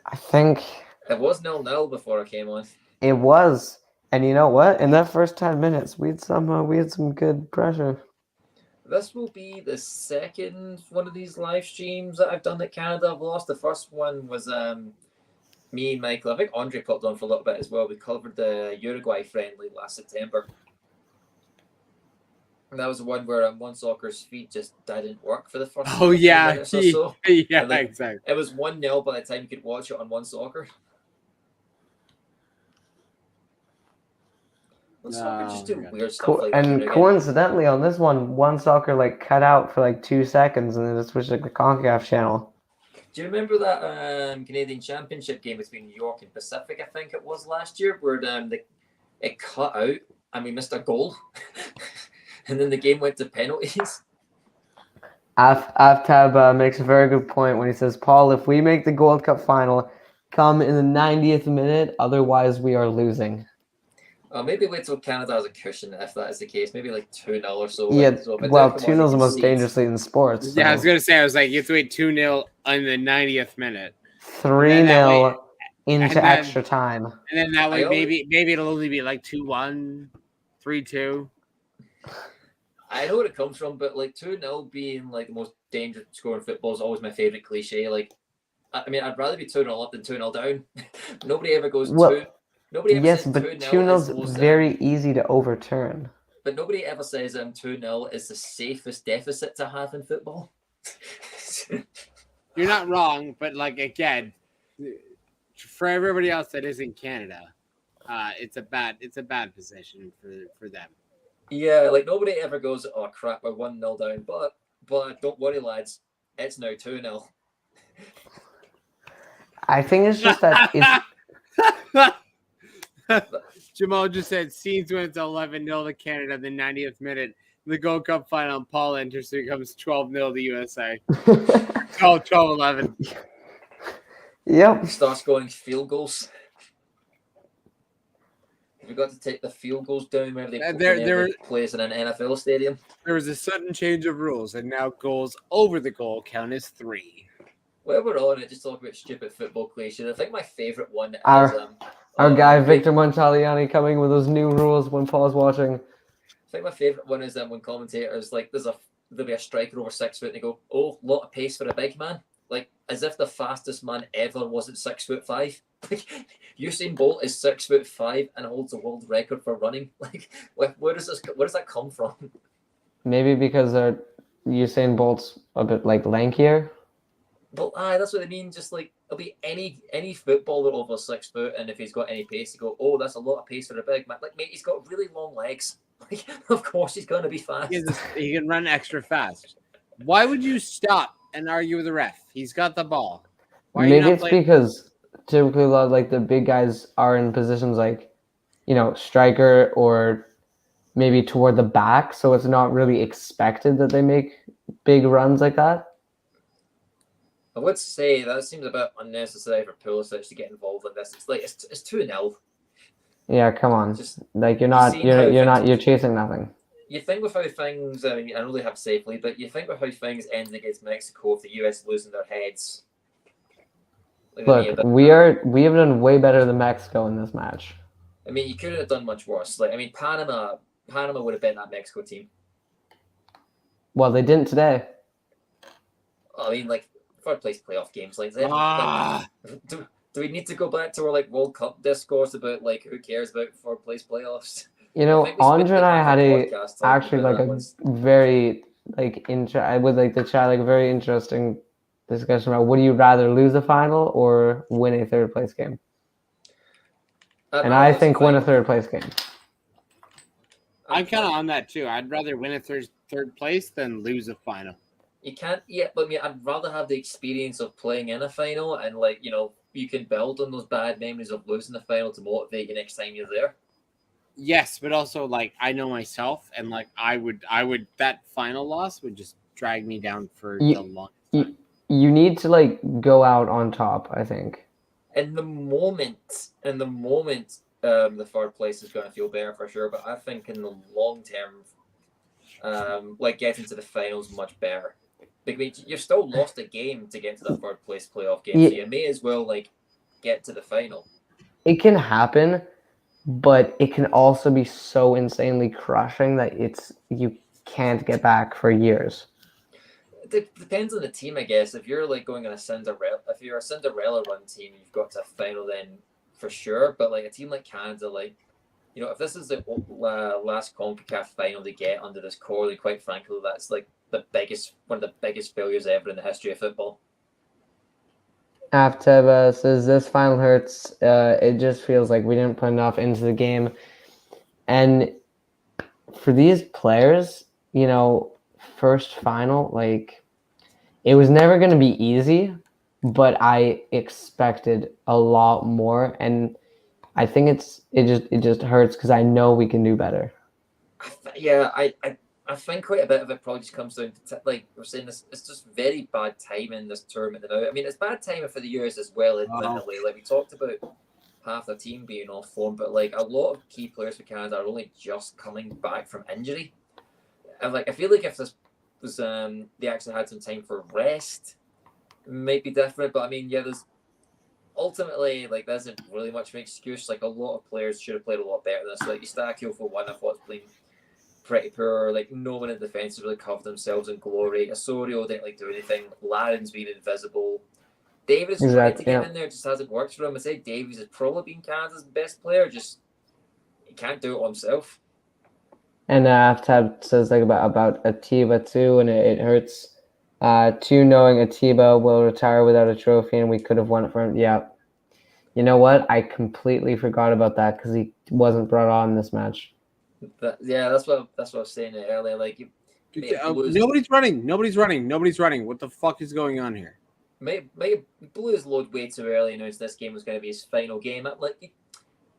I think It was 0-0 before I came on. it was, and you know what? In that first 10 minutes, we had some good pressure. This will be the second one of these live streams that I've done at Canada. I've lost. The first one was me and Michael. I think Andre popped on for a little bit as well. We covered the Uruguay friendly last September. And that was the one where One Soccer's feet just didn't work for the first minutes or so. Yeah, exactly. It was 1-0 by the time you could watch it on One Soccer. One Soccer just do weird stuff like that. And coincidentally, on this One Soccer like cut out for like 2 seconds, and then it switched to the Concacaf channel. Do you remember that Canadian Championship game between New York and Pacific? I think it was last year, where it cut out and we missed a goal. And then the game went to penalties. Aftab makes a very good point when he says, Paul, if we make the Gold Cup final, come in the 90th minute, otherwise we are losing. Maybe wait till Canada has a cushion if that is the case. Maybe like 2-0 or so. Yeah, well, 2-0 is the most dangerous lead in sports. So. Yeah, I was going to say, you have to wait 2-0 on the 90th minute. 3-0 into extra time. And then that way, maybe it'll only be like 2-1, 3-2. I know where it comes from, but like 2-0 being like the most dangerous score in football is always my favorite cliche. Like, I mean, I'd rather be 2-0 up than 2-0 down. Nobody ever goes 2. Nobody ever says 2-0 is very easy to overturn. But nobody ever says 2-0 is the safest deficit to have in football. You're not wrong, but like again, for everybody else that is in Canada, it's a bad position for them. Yeah, like nobody ever goes, oh crap, we're 1-0 down, but don't worry, lads, it's now 2-0. I think it's just that Jamal just said Scenes wins 11-0 to Canada in the 90th minute. The Gold Cup final, and Paul enters, so it becomes 12-0 to USA. 12-11. Yep. Starts going field goals. We got to take the field goals down where they plays in an NFL stadium. There was a sudden change of rules, and now goals over the goal count as 3. While we're on it, just talk about stupid football cliches. I think my favorite one is our guy Victor Montaliani coming with those new rules when Paul's watching. I think my favorite one is when commentators like there'll be a striker over 6 foot and they go, "Oh, lot of pace for a big man," like as if the fastest man ever wasn't 6'5". Like Usain Bolt is 6'5" and holds the world record for running. Like where does that come from? Maybe because Usain Bolt's a bit like lankier. Well, that's what I mean. Just like it'll be any footballer over 6 foot, and if he's got any pace, you go, "Oh, that's a lot of pace for a big man." Like, mate, he's got really long legs. Like, of course he's gonna be fast. He can run extra fast. Why would you stop and argue with the ref? He's got the ball. Maybe it's because typically a lot of like the big guys are in positions like, striker or maybe toward the back, so it's not really expected that they make big runs like that. I would say that seems a bit unnecessary for Pulisic to get involved in this. It's like it's 2-0. Yeah, come on. Just like you're chasing nothing. You think with how things, I know they have safely, but you think with how things ended against Mexico, if the US losing their heads. Look, we have done way better than Mexico in this match. I mean, you couldn't have done much worse. Like, I mean, Panama would have been that Mexico team. Well, they didn't today. I mean, like third place playoff games like that. Do we need to go back to our like World Cup discourse about like who cares about third place playoffs? Andre and I had a very with like the chat, like a very interesting discussion about would you rather lose a final or win a third place game? And I think win a third place game. I'm kind of on that too. I'd rather win a third place than lose a final. You can't, yeah, but I mean, I'd rather have the experience of playing in a final and, like, you know, you can build on those bad memories of losing the final to motivate you next time you're there. Yes, but also, like, I know myself, and, like, I would that final loss would just drag me down for the longest time. You need to, like, go out on top, I think. In the moment, the third place is going to feel better for sure, but I think in the long term, like, getting to the finals much better. Because you've still lost a game to get to the third place playoff game, so you may as well, like, get to the final. It can happen, but it can also be so insanely crushing that you can't get back for years. It depends on the team, I guess. If you're, like, going on if you're a Cinderella run team, you've got to a final then for sure. But, like, a team like Canada, like, you know, if this is the last Concacaf final they get under this core, then quite frankly, that's, like, one of the biggest failures ever in the history of football. Afteba says this final hurts. It just feels like we didn't put enough into the game. And for these players, you know, first final, like, it was never going to be easy, but I expected a lot more. And I think it just hurts because I know we can do better. Yeah, I think quite a bit of it probably just comes down to, like we're saying, this it's just very bad timing this tournament now. I mean, it's bad timing for the US as well, admittedly. Like we talked about half the team being off form, but like a lot of key players for Canada are only just coming back from injury. And like I feel like if this was they actually had some time for rest, it might be different. But I mean, yeah, there's ultimately like there isn't really much of an excuse. Like a lot of players should have played a lot better than this. Like Eustachio for one, I thought was playing pretty poor. Like no one in defence really covered themselves in glory. Osorio didn't like do anything. Laren's been invisible. Davies tried to get in there, just hasn't worked for him. I say Davies has probably been Canada's best player. Just he can't do it all himself. And Aftab says like about Atiba too, and it hurts too knowing Atiba will retire without a trophy, and we could have won it for him. Yeah, you know what? I completely forgot about that because he wasn't brought on in this match. That's what I was saying earlier. Like, nobody's running. What the fuck is going on here? May blew his load way too early. Announced this game was going to be his final game. Like,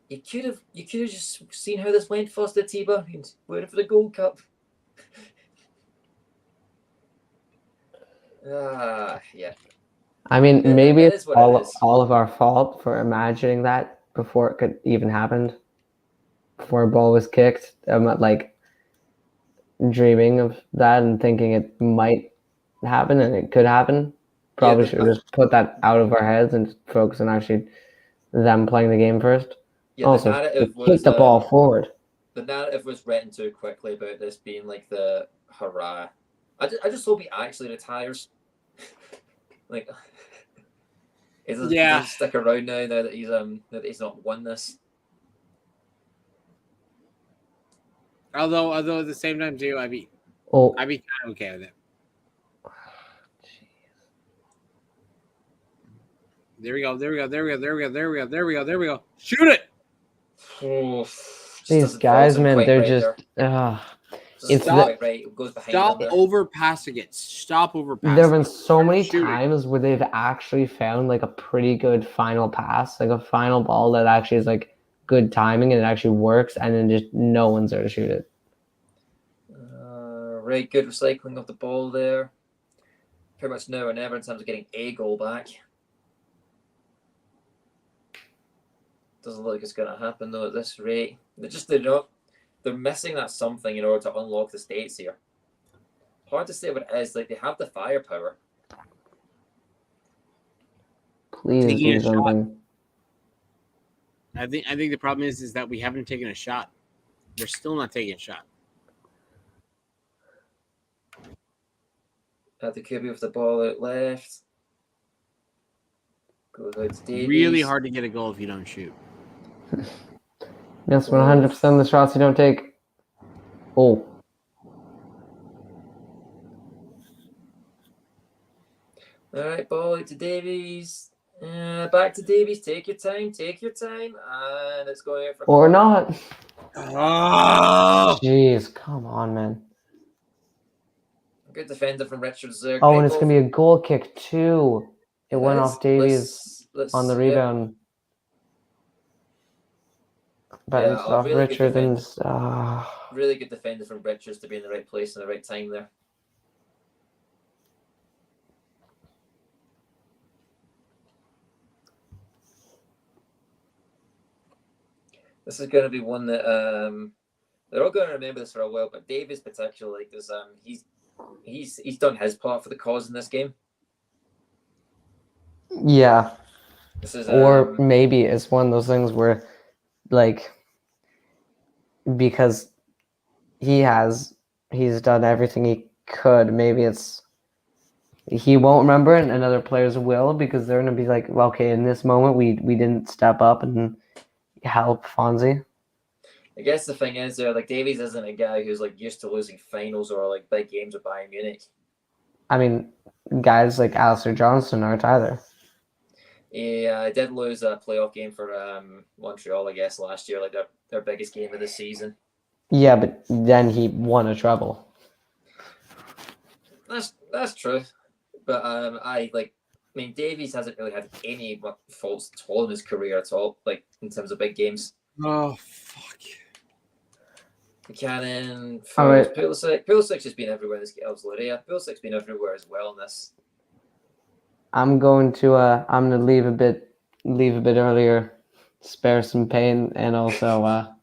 you could have just seen how this went first, Atiba, and waited for the Gold Cup. Yeah. I mean, maybe it's all of our fault for imagining that before it could even happen. Before a ball was kicked, I'm like dreaming of that and thinking it might happen and it could happen. Probably should have just put that out of our heads and just focus on actually them playing the game first. Yeah, also, kick the ball forward. The narrative was written too quickly about this being like the hurrah. I just hope he actually retires. Like, he doesn't stick around now that he's not won this. Although at the same time too, I'd be kind of okay with it. There we go. Shoot it! Oh, these guys, man, they're just. Stop overpassing it. Stop overpassing. There have been so many times where they've actually found like a pretty good final pass, like a final ball that actually is like good timing and it actually works, and then just no one's there to shoot it. Right, good recycling of the ball there. Pretty much now or never in terms of getting a goal back. Doesn't look like it's going to happen though at this rate. They're missing that something in order to unlock the states here. Hard to say what it is. Like they have the firepower. Please do something. I think the problem is that we haven't taken a shot. We're still not taking a shot. At the QB with the ball out left. Goes out to Davies. Really hard to get a goal if you don't shoot. Yes, 100% of the shots you don't take. Oh. All right, ball out to Davies. Back to Davies. Take your time. Take your time. And it's going out for Or not. Oh, Jeez, come on, man. Good defender from Richards there. Oh, Great and it's ball going to be a goal kick, too. It went off Davies Let's on the yeah. rebound. Bounced off Really good Richard and... defender. Really good defender from Richards to be in the right place in the right time there. This is going to be one that they're all going to remember this for a while, but Davies particularly, because he's done his part for the cause in this game. Yeah. This is or maybe it's one of those things where, like, because he's done everything he could, maybe it's he won't remember it and other players will, because they're going to be like, well, okay, in this moment we didn't step up and help Fonzie. I guess the thing is, like, Davies isn't a guy who's like used to losing finals or like big games with Bayern Munich. I mean, guys like Alistair Johnston aren't either. Yeah, I did lose a playoff game for Montreal, I guess, last year, like their biggest game of the season. Yeah, but then he won a treble. That's true, but I mean, Davies hasn't really had any faults at all in his career at all, like in terms of big games. Oh, fuck. Buchanan, All right. Pulisic has been everywhere in this game. Pulisic's been everywhere as well in this. I'm going to leave a bit earlier, spare some pain, and also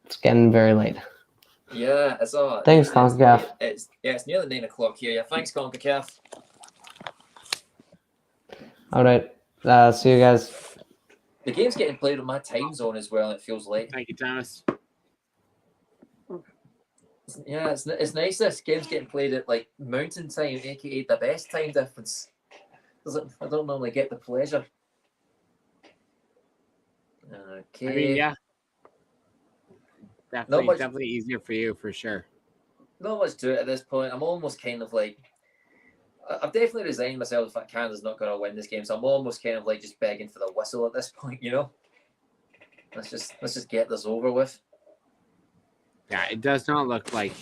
it's getting very late. Yeah, it's all. Thanks, Concacaf. It's nearly 9 o'clock here. Yeah, thanks, Concacaf. All right, see you guys. The game's getting played on my time zone as well. It feels late. Thank you, Thomas. Yeah, it's nice. This game's getting played at like mountain time, aka the best time difference. I don't normally get the pleasure. Okay. I mean, yeah. Definitely easier for you, for sure. Not much to it at this point. I'm almost kind of like, I've definitely resigned myself the fact Canada's not going to win this game, so I'm almost kind of like just begging for the whistle at this point, you know? Let's just get this over with. Yeah, it does not look like.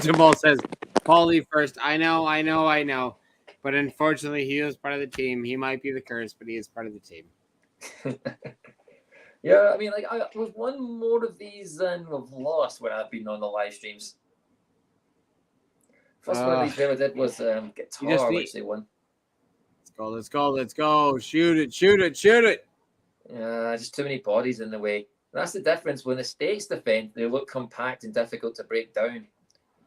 Jamal says, Paulie first. I know. But unfortunately, he is part of the team. He might be the curse, but he is part of the team. Yeah, I mean, like, with one more of these than we've lost when I've been on the live streams. First one of these ever did was Guitar, which they won. Let's go. Shoot it. Yeah, just too many bodies in the way. That's the difference. When the States defend, they look compact and difficult to break down.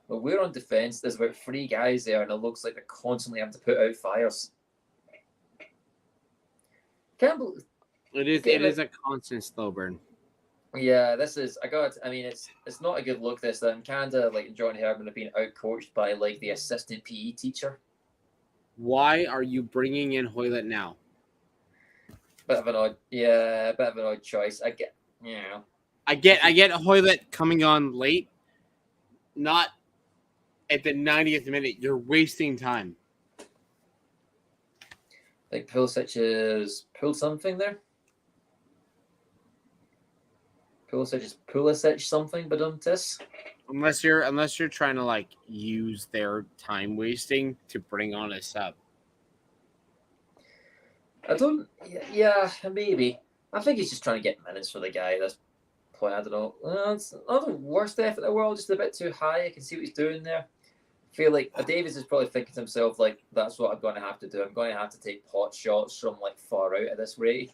But we're on defense. There's about 3 guys there, and it looks like they're constantly having to put out fires. Can't believe it is a constant slow burn. Yeah, this is. I mean, it's not a good look. This Canada, like John Herman, have been outcoached by like the assistant PE teacher. Why are you bringing in Hoylett now? Bit of an odd choice. I get Hoylett coming on late, not at the 90th minute. You're wasting time. Like Pulisic has pulled something there. Pulisic something, but on this. Unless you're trying to like use their time wasting to bring on a sub. I don't. Yeah, maybe. I think he's just trying to get minutes for the guy. That's point. I don't know. It's not the worst effort in the world. Just a bit too high. I can see what he's doing there. I feel like Davies is probably thinking to himself, like, that's what I'm going to have to do. I'm going to have to take pot shots from like far out at this rate.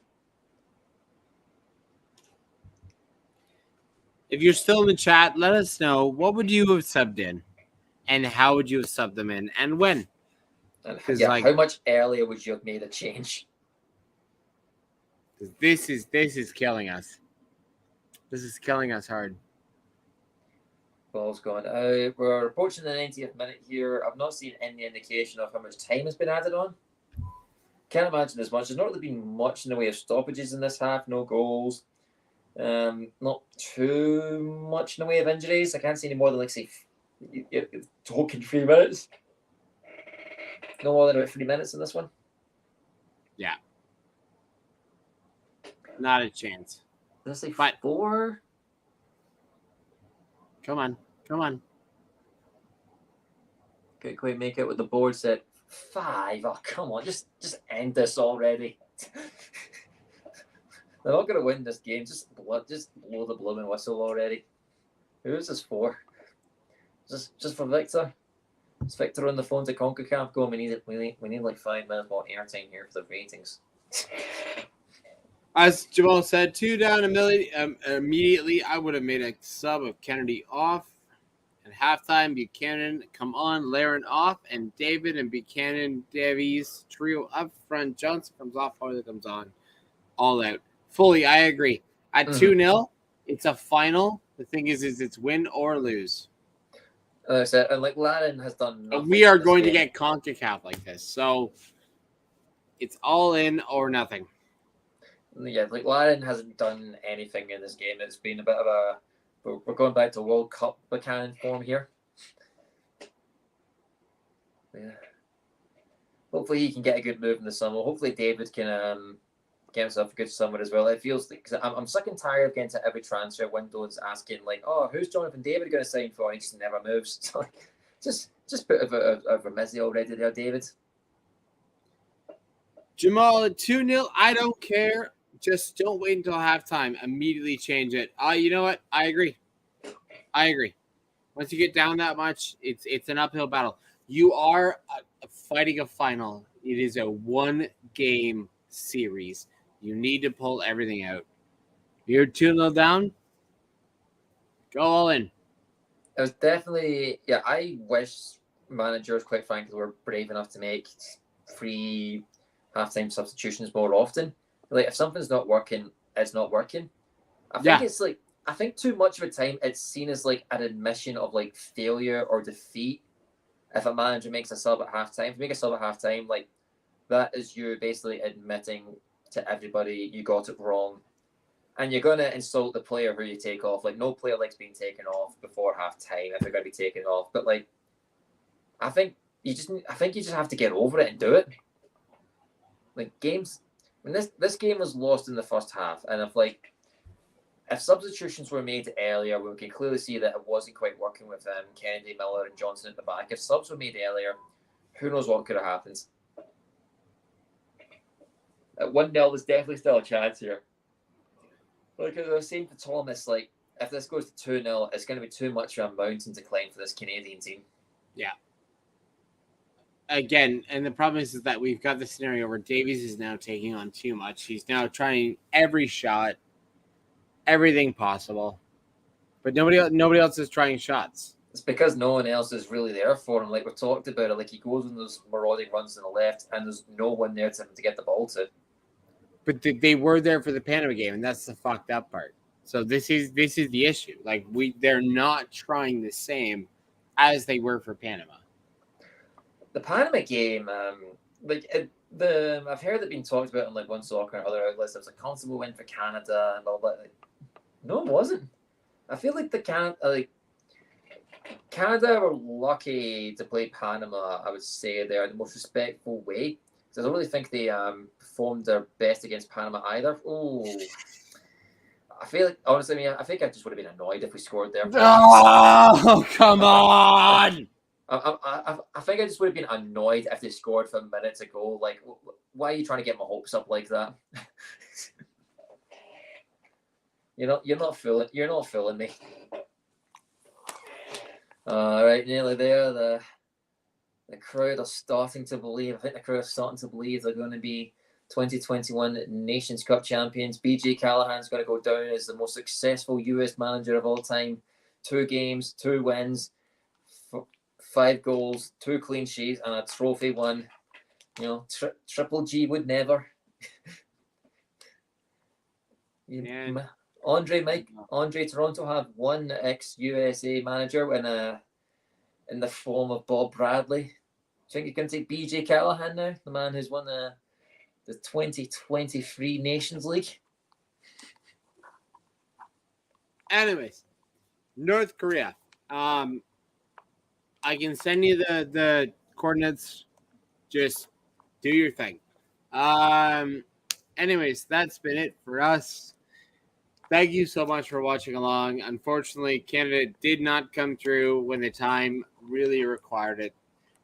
If you're still in the chat, let us know what would you have subbed in, and how would you have subbed them in, and when. And how much earlier would you have made a change? This is killing us. This is killing us hard. Ball's gone out. We're approaching the 90th minute here. I've not seen any indication of how much time has been added on. Can't imagine as much. There's not really been much in the way of stoppages in this half. No goals. Not too much in the way of injuries. I can't see any more than, like, say, talking 3 minutes. No more than about 3 minutes in this one. Yeah. Not a chance. Let's say But- 4. Come on. Can't quite make it with the board set 5. Oh, come on, just end this already. They're not going to win this game. Just blow the blooming whistle already. Who is this for? Just for Victor. Is Victor on the phone to Concacaf going? We need like 5 minutes more airtime here for the ratings. As Jamal said, 2 down immediately. I would have made a sub of Kennedy off. At halftime, Buchanan come on, Laren off, and David and Buchanan, Davies trio up front. Johnson comes off, Harley comes on. All out. Fully, I agree. At 2-0, it's a final. The thing is it's win or lose. Like I said, and like Laren has done nothing. We are going to get Concacaf like this. So it's all in or nothing. Yeah, like Laren hasn't done anything in this game. It's been a bit of a. We're going back to World Cup Buchanan form here. Yeah. Hopefully he can get a good move in the summer. Hopefully David can get himself a good summer as well. It feels like, because I'm sick and tired of getting to every transfer window and asking like, oh, who's Jonathan David going to sign for? And he just never moves. So just put over Mizzy already there, David. Jamal at 2-0. I don't care. Just don't wait until halftime. Immediately change it. You know what? I agree. Once you get down that much, it's an uphill battle. You are fighting a final. It is a 1-game series. You need to pull everything out. You're 2-0 down. Go all in. It was definitely, yeah, I wish managers, quite frankly, were brave enough to make 3 halftime substitutions more often. Like, if something's not working, it's not working. I think too much of the time it's seen as like an admission of like failure or defeat if a manager makes a sub at halftime. If you make a sub at halftime, like, that is you basically admitting to everybody you got it wrong. And you're going to insult the player who you take off. Like, no player likes being taken off before halftime if they're going to be taken off. But, like, I think you just have to get over it and do it. Like, games, when this game was lost in the first half, and if substitutions were made earlier, we can clearly see that it wasn't quite working with Kennedy, Miller, and Johnson at the back. If subs were made earlier, who knows what could have happened. At 1-0, there's definitely still a chance here. Like as I was saying for Thomas, like, if this goes to 2-0, it's going to be too much of a mountain to climb for this Canadian team. Yeah. Again, and the problem is that we've got the scenario where Davies is now taking on too much. He's now trying every shot, everything possible, but nobody else is trying shots. It's because no one else is really there for him. Like we've talked about it, like he goes on those marauding runs on the left, and there's no one there to get the ball to. But they were there for the Panama game, and that's the fucked up part. So this is the issue. Like they're not trying the same as they were for Panama. The Panama game, I've heard it being talked about on like One Soccer and other outlets. It was a comfortable win for Canada and all that. Like, no, it wasn't. I feel like Canada were lucky to play Panama. I would say they're the most respectful way. So I don't really think they performed their best against Panama either. Oh, I feel like, honestly, I think I just would have been annoyed if we scored there. Oh, come on! I think I just would have been annoyed if they scored for a minute to go. Like, why are you trying to get my hopes up like that? You're not fooling me. All right, nearly there. The crowd are starting to believe. I think the crowd are starting to believe they're going to be 2021 Nations Cup champions. BJ Callahan's going to go down as the most successful US manager of all time. 2 games, 2 wins, 5 goals, 2 clean sheets, and a trophy won. Triple G would never. Andre Toronto have one ex-USA manager in the form of Bob Bradley. Do you think you can take BJ Callahan now, the man who's won the 2023 Nations League? Anyways, North Korea. I can send you the coordinates just do your thing. Anyways, that's been it for us. Thank you so much for watching along. Unfortunately, Canada did not come through when the time really required it.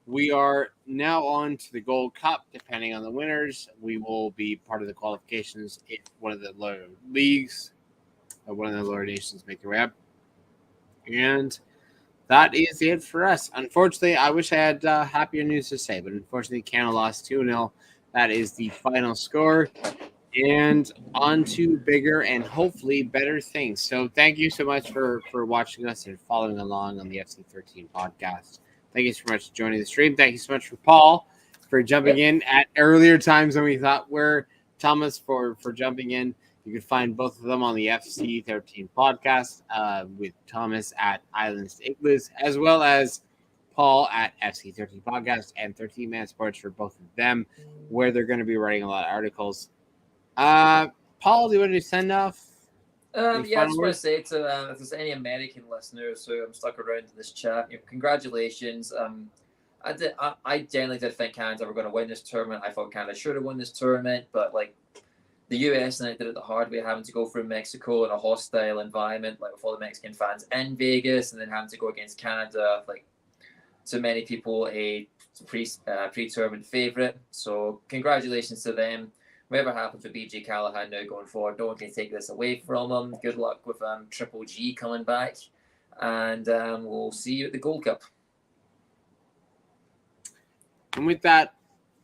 We are now on to the Gold Cup. Depending on the winners, we will be part of the qualifications if one of the lower leagues or one of the lower nations make their way up. And that is it for us. Unfortunately, I wish I had happier news to say, but unfortunately, Canada lost 2-0. That is the final score. And on to bigger and hopefully better things. So thank you so much for watching us and following along on the FC13 podcast. Thank you so much for joining the stream. Thank you so much for Paul for jumping in at earlier times than we thought were. Thomas for jumping in. You can find both of them on the FC13 podcast with Thomas at Islands to Igloos, as well as Paul at FC13 podcast and 13 Man Sports for both of them, where they're going to be writing a lot of articles. Paul, do you want to send off? I just want to say to if there's any American listeners who I'm stuck around in this chat, congratulations. I generally did think Canada were going to win this tournament. I thought Canada should have won this tournament, but the US and I did it the hard way, having to go through Mexico in a hostile environment, with all the Mexican fans in Vegas, and then having to go against Canada, to many people a pre-tournament favorite. So congratulations to them. Whatever happens with BJ Callahan now going forward, no one can take this away from him. Good luck with Triple G coming back, and we'll see you at the Gold Cup. And with that,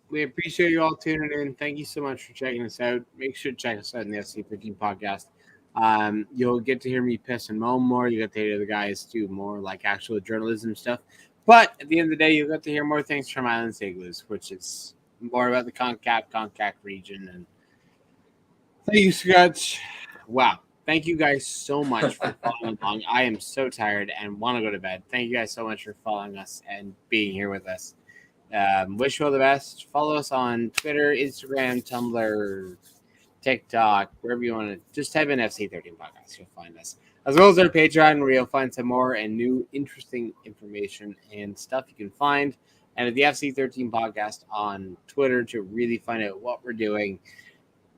we appreciate you all tuning in. Thank you so much for checking us out. Make sure to check us out in the FC13 podcast. You'll get to hear me piss and moan more. You get to hear the guys do more actual journalism stuff. But at the end of the day, you'll get to hear more things from Islands to Igloos, which is more about the Concacaf region. And thank you, Scott. Wow. Thank you guys so much for following along. I am so tired and want to go to bed. Thank you guys so much for following us and being here with us. Wish you all the best. Follow us on Twitter, Instagram, Tumblr, TikTok, wherever you want to. Just type in FC13 Podcast. You'll find us. As well as our Patreon, where you'll find some more and new interesting information and stuff you can find. And at the FC13 Podcast on Twitter to really find out what we're doing.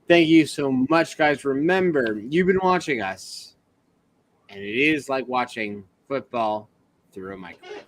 Thank you so much, guys. Remember, you've been watching us, and it is like watching football through a microwave.